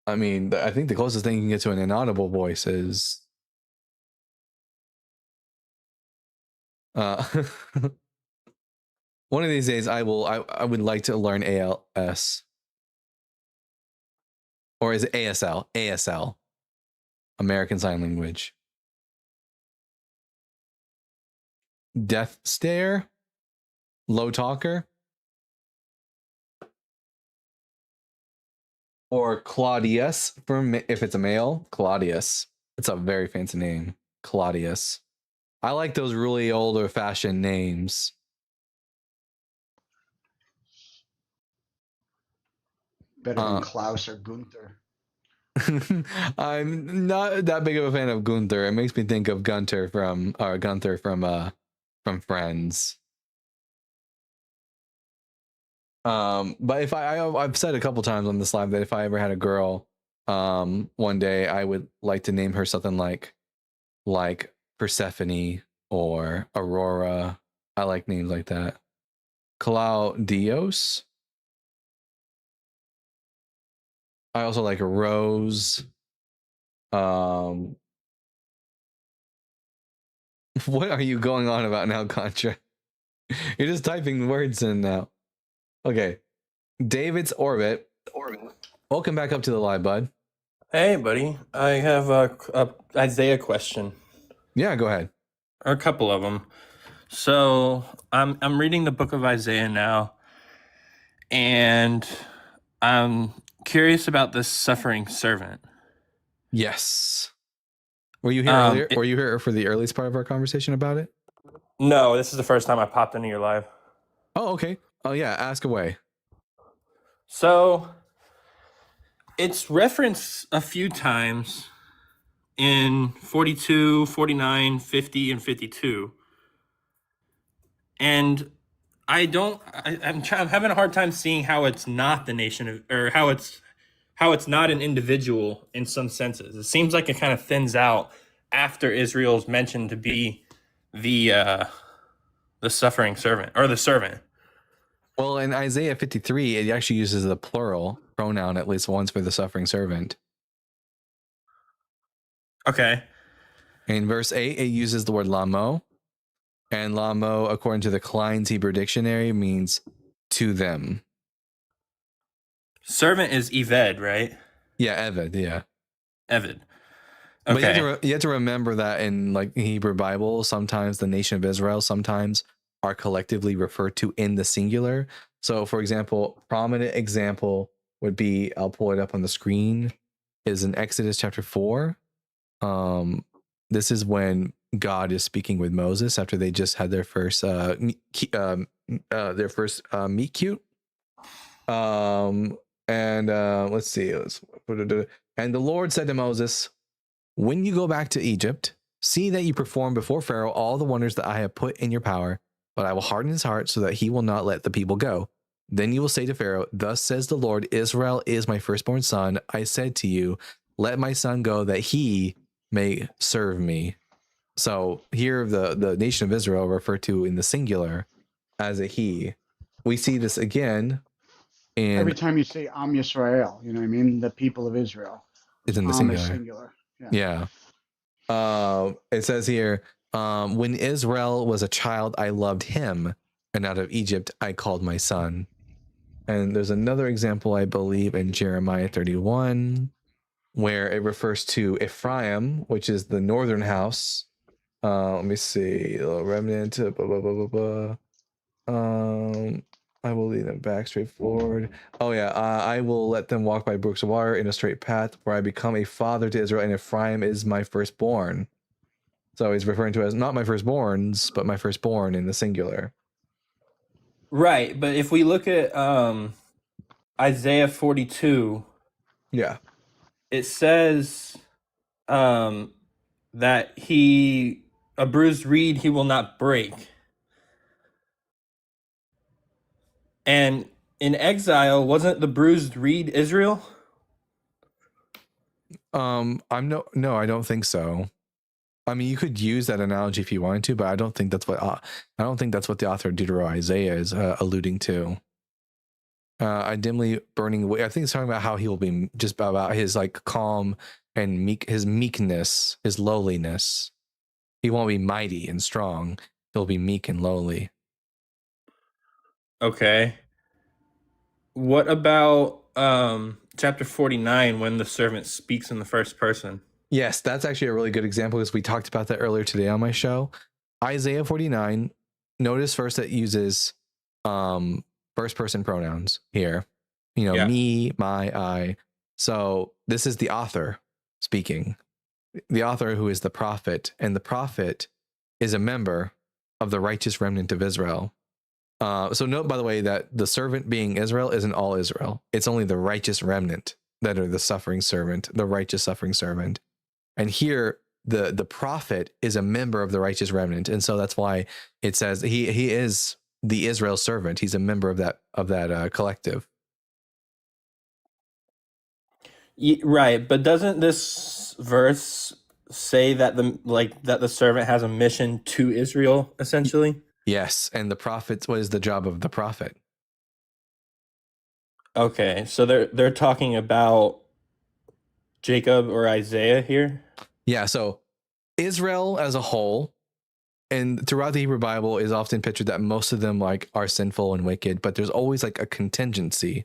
I mean, I think the closest thing you can get to an inaudible voice is one of these days I would like to learn ALS. Or is it ASL? ASL. American Sign Language. Death stare? Low talker? Or Claudius, if it's a male, Claudius. It's a very fancy name, Claudius. I like those really older-fashioned names. Better than Klaus or Gunther. I'm not that big of a fan of Gunther. It makes me think of Gunther from Friends. But if I've said a couple times on this live that if I ever had a girl, one day I would like to name her something like Persephone or Aurora. I like names like that. Claudios. I also like Rose. What are you going on about now, Contra? You're just typing words in now. Okay. David's Orbit. Welcome back up to the live, bud. Hey, buddy. I have a Isaiah question. Yeah, go ahead. Or a couple of them. So I'm reading the book of Isaiah now, and I'm curious about this suffering servant. Yes. Were you here earlier? Were you here for the earliest part of our conversation about it? No, this is the first time I popped into your live. Oh, okay. Oh, yeah. Ask away. So it's referenced a few times in 42, 49, 50, and 52. And I'm having a hard time seeing how it's not the nation of, or how it's not an individual in some senses. It seems like it kind of thins out after Israel's mentioned to be the suffering servant or the servant. Well, in Isaiah 53, it actually uses the plural pronoun at least once for the suffering servant. Okay. In verse 8, it uses the word lamo. And lamo, according to the Klein's Hebrew Dictionary, means to them. Servant is Eved, right? Yeah, Eved, yeah. Eved. Okay. But you have to remember that in like Hebrew Bible, sometimes the nation of Israel sometimes are collectively referred to in the singular. So, for example, prominent example would be, I'll pull it up on the screen, is in Exodus chapter 4. This is when God is speaking with Moses after they just had their first meet cute. Let's see. And the Lord said to Moses, when you go back to Egypt, see that you perform before Pharaoh all the wonders that I have put in your power, but I will harden his heart so that he will not let the people go. Then you will say to Pharaoh, thus says the Lord, Israel is my firstborn son. I said to you, let my son go that he may serve me. So here the nation of Israel referred to in the singular as a he. We see this again in every time you say Am Yisrael, you know what I mean? The people of Israel. It's in the Am singular. is singular. Yeah. It says here, when Israel was a child, I loved him, and out of Egypt I called my son. And there's another example, I believe, in Jeremiah 31, where it refers to Ephraim, which is the northern house. Let me see, the remnant. I will lead them back straight forward. Oh yeah, I will let them walk by brooks of water in a straight path, where I become a father to Israel, and Ephraim is my firstborn. So he's referring to as not my firstborns, but my firstborn in the singular. Right, but if we look at Isaiah 42, yeah, it says that a bruised reed he will not break. And in exile, wasn't the bruised reed Israel? No, I don't think so. I mean, you could use that analogy if you wanted to, but I don't think that's what the author of Deutero-Isaiah is alluding to. I dimly burning away. I think it's talking about how he will be just about his like calm and his meekness, his lowliness. He won't be mighty and strong. He'll be meek and lowly. Okay. What about chapter 49 when the servant speaks in the first person? Yes, that's actually a really good example because we talked about that earlier today on my show. Isaiah 49, notice first that uses first person pronouns here. Me, my, I. So this is the author speaking. The author who is the prophet, and the prophet is a member of the righteous remnant of Israel. So note, by the way, that the servant being Israel isn't all Israel. It's only the righteous remnant that are the suffering servant, the righteous suffering servant. And here, the prophet is a member of the righteous remnant, and so that's why it says he is the Israel servant. He's a member of that collective. Right, but doesn't this verse say that the servant has a mission to Israel essentially? Yes, and the prophet. What is the job of the prophet? Okay, so they're talking about Jacob or Isaiah here? Yeah, so Israel as a whole, and throughout the Hebrew Bible, is often pictured that most of them like are sinful and wicked, but there's always like a contingency,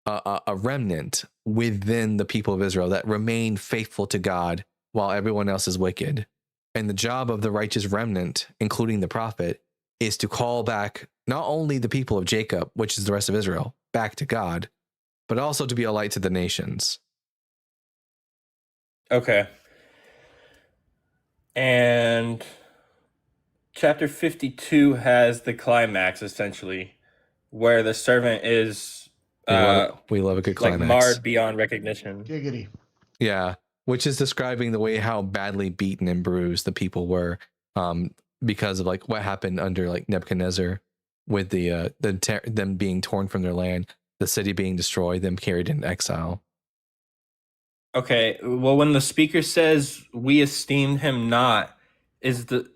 a remnant within the people of Israel that remain faithful to God while everyone else is wicked. And the job of the righteous remnant, including the prophet, is to call back not only the people of Jacob, which is the rest of Israel, back to God, but also to be a light to the nations. Okay. And chapter 52 has the climax essentially, where the servant is we love a good climax. Like marred beyond recognition. Giggity. Yeah, which is describing the way how badly beaten and bruised the people were, because of like what happened under like Nebuchadnezzar, with them being torn from their land, the city being destroyed, them carried into exile. Okay, well, when the speaker says we esteemed him not, is the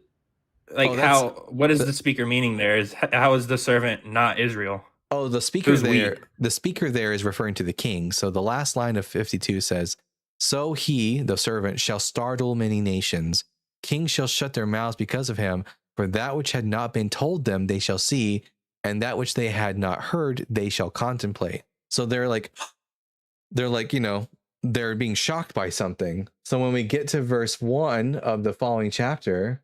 what is the speaker meaning there? How is the servant not Israel? Oh, the speaker there is referring to the king. So the last line of 52 says, "So he, the servant, shall startle many nations. Kings shall shut their mouths because of him, for that which had not been told them they shall see, and that which they had not heard they shall contemplate." So they're like, they're being shocked by something. So when we get to verse 1 of the following chapter,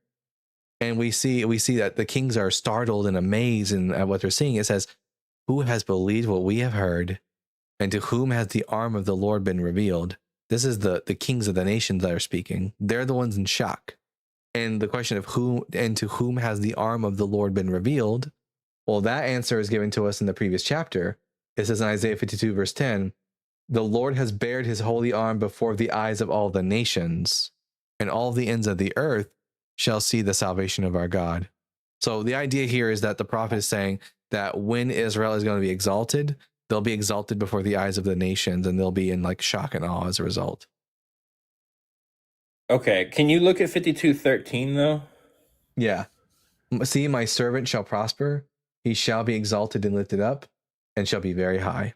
and we see that the kings are startled and amazed at what they're seeing, it says, "Who has believed what we have heard, and to whom has the arm of the Lord been revealed?" This is the kings of the nations that are speaking. They're the ones in shock. And the question of who and to whom has the arm of the Lord been revealed? Well, that answer is given to us in the previous chapter. It says in Isaiah 52, verse 10, "The Lord has bared his holy arm before the eyes of all the nations, and all the ends of the earth shall see the salvation of our God." So the idea here is that the prophet is saying that when Israel is going to be exalted, they'll be exalted before the eyes of the nations, and they'll be in like shock and awe as a result. Okay, can you look at 52:13 though? Yeah. "See, my servant shall prosper. He shall be exalted and lifted up, and shall be very high."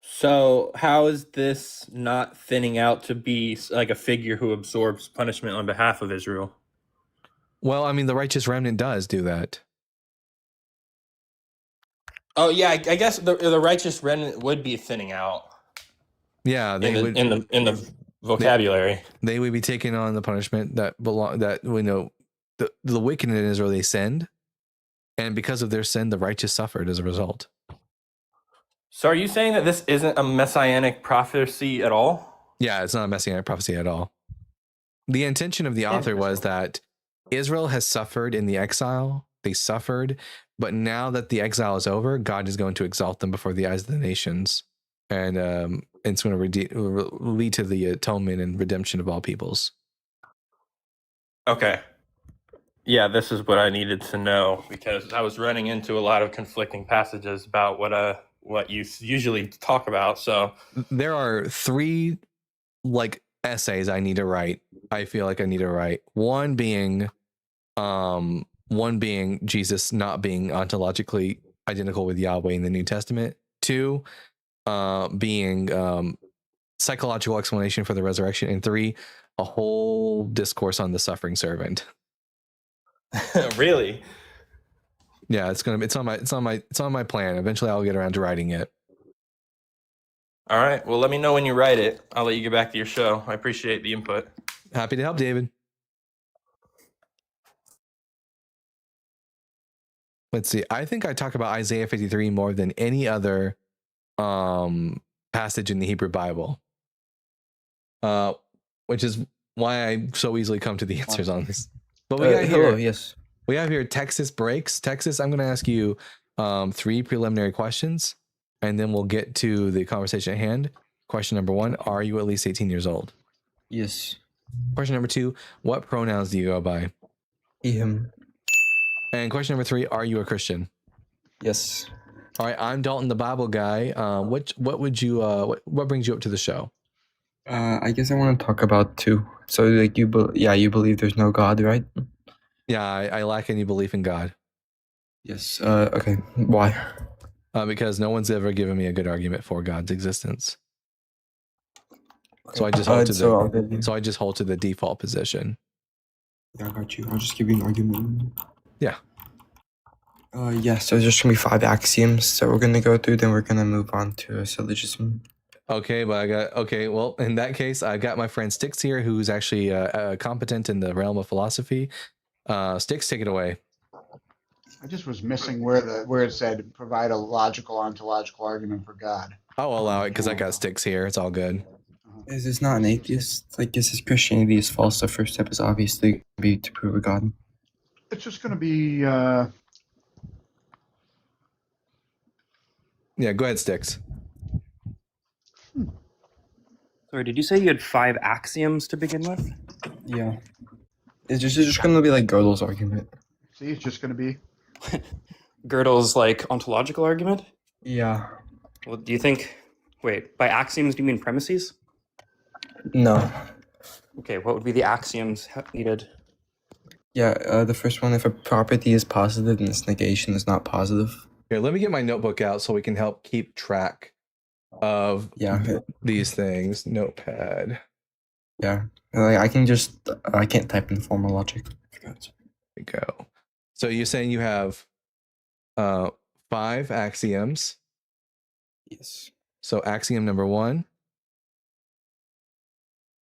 So how is this not thinning out to be like a figure who absorbs punishment on behalf of Israel? Well, I mean, the righteous remnant does do that. Oh yeah, I guess the righteous remnant would be thinning out. Yeah, they would in the vocabulary. They would be taking on the punishment that we know the wicked in Israel they sinned, and because of their sin, the righteous suffered as a result. So are you saying that this isn't a messianic prophecy at all? Yeah, it's not a messianic prophecy at all. The intention of the author was that Israel has suffered in the exile. They suffered, but now that the exile is over, God is going to exalt them before the eyes of the nations, and it's going to lead to the atonement and redemption of all peoples. Okay. Yeah, this is what I needed to know, because I was running into a lot of conflicting passages about what you usually talk about. So there are 3 like essays I need to write. I feel like I need to write one being Jesus not being ontologically identical with Yahweh in the New Testament. 2 being psychological explanation for the resurrection, and 3 a whole discourse on the suffering servant. Really? Yeah, it's on my plan. Eventually I'll get around to writing it. All right. Well, let me know when you write it. I'll let you get back to your show. I appreciate the input. Happy to help, David. Let's see. I think I talk about Isaiah 53 more than any other passage in the Hebrew Bible, which is why I so easily come to the answers on this. But we got here. Yes. We have here Texas breaks. Texas, I'm going to ask you 3 preliminary questions, and then we'll get to the conversation at hand. Question number 1, are you at least 18 years old? Yes. Question number 2, what pronouns do you go by? He, him. And question number 3, are you a Christian? Yes. All right, I'm Dalton, the Bible guy. What brings you up to the show? I guess I want to talk about 2. So, like, you believe there's no God, right? Yeah, I lack any belief in God. Yes. Okay. Why? Because no one's ever given me a good argument for God's existence. Okay. So I just hold to the default position. Yeah, I got you. I'll just give you an argument. Yeah. So there's gonna be 5 axioms that we're gonna go through. Then we're gonna move on to a syllogism. Okay, well, in that case, I got my friend Styx here, who's actually competent in the realm of philosophy. Styx, take it away. I just was missing where it said provide a logical ontological argument for God. I'll allow it because I got Styx here. It's all good. Is this not an atheist? Like, this is Christianity is false. The first step is obviously be to prove a God. It's just going to be. Yeah, go ahead, Styx. Sorry, did you say you had 5 axioms to begin with? Yeah. It's just going to be like Gödel's argument. See, it's just going to be. Gödel's like ontological argument? Yeah. Well, do you think? Wait, by axioms do you mean premises? No. Okay, what would be the axioms needed? Yeah, the first one, if a property is positive, then its negation is not positive. Here, let me get my notebook out so we can help keep track of these things. Notepad. Yeah, like I can't type in formal logic. There we go. So you're saying you have 5 axioms. Yes. So axiom number 1.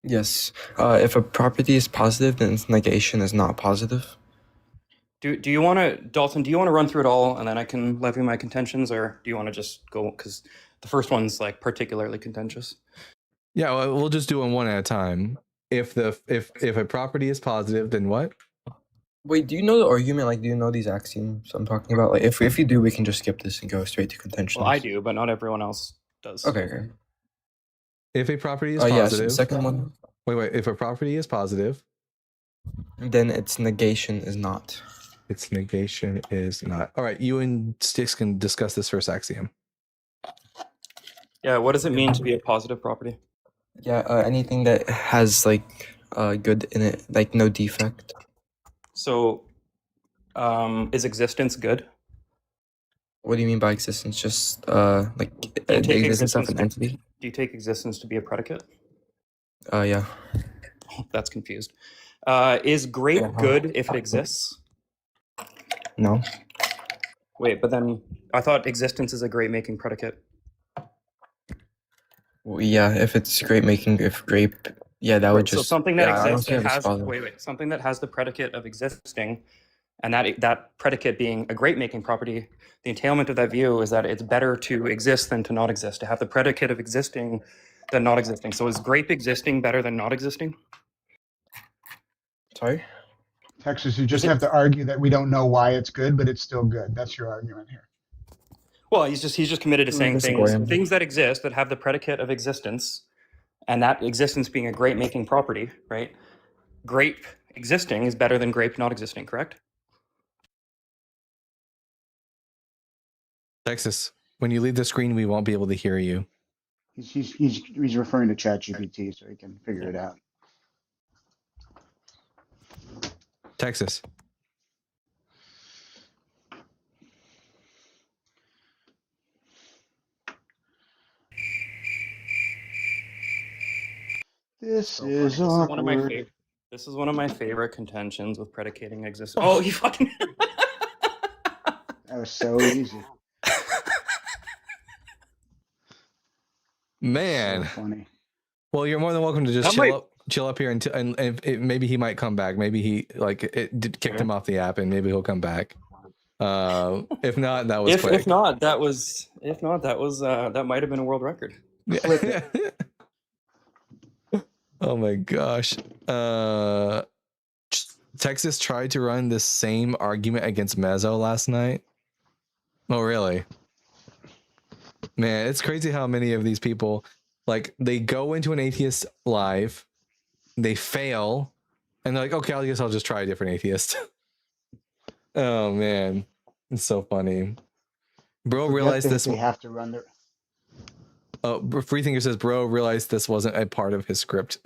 Yes. If a property is positive, then its negation is not positive. Do you want to, Dalton, do you want to run through it all and then I can levy my contentions, or do you want to just go, because the first one's like particularly contentious? Yeah, well, we'll just do them one at a time. If a property is positive, then what? Wait, do you know the argument? Like, do you know these axioms I'm talking about? Like, if you do, we can just skip this and go straight to contention. Well, I do, but not everyone else does. Okay. If a property is positive. Yes, second one. Wait. If a property is positive, then its negation is not. Its negation is not. All right, you and Styx can discuss this first axiom. Yeah, what does it mean to be a positive property? Yeah, anything that has like good in it, like no defect. So, is existence good? What do you mean by existence? Just like the existence of an entity? Do you take existence to be a predicate? Yeah. That's confused. Is grape good if it exists? No. Wait, but then I thought existence is a grape making predicate. Well, yeah, if it's grape making, that would just. So something that exists that has something that has the predicate of existing, and that predicate being a grape making property. The entailment of that view is that it's better to exist than to not exist. To have the predicate of existing than not existing. So is grape existing better than not existing? Sorry? Texas, you just have to argue that we don't know why it's good, but it's still good. That's your argument here. Well, he's just committed to saying things that exist that have the predicate of existence, and that existence being a grape making property, right? Grape existing is better than grape not existing, correct? Texas, when you leave the screen, we won't be able to hear you. He's referring to ChatGPT so he can figure it out. Texas. This is awkward. This is one of my favorite contentions with predicating existence. Oh, he fucking. That was so easy. Man. So funny. Well, you're more than welcome to just chill up here until and maybe he might come back. Maybe he kicked him off the app, and maybe he'll come back. If not, that was quick. If not, that might have been a world record. Oh my gosh. Texas tried to run the same argument against Mezzo last night. Oh, really? Man, it's crazy how many of these people, like, they go into an atheist live, they fail, and they're like, okay, I guess I'll just try a different atheist. Oh, man. It's so funny. Bro realized this. They have to run their... Freethinker says, bro realized this wasn't a part of his script.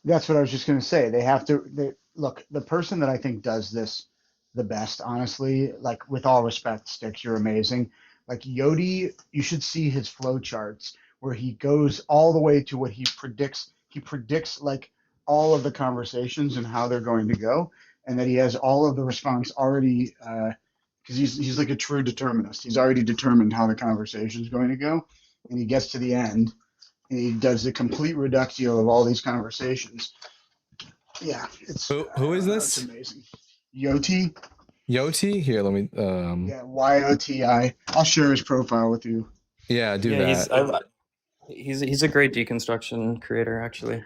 That's what I was just going to say. They have to look. The person that I think does this the best, honestly, like, with all respect, Sticks, you're amazing. Like, Yodi, you should see his flow charts where he goes all the way to what he predicts. He predicts like all of the conversations and how they're going to go, and that he has all of the response already. Because he's like a true determinist. He's already determined how the conversation is going to go, and he gets to the end, and he does the complete reductio of all these conversations. Yeah, it's who is this? It's amazing. Yoti. Yoti? Here, let me. Yeah, YOTI. I'll share his profile with you. Yeah, do that. He's a great deconstruction creator, actually.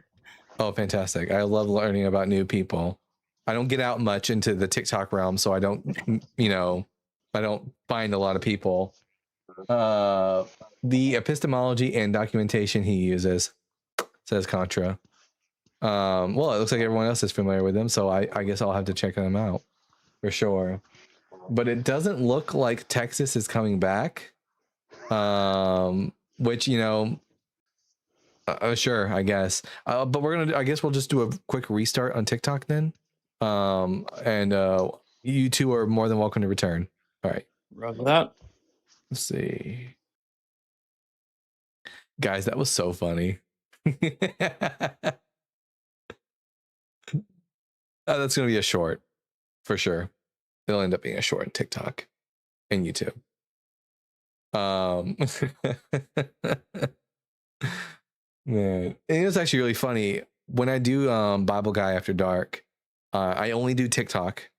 Oh, fantastic! I love learning about new people. I don't get out much into the TikTok realm, so I don't, I don't find a lot of people. The epistemology and documentation he uses, says Contra. Well, it looks like everyone else is familiar with them, so I guess I'll have to check them out for sure. But it doesn't look like Texas is coming back, which, sure, I guess. But I guess we'll just do a quick restart on TikTok then. And you two are more than welcome to return. All right. Roger that. Let's see. Guys, that was so funny. That's going to be a short for sure. It'll end up being a short on TikTok and YouTube. Man, it was actually really funny when I do Bible Guy After Dark. I only do TikTok,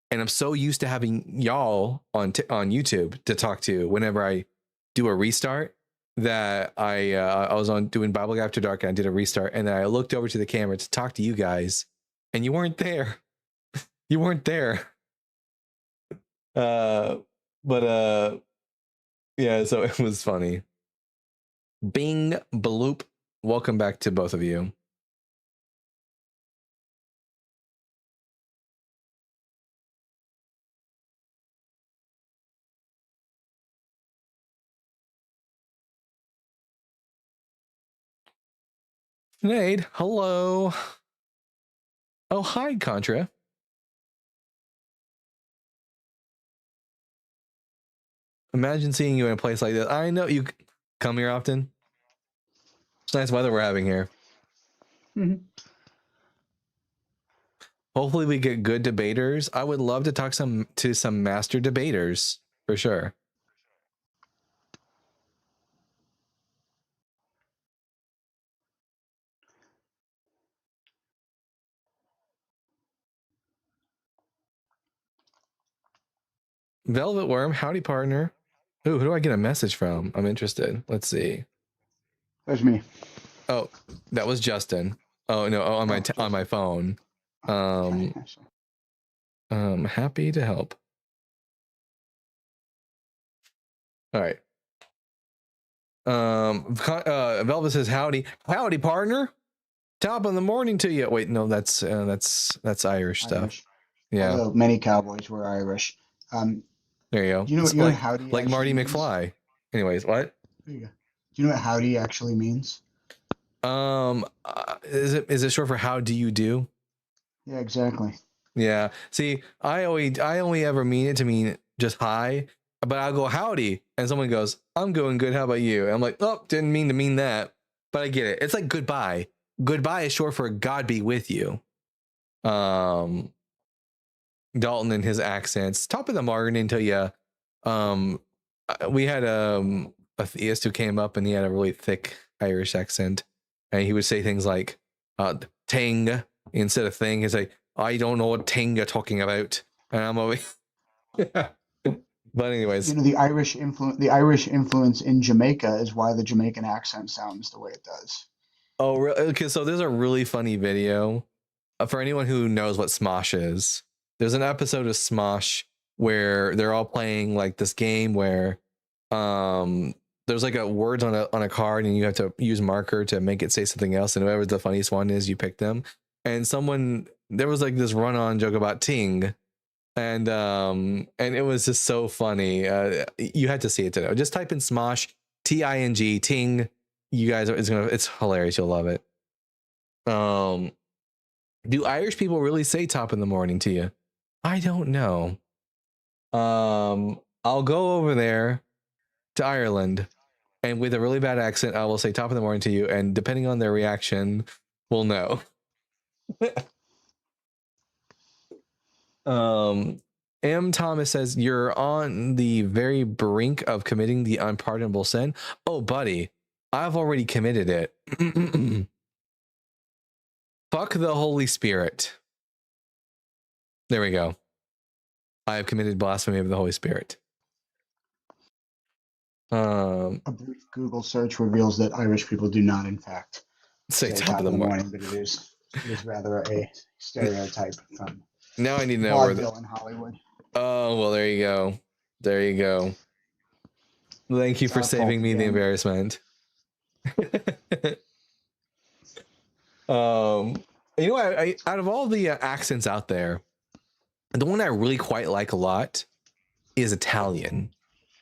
and I'm so used to having y'all on YouTube to talk to whenever I do a restart that I was on doing Bible Guy After Dark, and I did a restart, and then I looked over to the camera to talk to you guys, and you weren't there. You weren't there. Yeah, so it was funny. Bing bloop. Welcome back to both of you. Nade, hello. Oh, hi, Contra. Imagine seeing you in a place like this. I know you come here often. It's nice weather we're having here. Mm-hmm. Hopefully we get good debaters. I would love to talk to some master debaters for sure. Velvet Worm, howdy partner. Ooh, who do I get a message from? I'm interested. Let's see. That's me. Oh, that was Justin. Oh no, on my phone. Happy to help. All right. Velvet says howdy partner. Top of the morning to you. Wait, no, that's Irish stuff. Irish. Yeah. Although many cowboys were Irish. There you go. Do you know It's what howdy like Marty means? McFly. Anyways, what? There you go. Do you know what howdy actually means? Is it short for how do you do? Yeah, exactly. Yeah. See, I only ever mean it to mean just hi, but I'll go howdy, and someone goes, "I'm going good. How about you?" And I'm like, "Oh, didn't mean to mean that," but I get it. It's like goodbye. Goodbye is short for God be with you. Dalton and his accents. Top of the morning to you. We had a theist who came up and he had a really thick Irish accent, and he would say things like "ting" instead of "thing." He'd say, "I don't know what ting you're talking about," and I'm always. But anyways, the Irish influence in Jamaica is why the Jamaican accent sounds the way it does. Oh, okay. So there's a really funny video for anyone who knows what Smosh is. There's an episode of Smosh where they're all playing like this game where there's like a words on a card and you have to use marker to make it say something else, and whoever the funniest one is, you pick them. And there was like this run-on joke about ting, and it was just so funny. You had to see it today. Just type in Smosh, TING, ting. You guys it's hilarious. You'll love it. Do Irish people really say top in the morning to you? I don't know. I'll go over there to Ireland, and with a really bad accent, I will say top of the morning to you, and depending on their reaction, we'll know. M. Thomas says, you're on the very brink of committing the unpardonable sin. Oh, buddy, I've already committed it. Fuck the Holy Spirit. There we go. I have committed blasphemy of the Holy Spirit. A brief Google search reveals that Irish people do not, in fact, say top of the morning, but it is rather a stereotype from now I need to know where vaudeville in Hollywood. Oh, well, there you go. There you go. Thank you for saving me the embarrassment. You know, I out of all the accents out there, the one I really quite like a lot is Italian,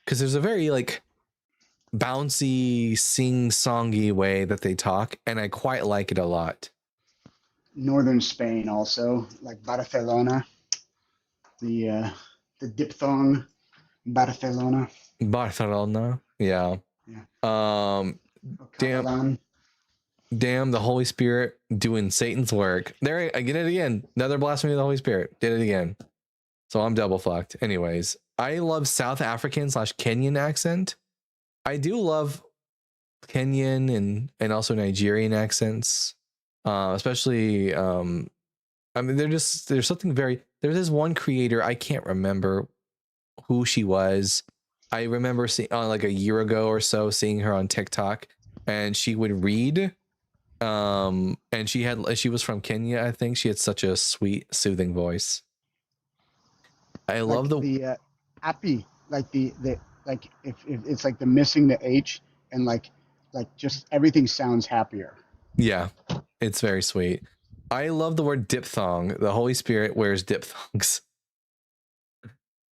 because there's a very like bouncy, sing-songy way that they talk, and I quite like it a lot. Northern Spain also, like Barcelona, the diphthong, Barcelona. Barcelona, yeah. Damn the Holy Spirit doing Satan's work. There, I get it again. Another blasphemy of the Holy Spirit. Did it again. So I'm double fucked. Anyways, I love South African / Kenyan accent. I do love Kenyan and also Nigerian accents. Especially, I mean, there's something there's this one creator, I can't remember who she was. I remember seeing like a year ago or so, seeing her on TikTok, and she would read. And she was from Kenya, I think. She had such a sweet, soothing voice. I love the appy, like the like if it's like the missing the H, and like just everything sounds happier. Yeah, it's very sweet. I love the word diphthong. The Holy Spirit wears diphthongs.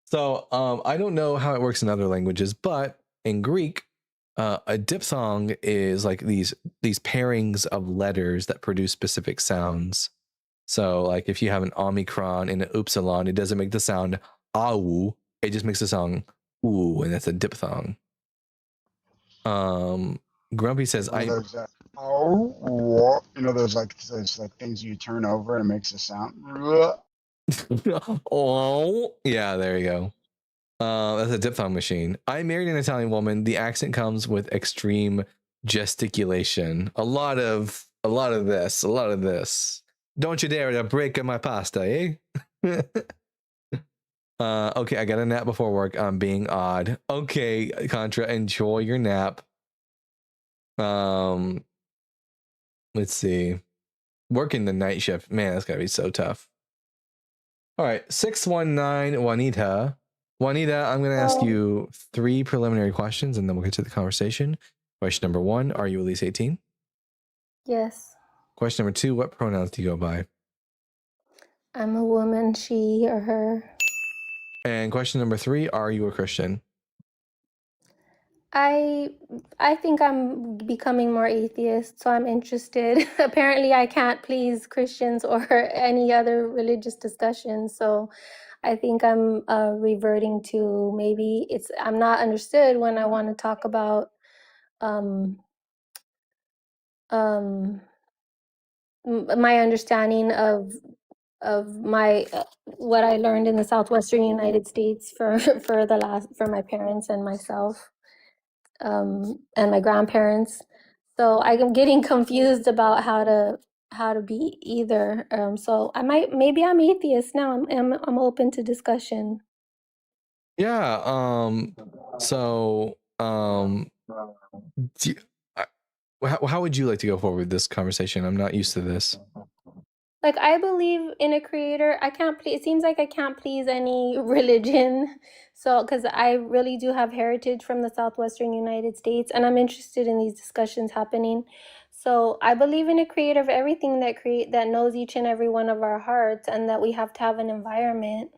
So I don't know how it works in other languages, but in Greek, a diphthong is like these pairings of letters that produce specific sounds. So like if you have an omicron and an upsilon, it doesn't make the sound au, it just makes the sound ooh, and that's a diphthong. Grumpy says those things you turn over and it makes a sound. Oh, yeah, there you go. That's a diphthong machine. I married an Italian woman. The accent comes with extreme gesticulation. A lot of this. Don't you dare to break my pasta, eh? Okay, I got a nap before work. I'm being odd. Okay, Contra, enjoy your nap. Let's see. Working the night shift, man, that's gotta be so tough. All right, 619 Juanita. Juanita, I'm gonna ask you 3 preliminary questions, and then we'll get to the conversation. Question number 1: are you at least 18? Yes. Question number 2: what pronouns do you go by? I'm a woman, she or her. And question number 3: are you a Christian? I think I'm becoming more atheist, so I'm interested. Apparently, I can't please Christians or any other religious discussions, so I think I'm reverting to maybe I'm not understood when I want to talk about my understanding of my what I learned in the Southwestern United States for for my parents and myself. And my grandparents. So I'm getting confused about how to be either. So maybe I'm atheist now. I'm open to discussion. Yeah. How would you like to go forward with this conversation? I'm not used to this. Like, I believe in a creator. I can't please, it seems like I can't please any religion. So, because I really do have heritage from the Southwestern United States, and I'm interested in these discussions happening. So I believe in a creator of everything that knows each and every one of our hearts, and that we have to have an environment.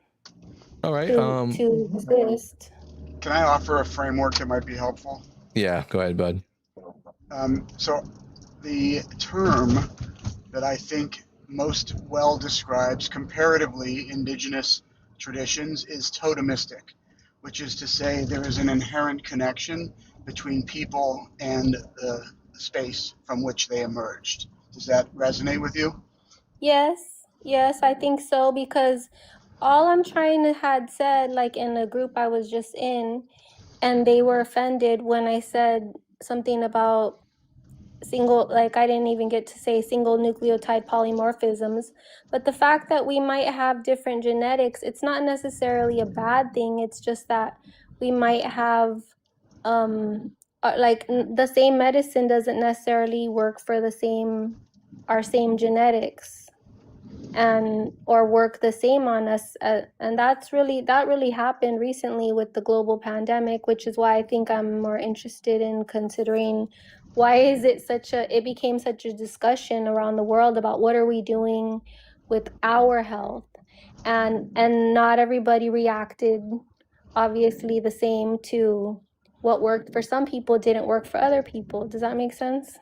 All right. To exist. Can I offer a framework that might be helpful? Yeah, go ahead, bud. So the term that I think most well describes comparatively indigenous traditions is totemistic, which is to say there is an inherent connection between people and the space from which they emerged. Does that resonate with you? Yes, I think so, because all I'm trying to had said, like in a group I was just in, and they were offended when I said something about like I didn't even get to say single nucleotide polymorphisms. But the fact that we might have different genetics, it's not necessarily a bad thing. It's just that we might have the same medicine doesn't necessarily work for our same genetics, or work the same on us, and that really happened recently with the global pandemic, which is why I think I'm more interested in considering why it became such a discussion around the world about what are we doing with our health, and not everybody reacted obviously the same to what worked for some people didn't work for other people. Does that make sense?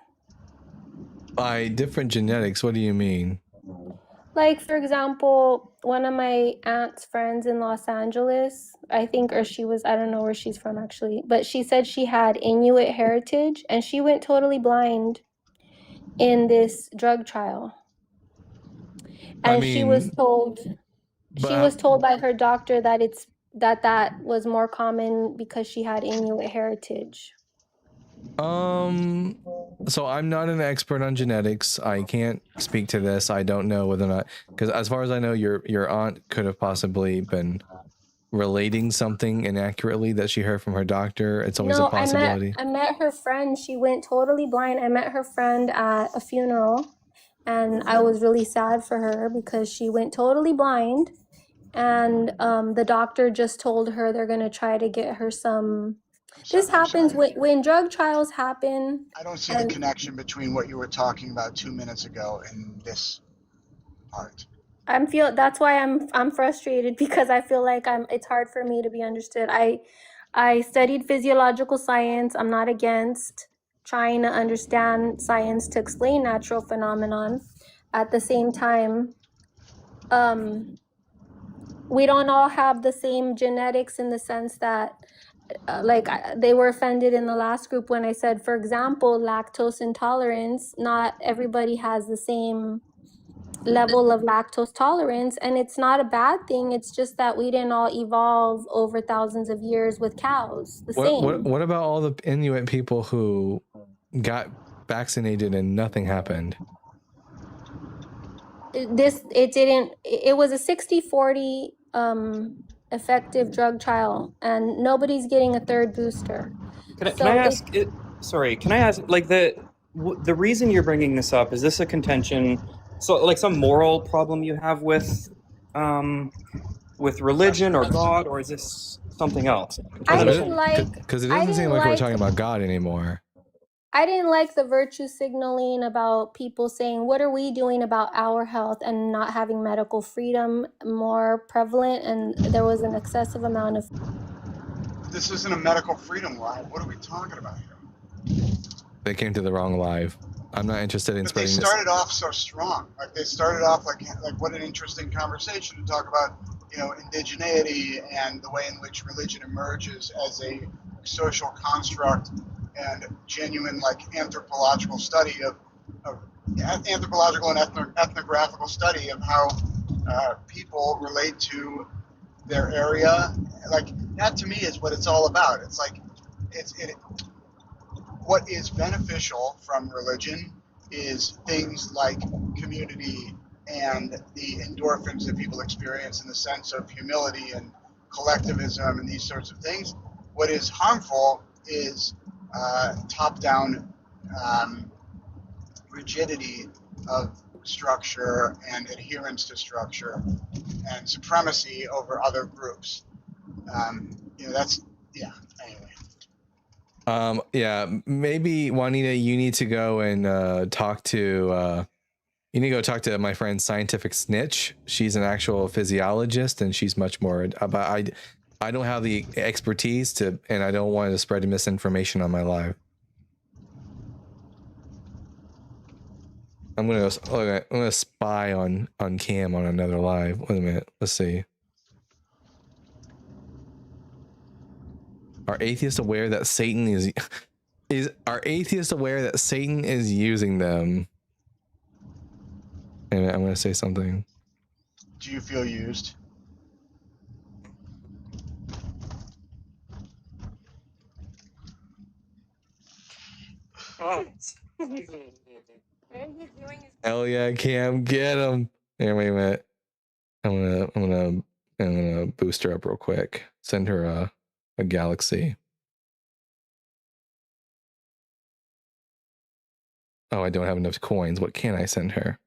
By different genetics, what do you mean? Like, for example, one of my aunt's friends in Los Angeles, I think, or I don't know where she's from actually, but she said she had Inuit heritage, and she went totally blind in this drug trial. And she was told by her doctor that was more common because she had Inuit heritage. So I'm not an expert on genetics. I can't speak to this. I don't know whether or not, because as far as I know, your aunt could have possibly been relating something inaccurately that she heard from her doctor. It's always a possibility. I met her friend. She went totally blind. I met her friend at a funeral, and I was really sad for her because she went totally blind. And the doctor just told her they're going to try to get her some. This happens when drug trials happen. I don't see the connection between what you were talking about 2 minutes ago and this part. That's why I'm frustrated, because I feel like it's hard for me to be understood. I studied physiological science. I'm not against trying to understand science to explain natural phenomenon. At the same time, we don't all have the same genetics, in the sense that they were offended in the last group when I said, for example, lactose intolerance. Not everybody has the same level of lactose tolerance, and it's not a bad thing. It's just that we didn't all evolve over thousands of years with cows the same. What about all the Inuit people who got vaccinated and nothing happened? It was a 60-40 effective drug trial, and nobody's getting a third booster. Can I ask? Sorry, can I ask? Like the reason you're bringing this up, is this a contention some moral problem you have with religion or God, or is this something else? Because Because it doesn't seem like we're talking about God anymore. I didn't like the virtue signaling about people saying, what are we doing about our health, and not having medical freedom more prevalent, and there was an excessive amount of... This isn't a medical freedom live. What are we talking about here? They came to the wrong live. I'm not interested in But they spreading started off so strong. Like they started off like what an interesting conversation to talk about, indigeneity and the way in which religion emerges as a social construct and genuine anthropological study of anthropological and ethnographical study of how people relate to their area. Like that to me is what it's all about. It's like what is beneficial from religion is things like community and the endorphins that people experience in the sense of humility and collectivism and these sorts of things. What is harmful is top-down rigidity of structure and adherence to structure and supremacy over other groups. Anyway. Yeah, maybe Juanita, you need to go and talk to my friend Scientific Snitch. She's an actual physiologist, and she's much more about. I don't have the expertise to, and I don't want to spread misinformation on my live. I'm gonna spy on Cam on another live. Wait a minute. Let's see. Are atheists aware that Satan are atheists aware that Satan is using them? And I'm going to say something. Do you feel used? Hell yeah, Cam, get him. Here, wait a minute. I'm gonna boost her up real quick. Send her a galaxy. Oh, I don't have enough coins. What can I send her?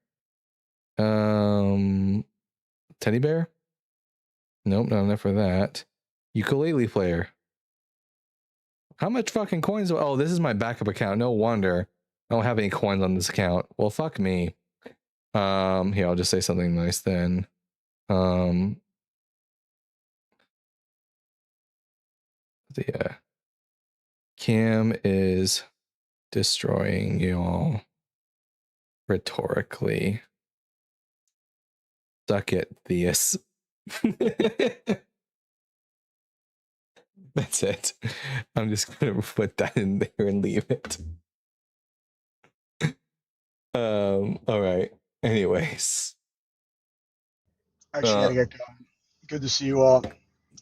Teddy bear? Nope, not enough for that. Ukulele player. How much fucking coins? Oh, this is my backup account. No wonder I don't have any coins on this account. Well, fuck me. Here, I'll just say something nice then. Yeah. Cam is destroying y'all rhetorically. Suck it, Theus. That's it. I'm just gonna put that in there and leave it. All right. Anyways. Actually, gotta get going. Good to see you all.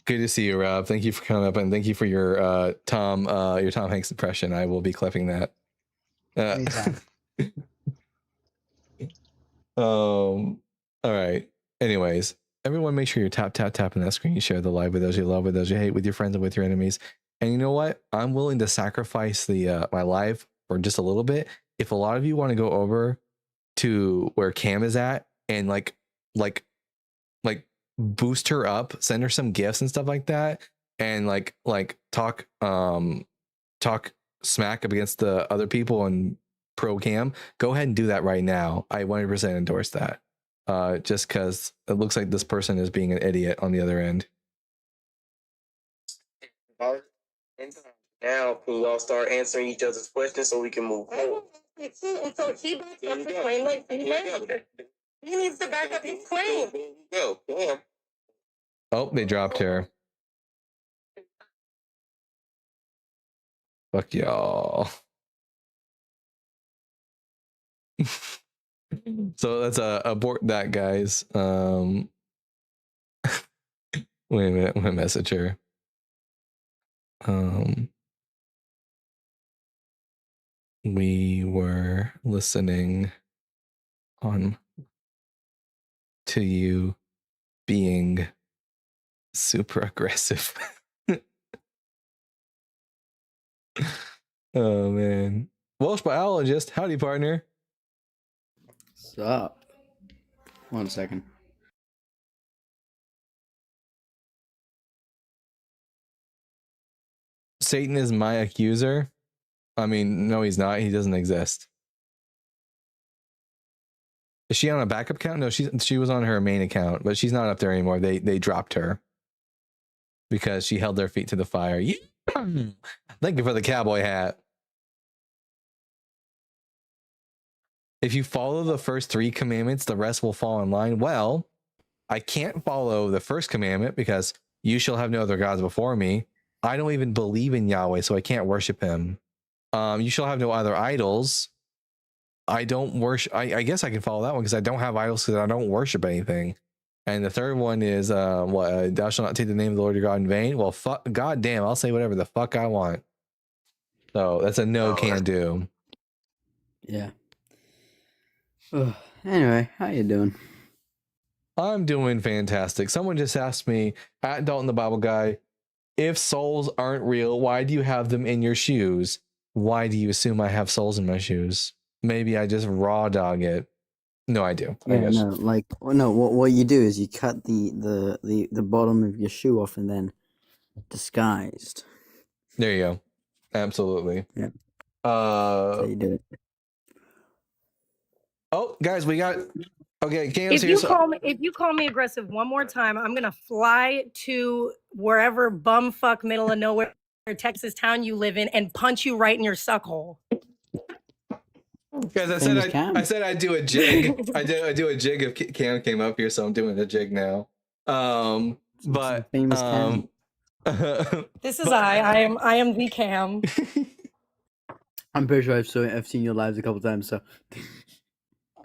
Good to see you, Rob. Thank you for coming up, and thank you for your Tom Hanks impression. I will be clipping that. Anytime. All right. Anyways, everyone make sure you're tapping that screen. You share the live with those you love, with those you hate, with your friends, and with your enemies. And you know what? I'm willing to sacrifice the my live for just a little bit. If a lot of you want to go over to where Cam is at and like boost her up, send her some gifts and stuff like that, and like talk smack up against the other people and pro Cam, go ahead and do that right now. I 100% endorse that. Just because it looks like this person is being an idiot on the other end. Now we'll all start answering each other's questions so we can move forward. So he backs up his claim like he needs to back up his claim. Go. Oh, they dropped her. Fuck y'all. So let's abort that, guys. Wait a minute, I'm gonna message her. We were listening on to you being super aggressive. Oh man. Welsh biologist, howdy partner. Sup? 1 second. Satan is my accuser. I mean, no, he's not. He doesn't exist. Is she on a backup account? No, she was on her main account, but she's not up there anymore. They dropped her because she held their feet to the fire. Yeah. Thank you for the cowboy hat. If you follow the first 3 commandments, the rest will fall in line. Well, I can't follow the first commandment because you shall have no other gods before me. I don't even believe in Yahweh, so I can't worship him. You shall have no other idols. I don't worship. I guess I can follow that one because I don't have idols because I don't worship anything. And the third one is thou shalt not take the name of the Lord your God in vain. Well, fuck, goddamn, I'll say whatever the fuck I want. So that's a no can do. Yeah. Ugh. Anyway, how you doing? I'm doing fantastic. Someone just asked me at Dalton the Bible Guy, if souls aren't real, why do you have them in your shoes? Why do you assume I have souls in my shoes? Maybe I just raw dog it. No, I do. Yeah, no, like no. What you do is you cut the bottom of your shoe off and then disguised. There you go. Absolutely. Yeah. So you do it. Oh, guys, we got. Okay, If you call me aggressive one more time, I'm gonna fly to wherever bumfuck middle of nowhere Texas town you live in and punch you right in your suck hole. Guys, I said I'd do a jig. I do a jig if Cam came up here, so I'm doing a jig now. But famous Cam. This is I am the Cam. I'm pretty sure I've seen your lives a couple times. So,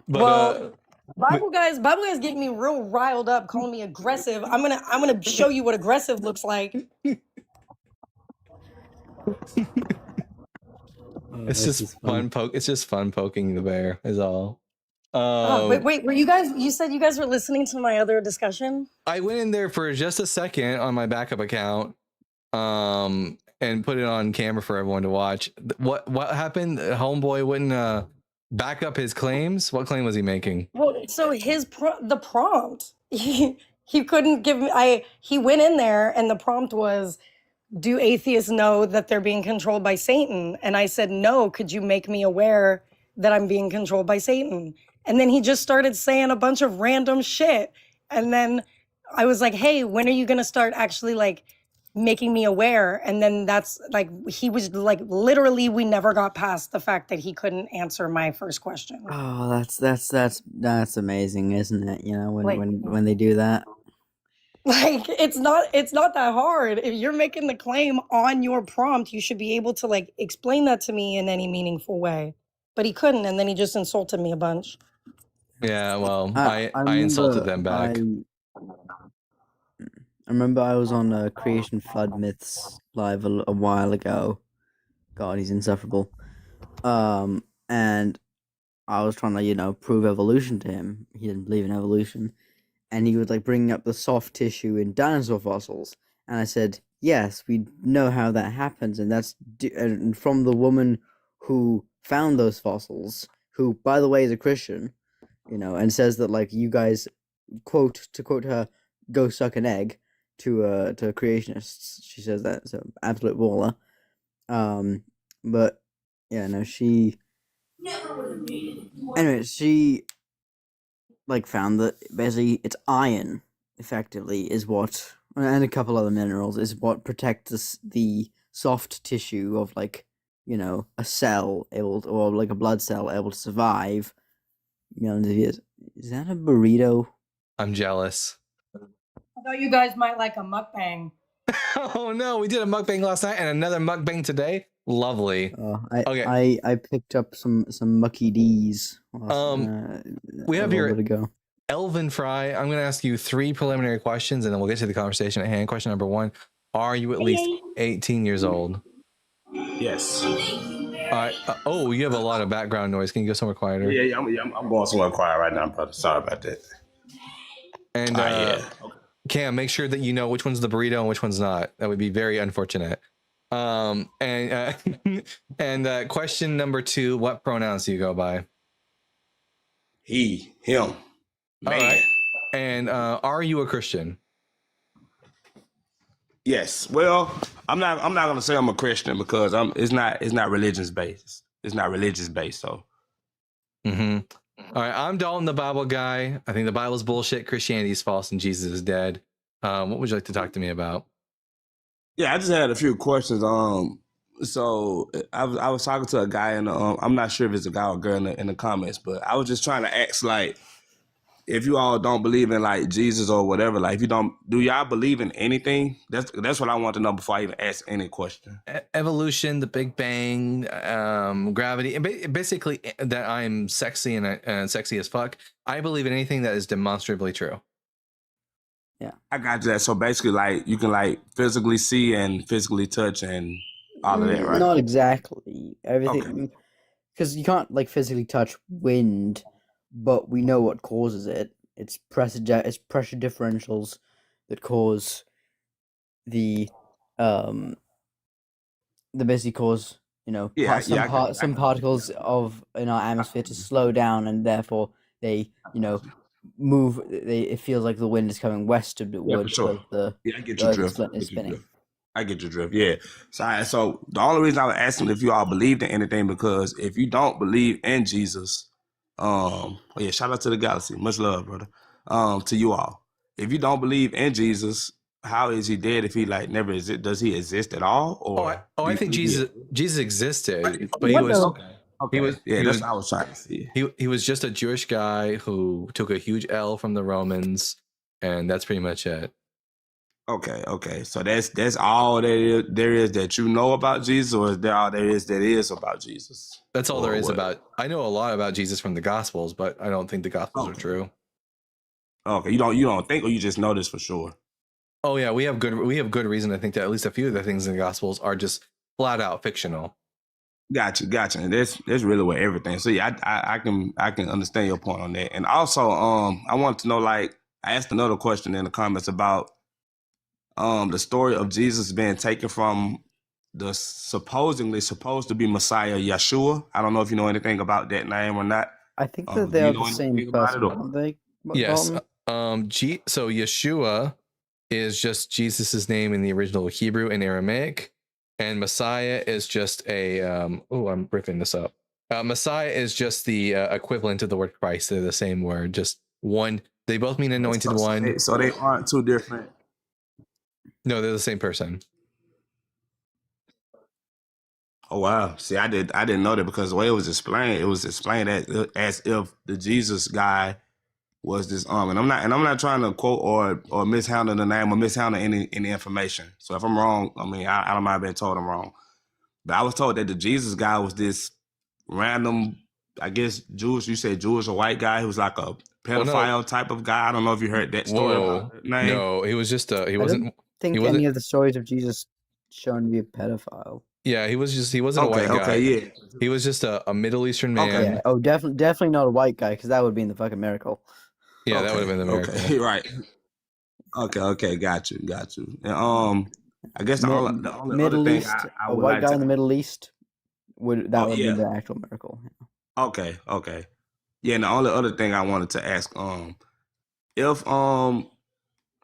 but Bible guys getting me real riled up, calling me aggressive. I'm gonna show you what aggressive looks like. It's just fun It's just fun poking the bear is all. Wait, were you guys? You said you guys were listening to my other discussion? I went in there for just a second on my backup account, and put it on camera for everyone to watch. What happened? Homeboy wouldn't back up his claims. What claim was he making? Well, so the prompt he couldn't give me. He went in there and the prompt was, do atheists know that they're being controlled by Satan? And I said, no. Could you make me aware that I'm being controlled by Satan? And then he just started saying a bunch of random shit. And then I was like, hey, when are you going to start actually like making me aware? And then that's like, he was like, literally, we never got past the fact that he couldn't answer my first question. oh, that's amazing, isn't it? You know, when they do that. Like, it's not that hard. If you're making the claim on your prompt, you should be able to like explain that to me in any meaningful way. But he couldn't, and then he just insulted me a bunch. Yeah, well, I insulted them back. I remember I was on Creation Flood Myths live a while ago. God, he's insufferable. And I was trying to, prove evolution to him. He didn't believe in evolution. And he was like bringing up the soft tissue in dinosaur fossils. And I said, yes, we know how that happens. And that's and from the woman who found those fossils, who, by the way, is a Christian, and says that, like, you guys, to quote her, go suck an egg to creationists. She says that, so absolute baller. But, yeah, no, she... Anyway, she... found that basically it's iron, effectively, is what, and a couple other minerals, is what protects the soft tissue of, a cell or like a blood cell able to survive. Is that a burrito? I'm jealous. I thought you guys might like a mukbang. Oh no, we did a mukbang last night and another mukbang today. Lovely. I picked up some Mucky D's. We have your Elvin Fry. I'm going to ask you 3 preliminary questions and then we'll get to the conversation at hand. Question number 1: are you at least 18 years old? Yes. Oh, you have a lot of background noise. Can you go somewhere quieter? Yeah, I'm going somewhere quiet right now, brother. Sorry about that. And Cam, make sure that you know which one's the burrito and which one's not. That would be very unfortunate. And question number 2: what pronouns do you go by? He, him. All right. And are you a Christian? Yes. Well, I'm not gonna say I'm a Christian because it's not religious based. It's not religious based. So. Mm-hmm. All right. I'm Dalton, the Bible guy. I think the Bible's bullshit. Christianity is false, and Jesus is dead. What would you like to talk to me about? Yeah, I just had a few questions. So I was talking to a guy, and I'm not sure if it's a guy or girl in the comments, but I was just trying to ask, like, if you all don't believe in like Jesus or whatever, like, if you don't, do y'all believe in anything? That's what I want to know before I even ask any question. Evolution, the Big Bang, gravity, and basically that I'm sexy and sexy as fuck. I believe in anything that is demonstrably true. Yeah, I got that. So basically, like, you can like physically see and physically touch and all of that, right? Not exactly everything, because you can't like physically touch wind, but we know what causes it. It's pressure differentials that cause the basically cause some particles of in our atmosphere to slow down, and therefore they move. It feels like the wind is coming west of the wood because the I get your Earth drift. is spinning. I get your drift. Yeah. So the only reason I was asking if you all believed in anything, because if you don't believe in Jesus, shout out to the galaxy. Much love, brother. To you all. If you don't believe in Jesus, how is he dead if he like never exist? Does he exist at all? Or I think Jesus existed, but he was that's what I was trying to see. He was just a Jewish guy who took a huge L from the Romans, and that's pretty much it. Okay. So that's all there is that you know about Jesus, or is there all there is about Jesus? That's all there is about. I know a lot about Jesus from the Gospels, but I don't think the Gospels are true. Okay, you don't think, or you just know this for sure? Oh yeah, we have good reason to think that at least a few of the things in the Gospels are just flat out fictional. Gotcha. And that's really what everything. So yeah, I can understand your point on that. And also, I want to know, like, I asked another question in the comments about the story of Jesus being taken from the supposedly supposed to be Messiah Yeshua. I don't know if you know anything about that name or not. I think that they are the same person, aren't they? Yes. So Yeshua is just Jesus's name in the original Hebrew and Aramaic, and Messiah is just a I'm ripping this up. Messiah is just the equivalent of the word Christ. They're the same word, just one. They both mean anointed one. So they aren't two different. No, they're the same person. Oh wow! See, I didn't know that, because the way it was explained as if the Jesus guy was this and I'm not trying to quote or mishandle the name or mishandle any information. So if I'm wrong, I mean, I don't mind being told I'm wrong. But I was told that the Jesus guy was this random, I guess Jewish. You said Jewish or white guy who was like a pedophile type of guy. I don't know if you heard that story. About that name. No, he was just he wasn't. I don't think any of the stories of Jesus shown to be a pedophile. Yeah, he wasn't a white guy. Yeah. He was just a Middle Eastern man. Okay. Yeah. Oh, definitely not a white guy, because that would be in the fucking miracle. Yeah, that would have been the miracle. Okay, right. Okay, got you. And I guess the only Middle other thing East, I a would white like guy to, in the Middle East would be the actual miracle. Okay. Yeah, and the only other thing I wanted to ask,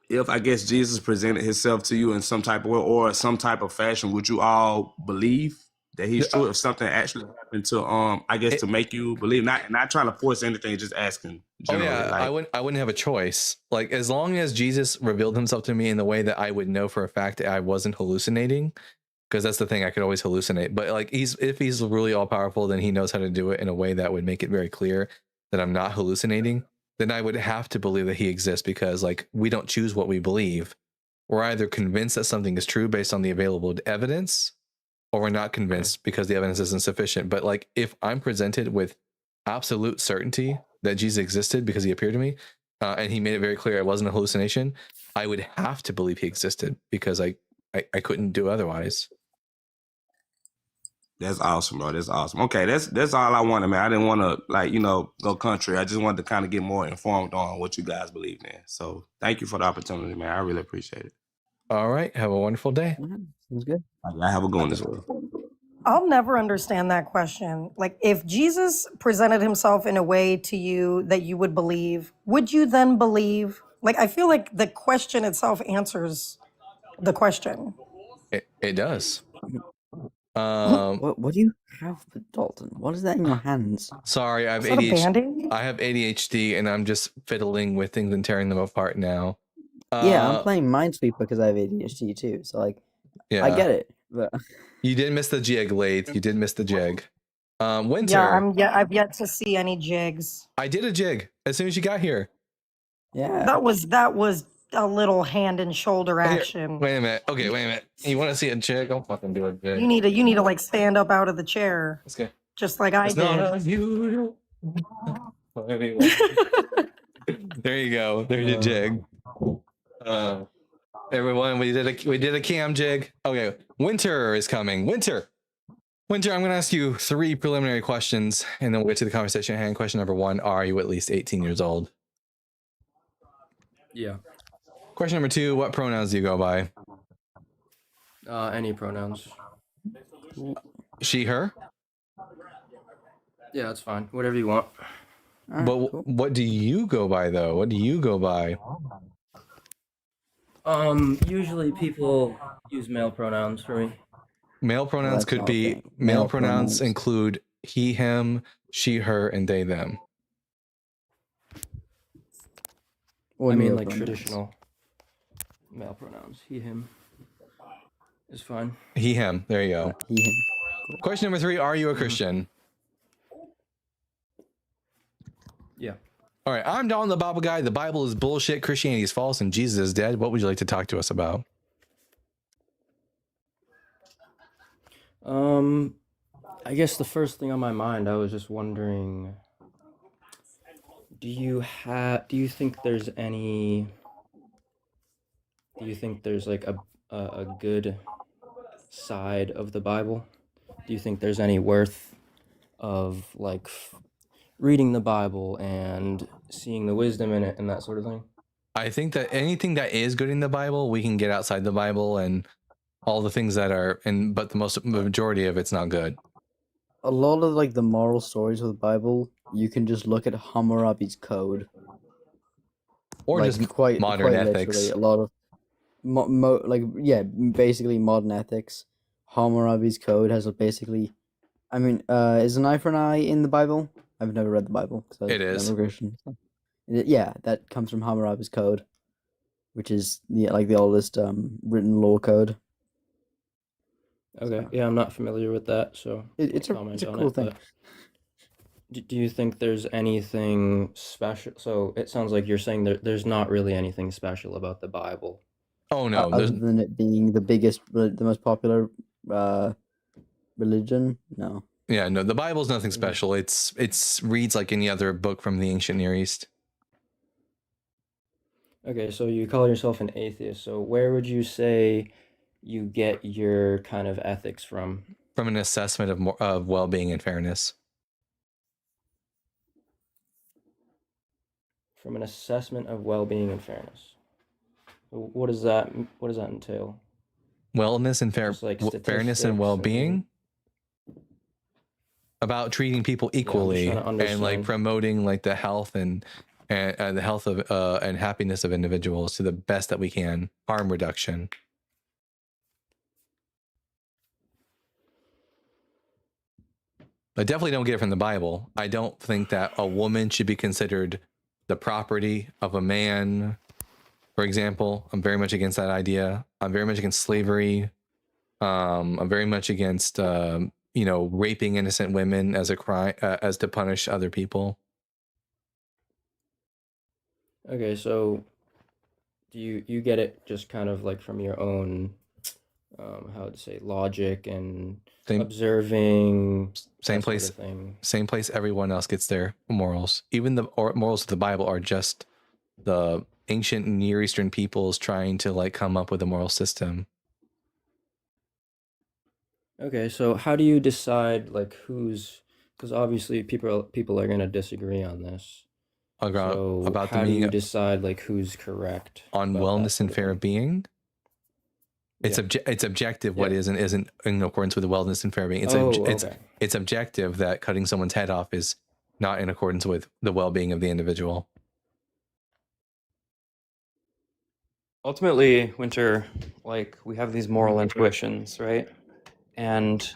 if I guess Jesus presented himself to you in some type of way or some type of fashion, would you all believe that he's true? If something actually happened to I guess to make you believe, not trying to force anything, just asking generally. I wouldn't have a choice. Like, as long as Jesus revealed himself to me in the way that I would know for a fact that I wasn't hallucinating, because that's the thing, I could always hallucinate. But like, if he's really all powerful, then he knows how to do it in a way that would make it very clear that I'm not hallucinating. Then I would have to believe that he exists, because like, we don't choose what we believe. We're either convinced that something is true based on the available evidence, or we're not convinced because the evidence isn't sufficient. But like, if I'm presented with absolute certainty that Jesus existed because he appeared to me, and he made it very clear it wasn't a hallucination, I would have to believe he existed, because I couldn't do otherwise. That's awesome, bro. That's awesome. Okay, that's all I wanted, man. I didn't want to go country. I just wanted to kind of get more informed on what you guys believe in. So thank you for the opportunity, man. I really appreciate it. All right. Have a wonderful day. Sounds good. I have a good one as well. I'll never understand that question. Like, if Jesus presented himself in a way to you that you would believe, would you then believe? Like, I feel like the question itself answers the question. It does. What do you have, Dalton? What is that in your hands? Sorry, I have Is that a ADHD. Band-Aid? I have ADHD, and I'm just fiddling with things and tearing them apart now. Yeah, I'm playing Minesweeper because I have ADHD too. So like, Yeah, I get it. But you did miss the jig, Lathe. You did miss the jig. Winter. I've yet to see any jigs. I did a jig as soon as you got here. Yeah. That was a little hand and shoulder action. Wait a minute. Okay, wait a minute. You want to see a jig? I'll fucking do a jig. You need to like stand up out of the chair. Let's go. Just like I It's did. not unusual. Anyway. There you go. There's your jig. Everyone, we did a cam jig. Okay, winter is coming. Winter, I'm going to ask you 3 preliminary questions, and then we'll get to the conversation at hand. Question number 1: are you at least 18 years old? Yeah. Question number 2: what pronouns do you go by? Any pronouns. She, her. Yeah, that's fine. Whatever you want. But cool. What do you go by though? What do you go by? Usually people use male pronouns for me. Male pronouns could be male pronouns include he, him, she, her, and they, them. I mean, like traditional male pronouns. He, him is fine. He, him. There you go. He, him. Cool. Question number 3: are you a Christian? Yeah. All right. I'm Don the Bible Guy. The Bible is bullshit. Christianity is false, and Jesus is dead. What would you like to talk to us about? I guess the first thing on my mind, I was just wondering, do you think there's like a good side of the Bible? Do you think there's any worth of like reading the Bible and seeing the wisdom in it and that sort of thing? I think that anything that is good in the Bible, we can get outside the Bible, and all the things that are, but the majority of it's not good. A lot of like the moral stories of the Bible, you can just look at Hammurabi's code, or like, just modern ethics. A lot of basically modern ethics. Hammurabi's code has basically, I mean, is an eye for an eye in the Bible? I've never read the Bible. It is. I'm a Christian. Yeah, that comes from Hammurabi's code, which is like the oldest written law code. Okay, yeah, I'm not familiar with that, so it's a cool thing. Do you think there's anything special? So it sounds like you're saying there's not really anything special about the Bible. Oh no, other than it being the most popular religion. No. Yeah, no, the Bible's nothing special. It's reads like any other book from the ancient Near East. Okay, so you call yourself an atheist. So where would you say you get your kind of ethics from? From an assessment of well-being and fairness. From an assessment of well-being and fairness. So what does that entail? Wellness and fairness and well-being. About treating people equally, and like promoting like the health and the health of and happiness of individuals to the best that we can. Harm reduction. I definitely don't get it from the Bible. I don't think that a woman should be considered the property of a man. For example, I'm very much against that idea. I'm very much against slavery. I'm very much against raping innocent women as a crime, as to punish other people. Okay, so do you get it just kind of like from your own how to say logic and observing same place sort of thing? Same place everyone else gets their morals. Even the morals of the Bible are just the ancient Near Eastern peoples trying to like come up with a moral system. Okay, so how do you decide like because obviously people are going to disagree on this. So how do you decide like who's correct on wellness and fair being? It's it's objective what Yeah. is and isn't in accordance with the wellness and fair being. It's Okay. it's objective that cutting someone's head off is not in accordance with the well-being of the individual. Ultimately, Winter, like we have these moral intuitions, right? And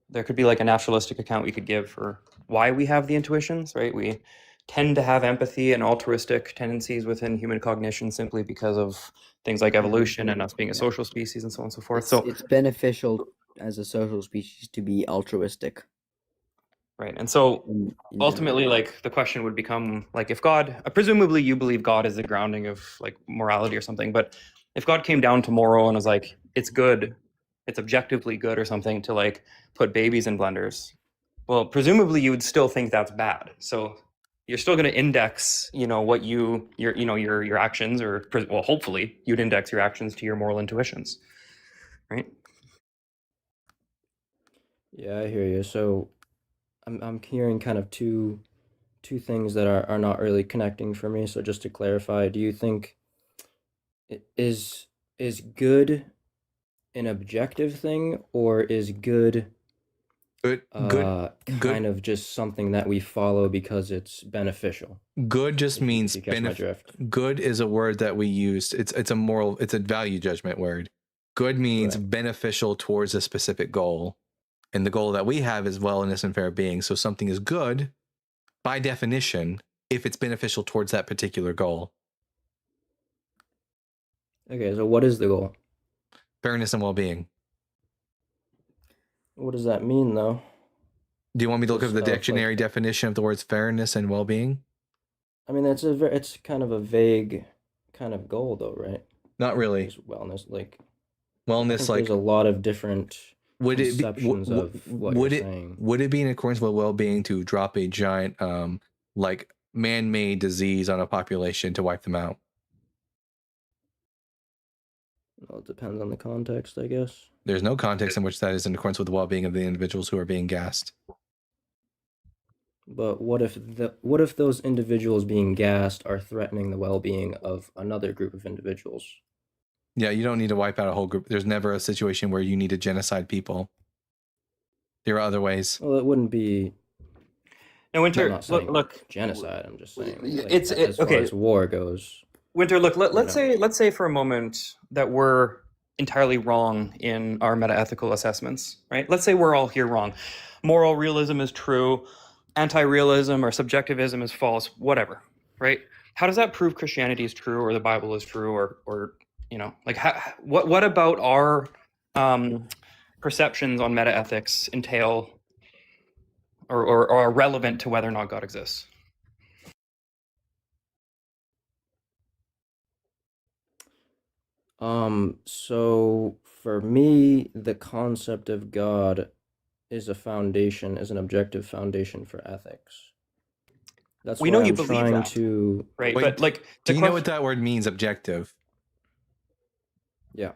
there could be like a naturalistic account we could give for why we have the intuitions, right? We tend to have empathy and altruistic tendencies within human cognition simply because of things like evolution and us being a social species and so on and so forth. It's beneficial as a social species to be altruistic. Right. And so ultimately, like the question would become like if God, presumably you believe God is the grounding of like morality or something, but if God came down to moral and was like, it's good, it's objectively good or something to like put babies in blenders, well, presumably you would still think that's bad. So you're still going to index, what your actions or, well, hopefully you'd index your actions to your moral intuitions. Right. Yeah, I hear you. So I'm hearing kind of two things that are not really connecting for me. So just to clarify, do you think is good an objective thing, or is good kind of just something that we follow because it's beneficial? Good just means you catch my drift. Good is a word that we use. It's a value judgment word. Good means beneficial towards a specific goal. And the goal that we have is wellness and fair being. So something is good by definition if it's beneficial towards that particular goal. Okay, so what is the goal? Fairness and well-being. What does that mean, though? Do you want me to look up the dictionary definition of the words fairness and well-being? I mean, it's kind of a vague kind of goal, though, right? Not really. Just wellness, wellness, there's a lot of different conceptions of what you're saying. Would it be in accordance with well-being to drop a giant, man-made disease on a population to wipe them out? Well, it depends on the context, I guess. There's no context in which that is in accordance with the well-being of the individuals who are being gassed. But what if those individuals being gassed are threatening the well-being of another group of individuals? Yeah, you don't need to wipe out a whole group. There's never a situation where you need to genocide people. There are other ways. Well, it wouldn't be. No, Winter. Look, genocide. I'm just saying. As far as war goes. Winter, look. Let's say for a moment that we're entirely wrong in our meta-ethical assessments, right? Let's say we're all here wrong. Moral realism is true. Anti-realism or subjectivism is false. Whatever, right? How does that prove Christianity is true or the Bible is true or what about our perceptions on meta-ethics entail or are relevant to whether or not God exists? So for me, the concept of God is an objective foundation for ethics. That's we why know you I'm believe trying that, to right? But do you know what that word means? Objective. Yeah.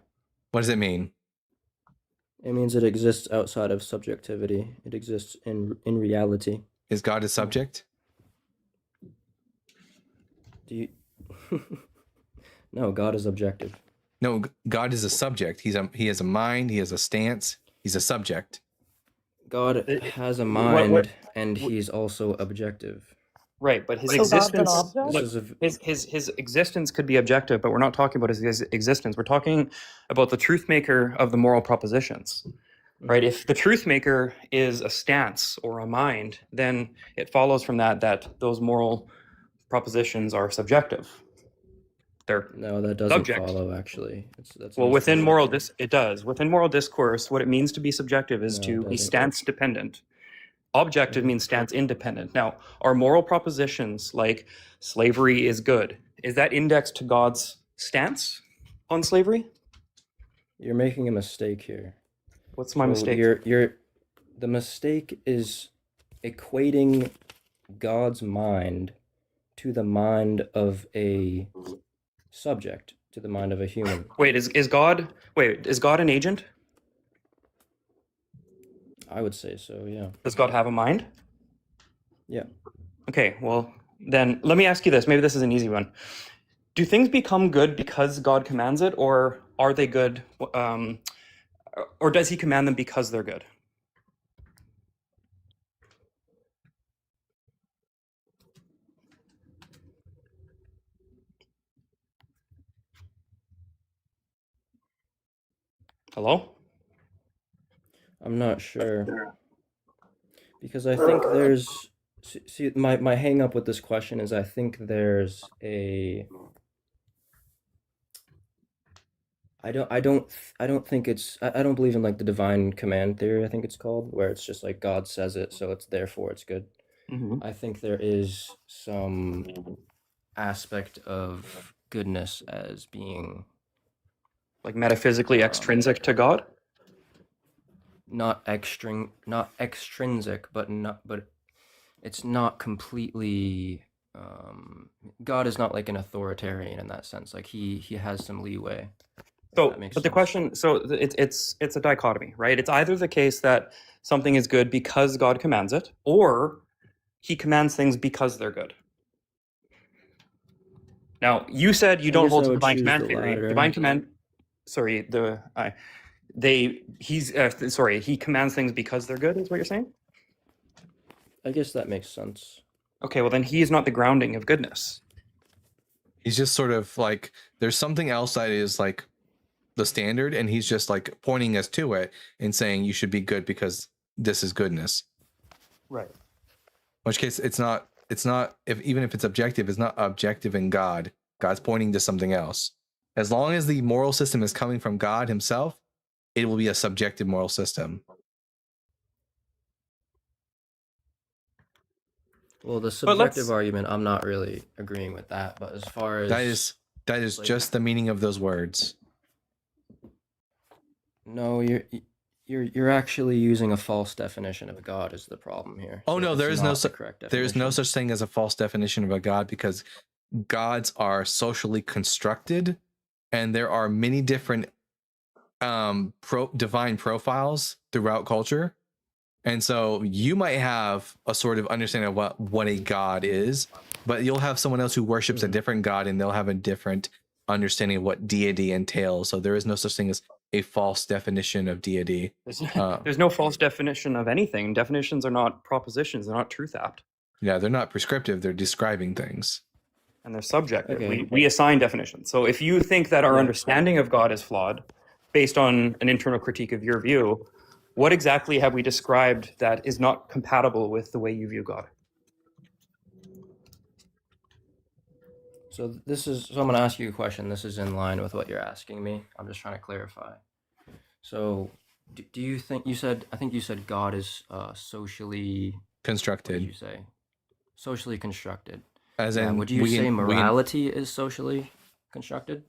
What does it mean? It means it exists outside of subjectivity. It exists in reality. Is God a subject? Do you? No, God is objective. No, God is a subject. He has a mind. He has a stance. He's a subject. God has a mind, and he's also objective. Right, but his his existence could be objective, but we're not talking about his existence. We're talking about the truth maker of the moral propositions. Right? If the truth maker is a stance or a mind, then it follows from that those moral propositions are subjective. No, that doesn't follow, actually. Within moral it does. Within moral discourse, what it means to be subjective is to be stance dependent. Objective means stance independent. Now, are moral propositions like slavery is good, is that indexed to God's stance on slavery? You're making a mistake here. What's my mistake? The mistake is equating God's mind to the mind of a subject, to the mind of a human. Wait, is God an agent? I would say so, yeah. Does God have a mind? Yeah. Okay, well, then let me ask you this. Maybe this is an easy one. Do things become good because God commands it, or are they good, or does he command them because they're good? Hello? I'm not sure, because I think there's see my hang up with this question is I think there's a I don't think it's I don't believe in like the divine command theory, I think it's called, where it's just like God says it, so it's therefore it's good. Mm-hmm. I think there is some aspect of goodness as being Like metaphysically extrinsic to God? not extrinsic, but it's not completely God is not like an authoritarian in that sense. Like he has some leeway. So, That makes but the sense. question, so it's a dichotomy, right? It's either the case that something is good because God commands it, or he commands things because they're good. Now, you said you I don't guess hold I to would divine choose command the theory. latter. Divine command, sorry, he commands things because they're good, is what you're saying? I guess that makes sense. Okay, well then he is not the grounding of goodness. He's just sort of like, there's something else that is like the standard, and he's just like pointing us to it and saying you should be good because this is goodness. Right. In which case it's not if even if it's objective, it's not objective in God. God's pointing to something else. As long as the moral system is coming from God himself, it will be a subjective moral system. Well, the subjective argument, I'm not really agreeing with that, but as far as that is like, just the meaning of those words. No, you're actually using a false definition of God is the problem here. Oh So no, it's there is not no the correct there is no definition. such thing as a false definition of a God, because gods are socially constructed, and there are many different divine profiles throughout culture. And so you might have a sort of understanding of what a god is, but you'll have someone else who worships a different god, and they'll have a different understanding of what deity entails. So there is no such thing as a false definition of deity. There's no false definition of anything. Definitions are not propositions. They're not truth apt. Yeah, they're not prescriptive. They're describing things. And they're subjective. Okay. We assign definitions. So if you think that our understanding of God is flawed based on an internal critique of your view, what exactly have we described that is not compatible with the way you view God? So I'm going to ask you a question. This is in line with what you're asking me. I'm just trying to clarify. So do you think I think you said God is socially constructed. What did you say? Socially constructed. As in, would you say morality is socially constructed?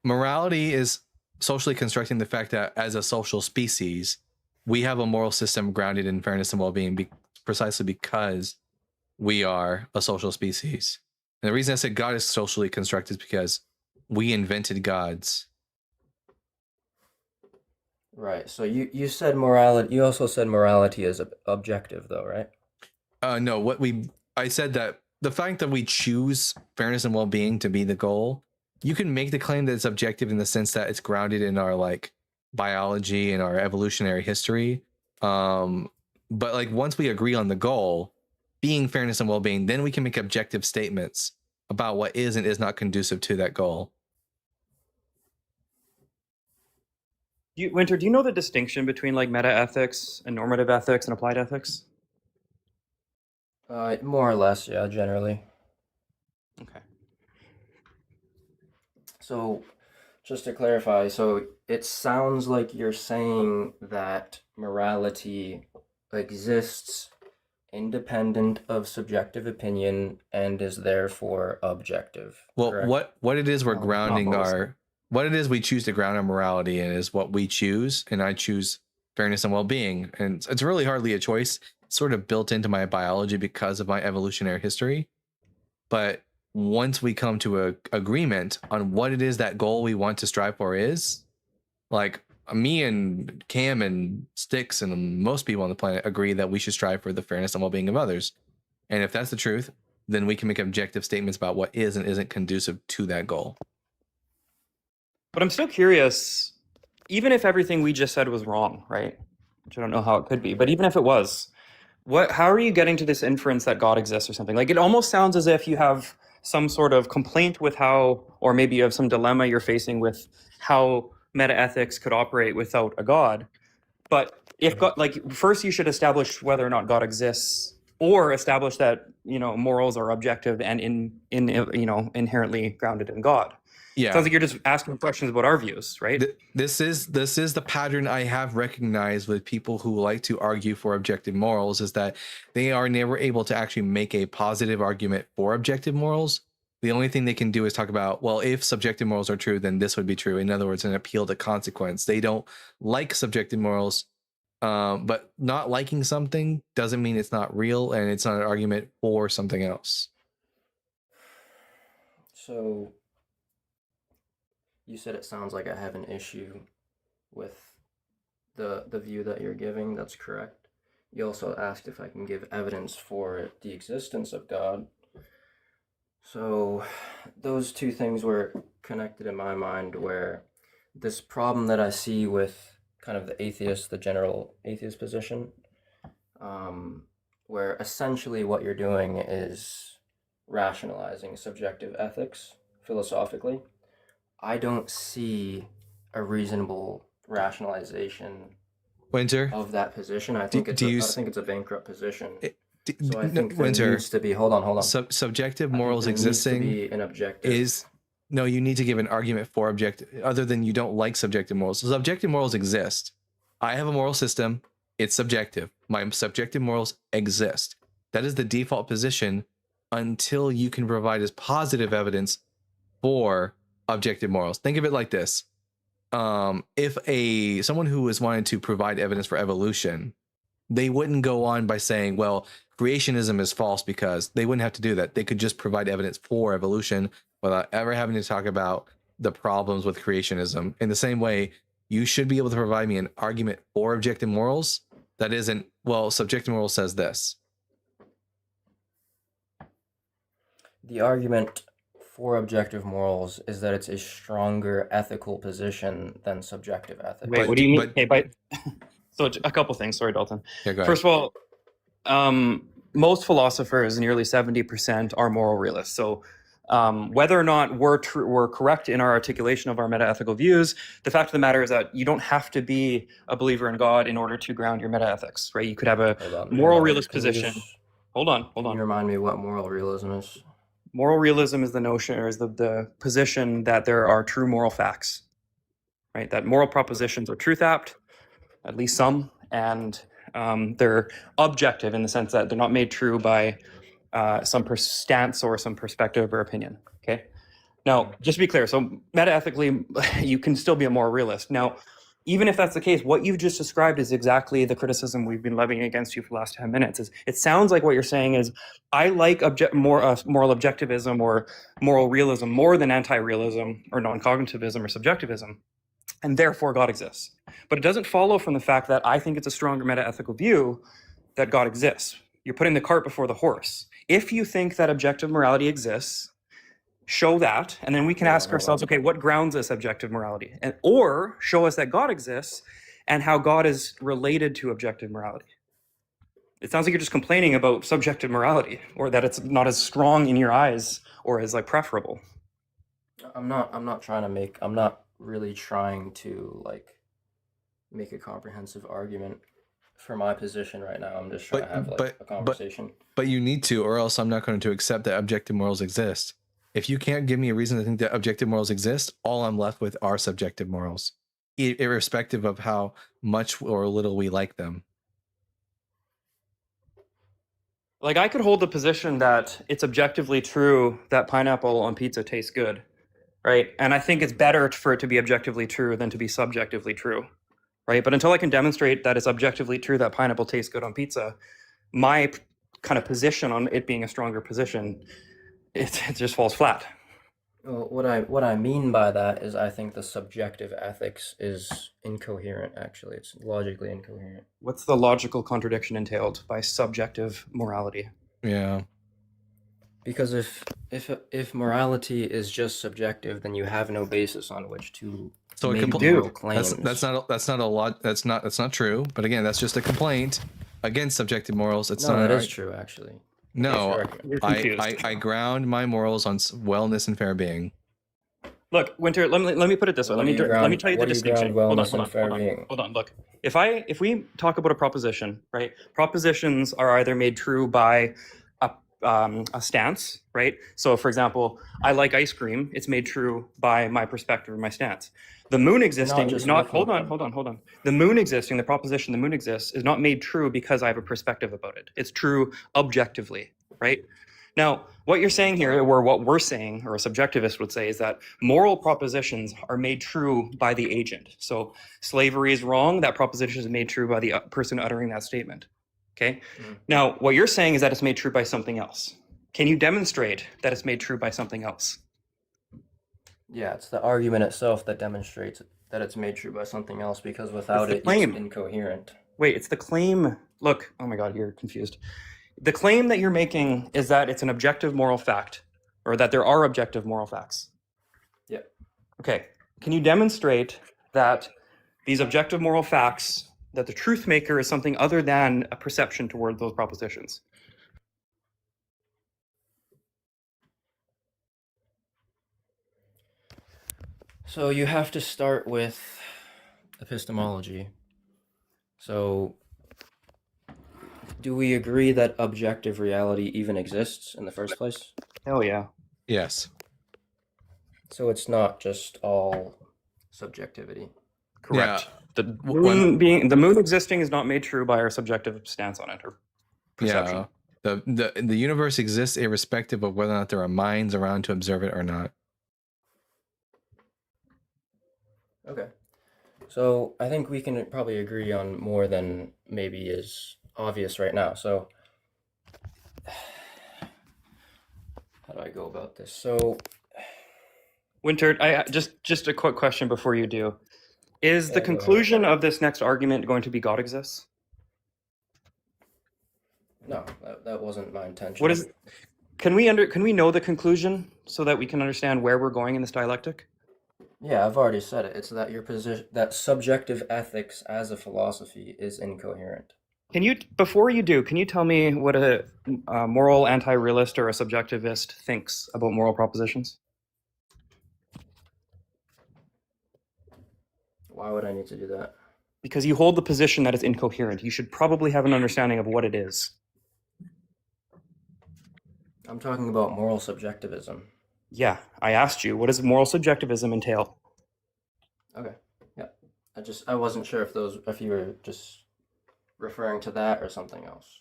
Morality is socially constructing the fact that as a social species, we have a moral system grounded in fairness and well-being precisely because we are a social species. And the reason I said God is socially constructed is because we invented gods. Right. So you said morality. You also said morality is objective, though, right? No. I said that the fact that we choose fairness and well-being to be the goal, you can make the claim that it's objective in the sense that it's grounded in our like biology and our evolutionary history. But like once we agree on the goal, being fairness and well-being, then we can make objective statements about what is and is not conducive to that goal. Winter, do you know the distinction between like meta-ethics and normative ethics and applied ethics? More or less, yeah, generally. Okay. So, just to clarify, so it sounds like you're saying that morality exists independent of subjective opinion and is therefore objective. Well, correct? what it is we're grounding what it is we choose to ground our morality in is what we choose, and I choose fairness and well-being, and it's really hardly a choice. It's sort of built into my biology because of my evolutionary history. But once we come to a agreement on what it is that goal we want to strive for is, like me and Cam and Sticks and most people on the planet agree that we should strive for the fairness and well-being of others. And if that's the truth, then we can make objective statements about what is and isn't conducive to that goal. But I'm still curious, even if everything we just said was wrong, right? Which I don't know how it could be, but even if it was, how are you getting to this inference that God exists or something? Like, it almost sounds as if you have some sort of complaint with how, or maybe you have some dilemma you're facing with how metaethics could operate without a God. But if God, like, first you should establish whether or not God exists, or establish that, you know, morals are objective and inherently grounded in God. Yeah. Sounds like you're just asking questions about our views, right? This is the pattern I have recognized with people who like to argue for objective morals, is that they are never able to actually make a positive argument for objective morals. The only thing they can do is talk about, well, if subjective morals are true, then this would be true. In other words, an appeal to consequence. They don't like subjective morals, but not liking something doesn't mean it's not real, and it's not an argument for something else. So you said it sounds like I have an issue with the view that you're giving. That's correct. You also asked if I can give evidence for the existence of God. So those two things were connected in my mind, where this problem that I see with kind of the general atheist position, where essentially what you're doing is rationalizing subjective ethics philosophically. I don't see a reasonable rationalization Winter of that position. I think it's a bankrupt position. So I think Winter, there needs to be hold on. Subjective morals existing needs to be an objective. You need to give an argument for objective, other than you don't like subjective morals. So subjective morals exist. I have a moral system. It's subjective. My subjective morals exist. That is the default position until you can provide as positive evidence for objective morals. Think of it like this. If someone who was wanting to provide evidence for evolution, they wouldn't go on by saying, well, creationism is false, because they wouldn't have to do that. They could just provide evidence for evolution without ever having to talk about the problems with creationism. In the same way, you should be able to provide me an argument for objective morals that isn't, well, subjective morals says this. The argument for objective morals is that it's a stronger ethical position than subjective ethics. Wait, what do you mean? So a couple things. Sorry, Dalton. Yeah, go ahead. First of all, most philosophers, nearly 70%, are moral realists. So whether or not we're correct in our articulation of our metaethical views, the fact of the matter is that you don't have to be a believer in God in order to ground your metaethics, right? You could have a moral realist position. Hold on. Can you remind me what moral realism is? Moral realism is the notion, or is the position that there are true moral facts, right? That moral propositions are truth-apt, at least some, and they're objective in the sense that they're not made true by some stance or some perspective or opinion, okay? Now, just to be clear, so metaethically, you can still be a moral realist. Now, even if that's the case, what you've just described is exactly the criticism we've been levying against you for the last 10 minutes. It sounds like what you're saying is, I like moral objectivism or moral realism more than anti-realism or non-cognitivism or subjectivism, and therefore God exists. But it doesn't follow from the fact that I think it's a stronger metaethical view that God exists. You're putting the cart before the horse. If you think that objective morality exists, show that, and then we can ask ourselves, okay, what grounds this objective morality? Or show us that God exists and how God is related to objective morality. It sounds like you're just complaining about subjective morality, or that it's not as strong in your eyes or as like preferable. I'm not really trying to like make a comprehensive argument for my position right now. I'm just trying to have a conversation. But you need to, or else I'm not going to accept that objective morals exist. If you can't give me a reason to think that objective morals exist, all I'm left with are subjective morals, irrespective of how much or little we like them. Like, I could hold the position that it's objectively true that pineapple on pizza tastes good, right? And I think it's better for it to be objectively true than to be subjectively true, right? But until I can demonstrate that it's objectively true that pineapple tastes good on pizza, my kind of position on it being a stronger position, it just falls flat. Well, what I mean by that is I think the subjective ethics is incoherent, actually. It's logically incoherent. What's the logical contradiction entailed by subjective morality? Yeah. Because if morality is just subjective, then you have no basis on which to So make a moral claims. that's not a lot. That's not true. But again, that's just a complaint against subjective morals. It's No, not. that is true, actually. No, You're I confused. ground my morals on wellness and fair being. Look, Winter. Let me put it this way. Let me tell you the distinction. Hold on. Look, if we talk about a proposition, right? Propositions are either made true by a stance, right? So, for example, I like ice cream. It's made true by my perspective or my stance. The moon existing is not. Hold on. The moon existing, the proposition the moon exists, is not made true because I have a perspective about it. It's true objectively, right? Now, what you're saying here, or what we're saying, or a subjectivist would say, is that moral propositions are made true by the agent. So, slavery is wrong. That proposition is made true by the person uttering that statement. Okay. Now, what you're saying is that it's made true by something else. Can you demonstrate that it's made true by something else? Yeah, it's the argument itself that demonstrates that it's made true by something else, because without it, it's incoherent. Wait, it's the claim. Look, oh my God, you're confused. The claim that you're making is that it's an objective moral fact, or that there are objective moral facts. Yeah. Okay. Can you demonstrate that these objective moral facts, that the truth maker is something other than a perception toward those propositions? So you have to start with epistemology. So do we agree that objective reality even exists in the first place? Hell yeah. Yes. So it's not just all subjectivity. Correct. Yeah. The moon existing is not made true by our subjective stance on it or perception. Yeah. The universe exists irrespective of whether or not there are minds around to observe it or not. Okay. So I think we can probably agree on more than maybe is obvious right now. So how do I go about this? So Winter, I just a quick question before you do. Is the conclusion of this next argument going to be God exists? No, that wasn't my intention. What is? Can we know the conclusion so that we can understand where we're going in this dialectic? Yeah, I've already said it. It's that your position, that subjective ethics as a philosophy is incoherent. Before you do, can you tell me what a moral anti-realist or a subjectivist thinks about moral propositions? Why would I need to do that? Because you hold the position that it's incoherent. You should probably have an understanding of what it is. I'm talking about moral subjectivism. Yeah, I asked you, what does moral subjectivism entail? Okay. Yeah. I wasn't sure if you were just referring to that or something else.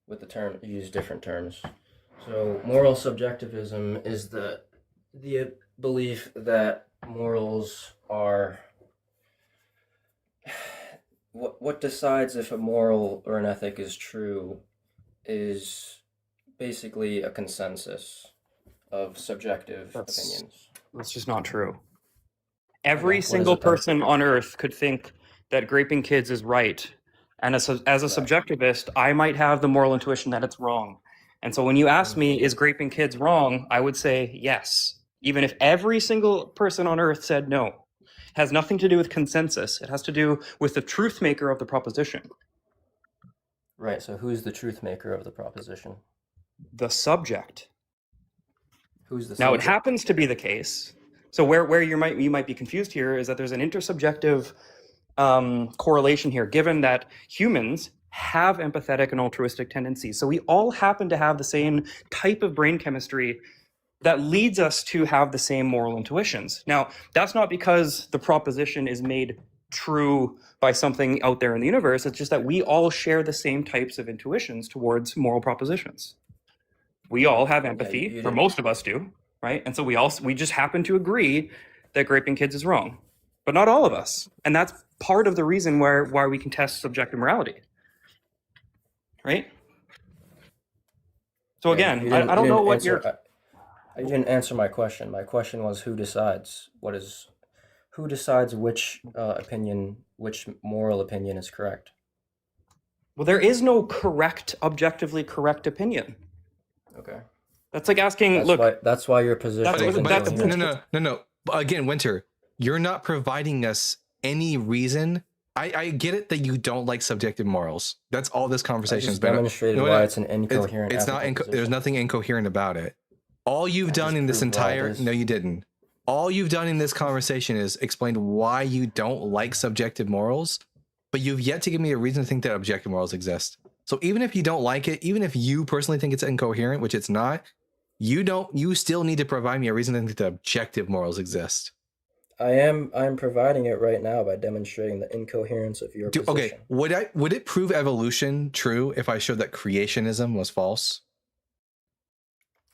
With the term, you use different terms. So moral subjectivism is the belief that morals are what decides if a moral or an ethic is true is basically a consensus of subjective opinions. That's just not true. Every single person on earth could think that graping kids is right. And as a subjectivist, I might have the moral intuition that it's wrong. And so when you ask me, is graping kids wrong? I would say yes. Even if every single person on earth said no. It has nothing to do with consensus. It has to do with the truth maker of the proposition. Right, so who's the truth maker of the proposition? The subject. Who's the subject? Now, it happens to be the case. So where you might be confused here is that there's an intersubjective correlation here, given that humans have empathetic and altruistic tendencies. So we all happen to have the same type of brain chemistry that leads us to have the same moral intuitions. Now, that's not because the proposition is made true by something out there in the universe. It's just that we all share the same types of intuitions towards moral propositions. We all have empathy, or most of us do, right? And so we just happen to agree that graping kids is wrong, but not all of us. And that's part of the reason why we can test subjective morality, right? So again, I don't know what you're... You didn't answer my question. My question was who decides? Who decides which which moral opinion is correct? Well, there is no objectively correct opinion. Okay. That's like asking. That's why your position is incoherent. No. Again, Winter, you're not providing us any reason. I get it that you don't like subjective morals. That's all this conversation has been. Demonstrated why it's an incoherent. It's not. There's nothing incoherent about it. All you've done in this entire no, you didn't. All you've done in this conversation is explained why you don't like subjective morals, but you've yet to give me a reason to think that objective morals exist. So even if you don't like it, even if you personally think it's incoherent, which it's not, you still need to provide me a reason to think that objective morals exist. I'm providing it right now by demonstrating the incoherence of your position. Okay, would it prove evolution true if I showed that creationism was false?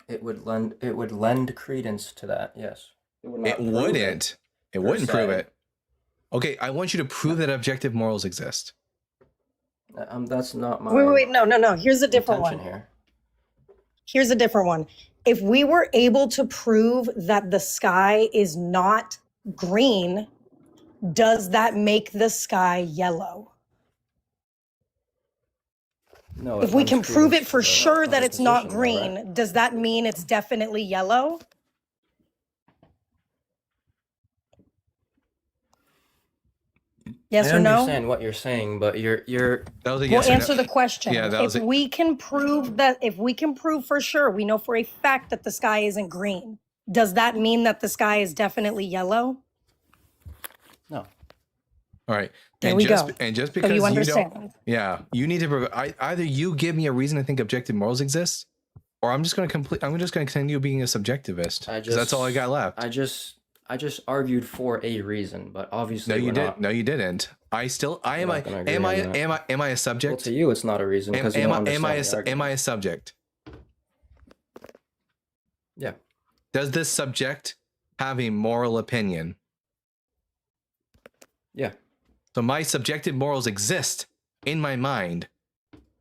It would lend credence to that, yes. It wouldn't. It wouldn't prove it. Okay, I want you to prove that objective morals exist. That's not my Wait, no. Here's a different one. Here's a different one. If we were able to prove that the sky is not green, does that make the sky yellow? No. If we can prove it for sure that it's not green, does that mean it's definitely yellow? Yes or no? I understand what you're saying, but you're We'll answer the question. If we can prove for sure, we know for a fact that the sky isn't green, does that mean that the sky is definitely yellow? No. All right. There we go. And just So because you you understand. don't, you need to provide. Either you give me a reason to think objective morals exist, or I'm just going to continue being a subjectivist. That's all I got left. I just argued for a reason, but obviously no, you didn't. No, you didn't. Am I a subject? Well, to you, it's not a reason because you don't understand. Am I a subject? Yeah. Does this subject have a moral opinion? Yeah. So my subjective morals exist in my mind.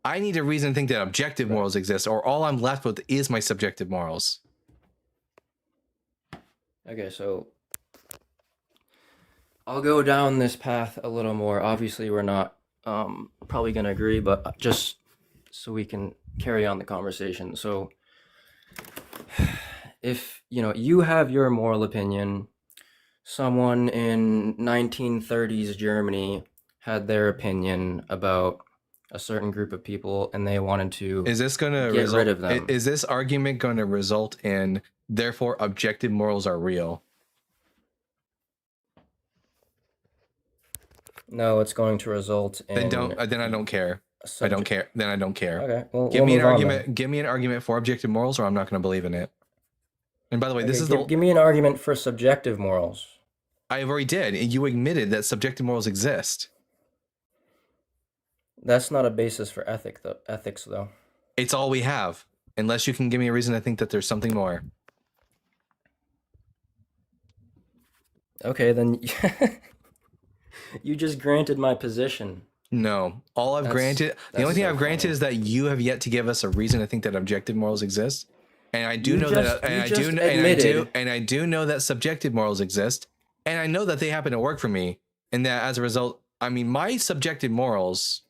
I need a reason to think that objective morals exist, or all I'm left with is my subjective morals. Okay, so I'll go down this path a little more. Obviously, we're not probably going to agree, but just so we can carry on the conversation. So if, you have your moral opinion, someone in 1930s Germany had their opinion about a certain group of people and they wanted to get rid of them. Is this argument going to result in, therefore, objective morals are real? No, it's going to result in... Then I don't care. I don't care. Then I don't care. Okay. Well, give me an argument for objective morals, or I'm not going to believe in it. And by the way, give me an argument for subjective morals. I already did. You admitted that subjective morals exist. That's not a basis for ethics, though. It's all we have, unless you can give me a reason to think that there's something more. Okay, then you just granted my position. No, the only thing I've granted is that you have yet to give us a reason to think that objective morals exist. And I do know that, and I do know that subjective morals exist, and I know that they happen to work for me, and that as a result, my subjective morals.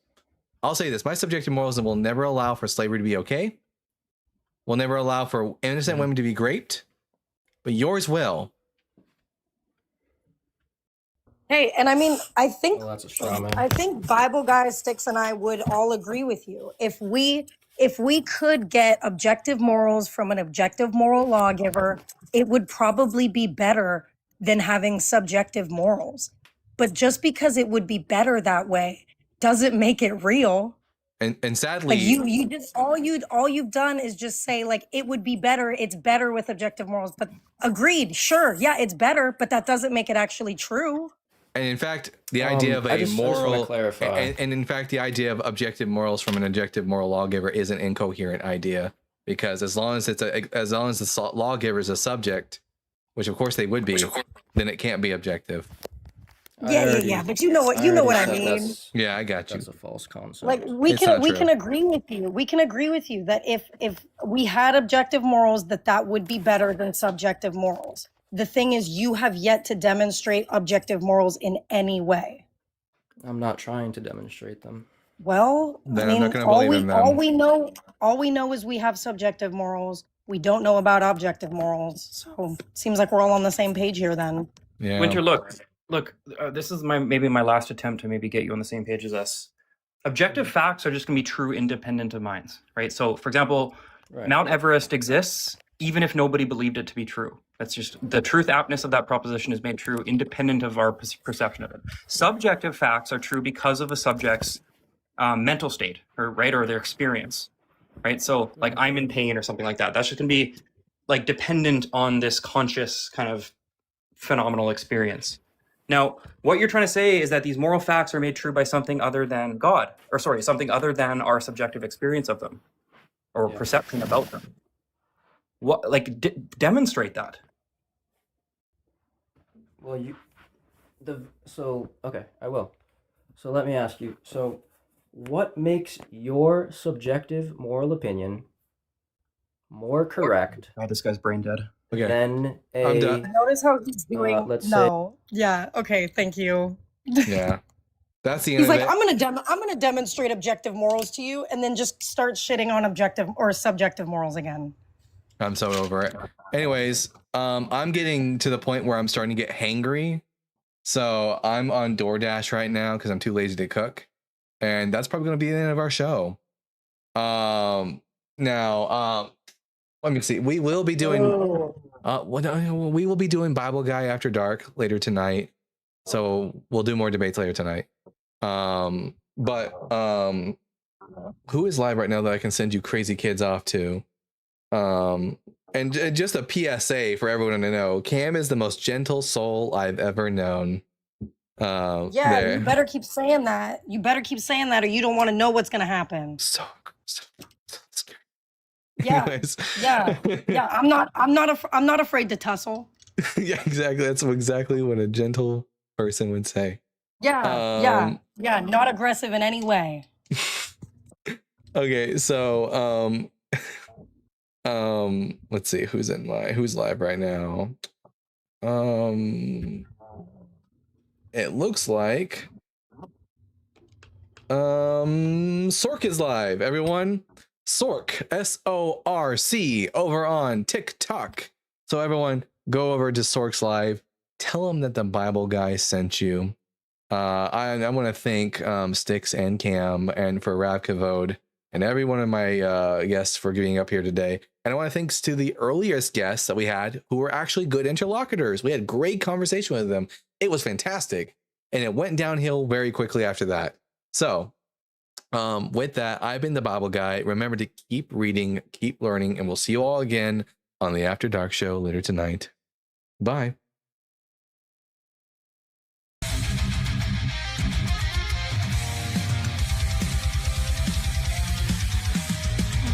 I'll say this: my subjective morals will never allow for slavery to be okay. Will never allow for innocent women to be raped, but yours will. Hey, and I think Bible guys, Sticks, and I would all agree with you. If we could get objective morals from an objective moral lawgiver, it would probably be better than having subjective morals. But just because it would be better that way doesn't make it real. And sadly, you just all you've done is just say it would be better. It's better with objective morals. But agreed, sure, yeah, it's better, but that doesn't make it actually true. And in fact, the idea of a moral, and in fact, the idea of objective morals from an objective moral lawgiver is an incoherent idea, because as long as the lawgiver is a subject, which of course they would be, then it can't be objective. Yeah. But you know what I mean. Yeah, I got you. That's a false concept. We can agree with you. We can agree with you that if we had objective morals, that would be better than subjective morals. The thing is, you have yet to demonstrate objective morals in any way. I'm not trying to demonstrate them. Well, then I'm not going to believe in them. All we know is we have subjective morals. we don't know about objective morals. So seems like we're all on the same page here then. Yeah. Winter, look, this is maybe my last attempt to maybe get you on the same page as us. Objective facts are just going to be true independent of minds, right? So, for example, Mount Everest exists even if nobody believed it to be true. That's just the truth aptness of that proposition is made true independent of our perception of it. Subjective facts are true because of a subject's mental state, or their experience, right? So, like, I'm in pain or something like that. That's just going to be like dependent on this conscious kind of phenomenal experience. Now, what you're trying to say is that these moral facts are made true by something other than God, or sorry, something other than our subjective experience of them, or perception about them. What, like, demonstrate that? Well, okay, I will. So let me ask you. So, what makes your subjective moral opinion more correct? Oh, this guy's brain dead. Okay. Than I'm done. Notice how he's doing. let's Yeah. Okay. Thank you. Yeah. That's the end He's of like, it. I'm gonna demonstrate objective morals to you, and then just start shitting on objective or subjective morals again. I'm so over it. Anyways, I'm getting to the point where I'm starting to get hangry. So I'm on DoorDash right now because I'm too lazy to cook. And that's probably going to be the end of our show. Now, let me see. We will be doing we will be doing Bible Guy After Dark later tonight. So we'll do more debates later tonight. But who is live right now that I can send you crazy kids off to? And just a PSA for everyone to know, Cam is the most gentle soul I've ever known. Yeah, you better keep saying that. You better keep saying that, or you don't want to know what's gonna happen. So scary. Yeah, Anyways. yeah. I'm not afraid to tussle. Yeah, exactly. That's exactly what a gentle person would say. Yeah, not aggressive in any way. Okay, so let's see who's live right now. It looks like Sork is live, everyone. Sork, SORC, over on TikTok. So everyone, go over to Sork's live. Tell him that the Bible guy sent you. I want to thank Styx and Cam and for Rav Kavod and every one of my guests for being up here today. And I want to thanks to the earliest guests that we had who were actually good interlocutors. We had great conversation with them. It was fantastic. And it went downhill very quickly after that. So with that, I've been the Bible guy. Remember to keep reading, keep learning, and we'll see you all again on the After Dark show later tonight. Bye.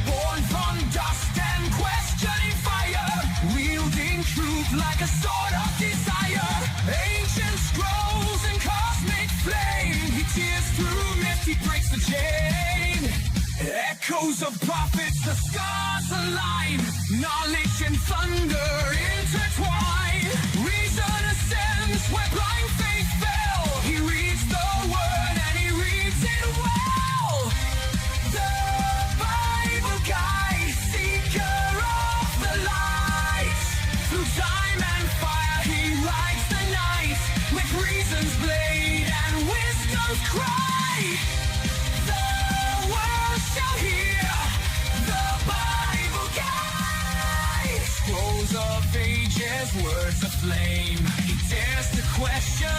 Born from dust and questioning fire, wielding truth like a sword of desire. Ancient scrolls and cosmic flame, he tears through myth, he breaks the chain. Echoes of prophets, the stars align, knowledge and thunder intertwine. Reason ascends where blind faith fell. He reads the word and he reads it well. The Bible guy, seeker of the light. Through time and fire he rides the night, with reason's blade and wisdom's cry. The world shall hear the Bible guy. Scrolls of ages, words of flame. He dares to question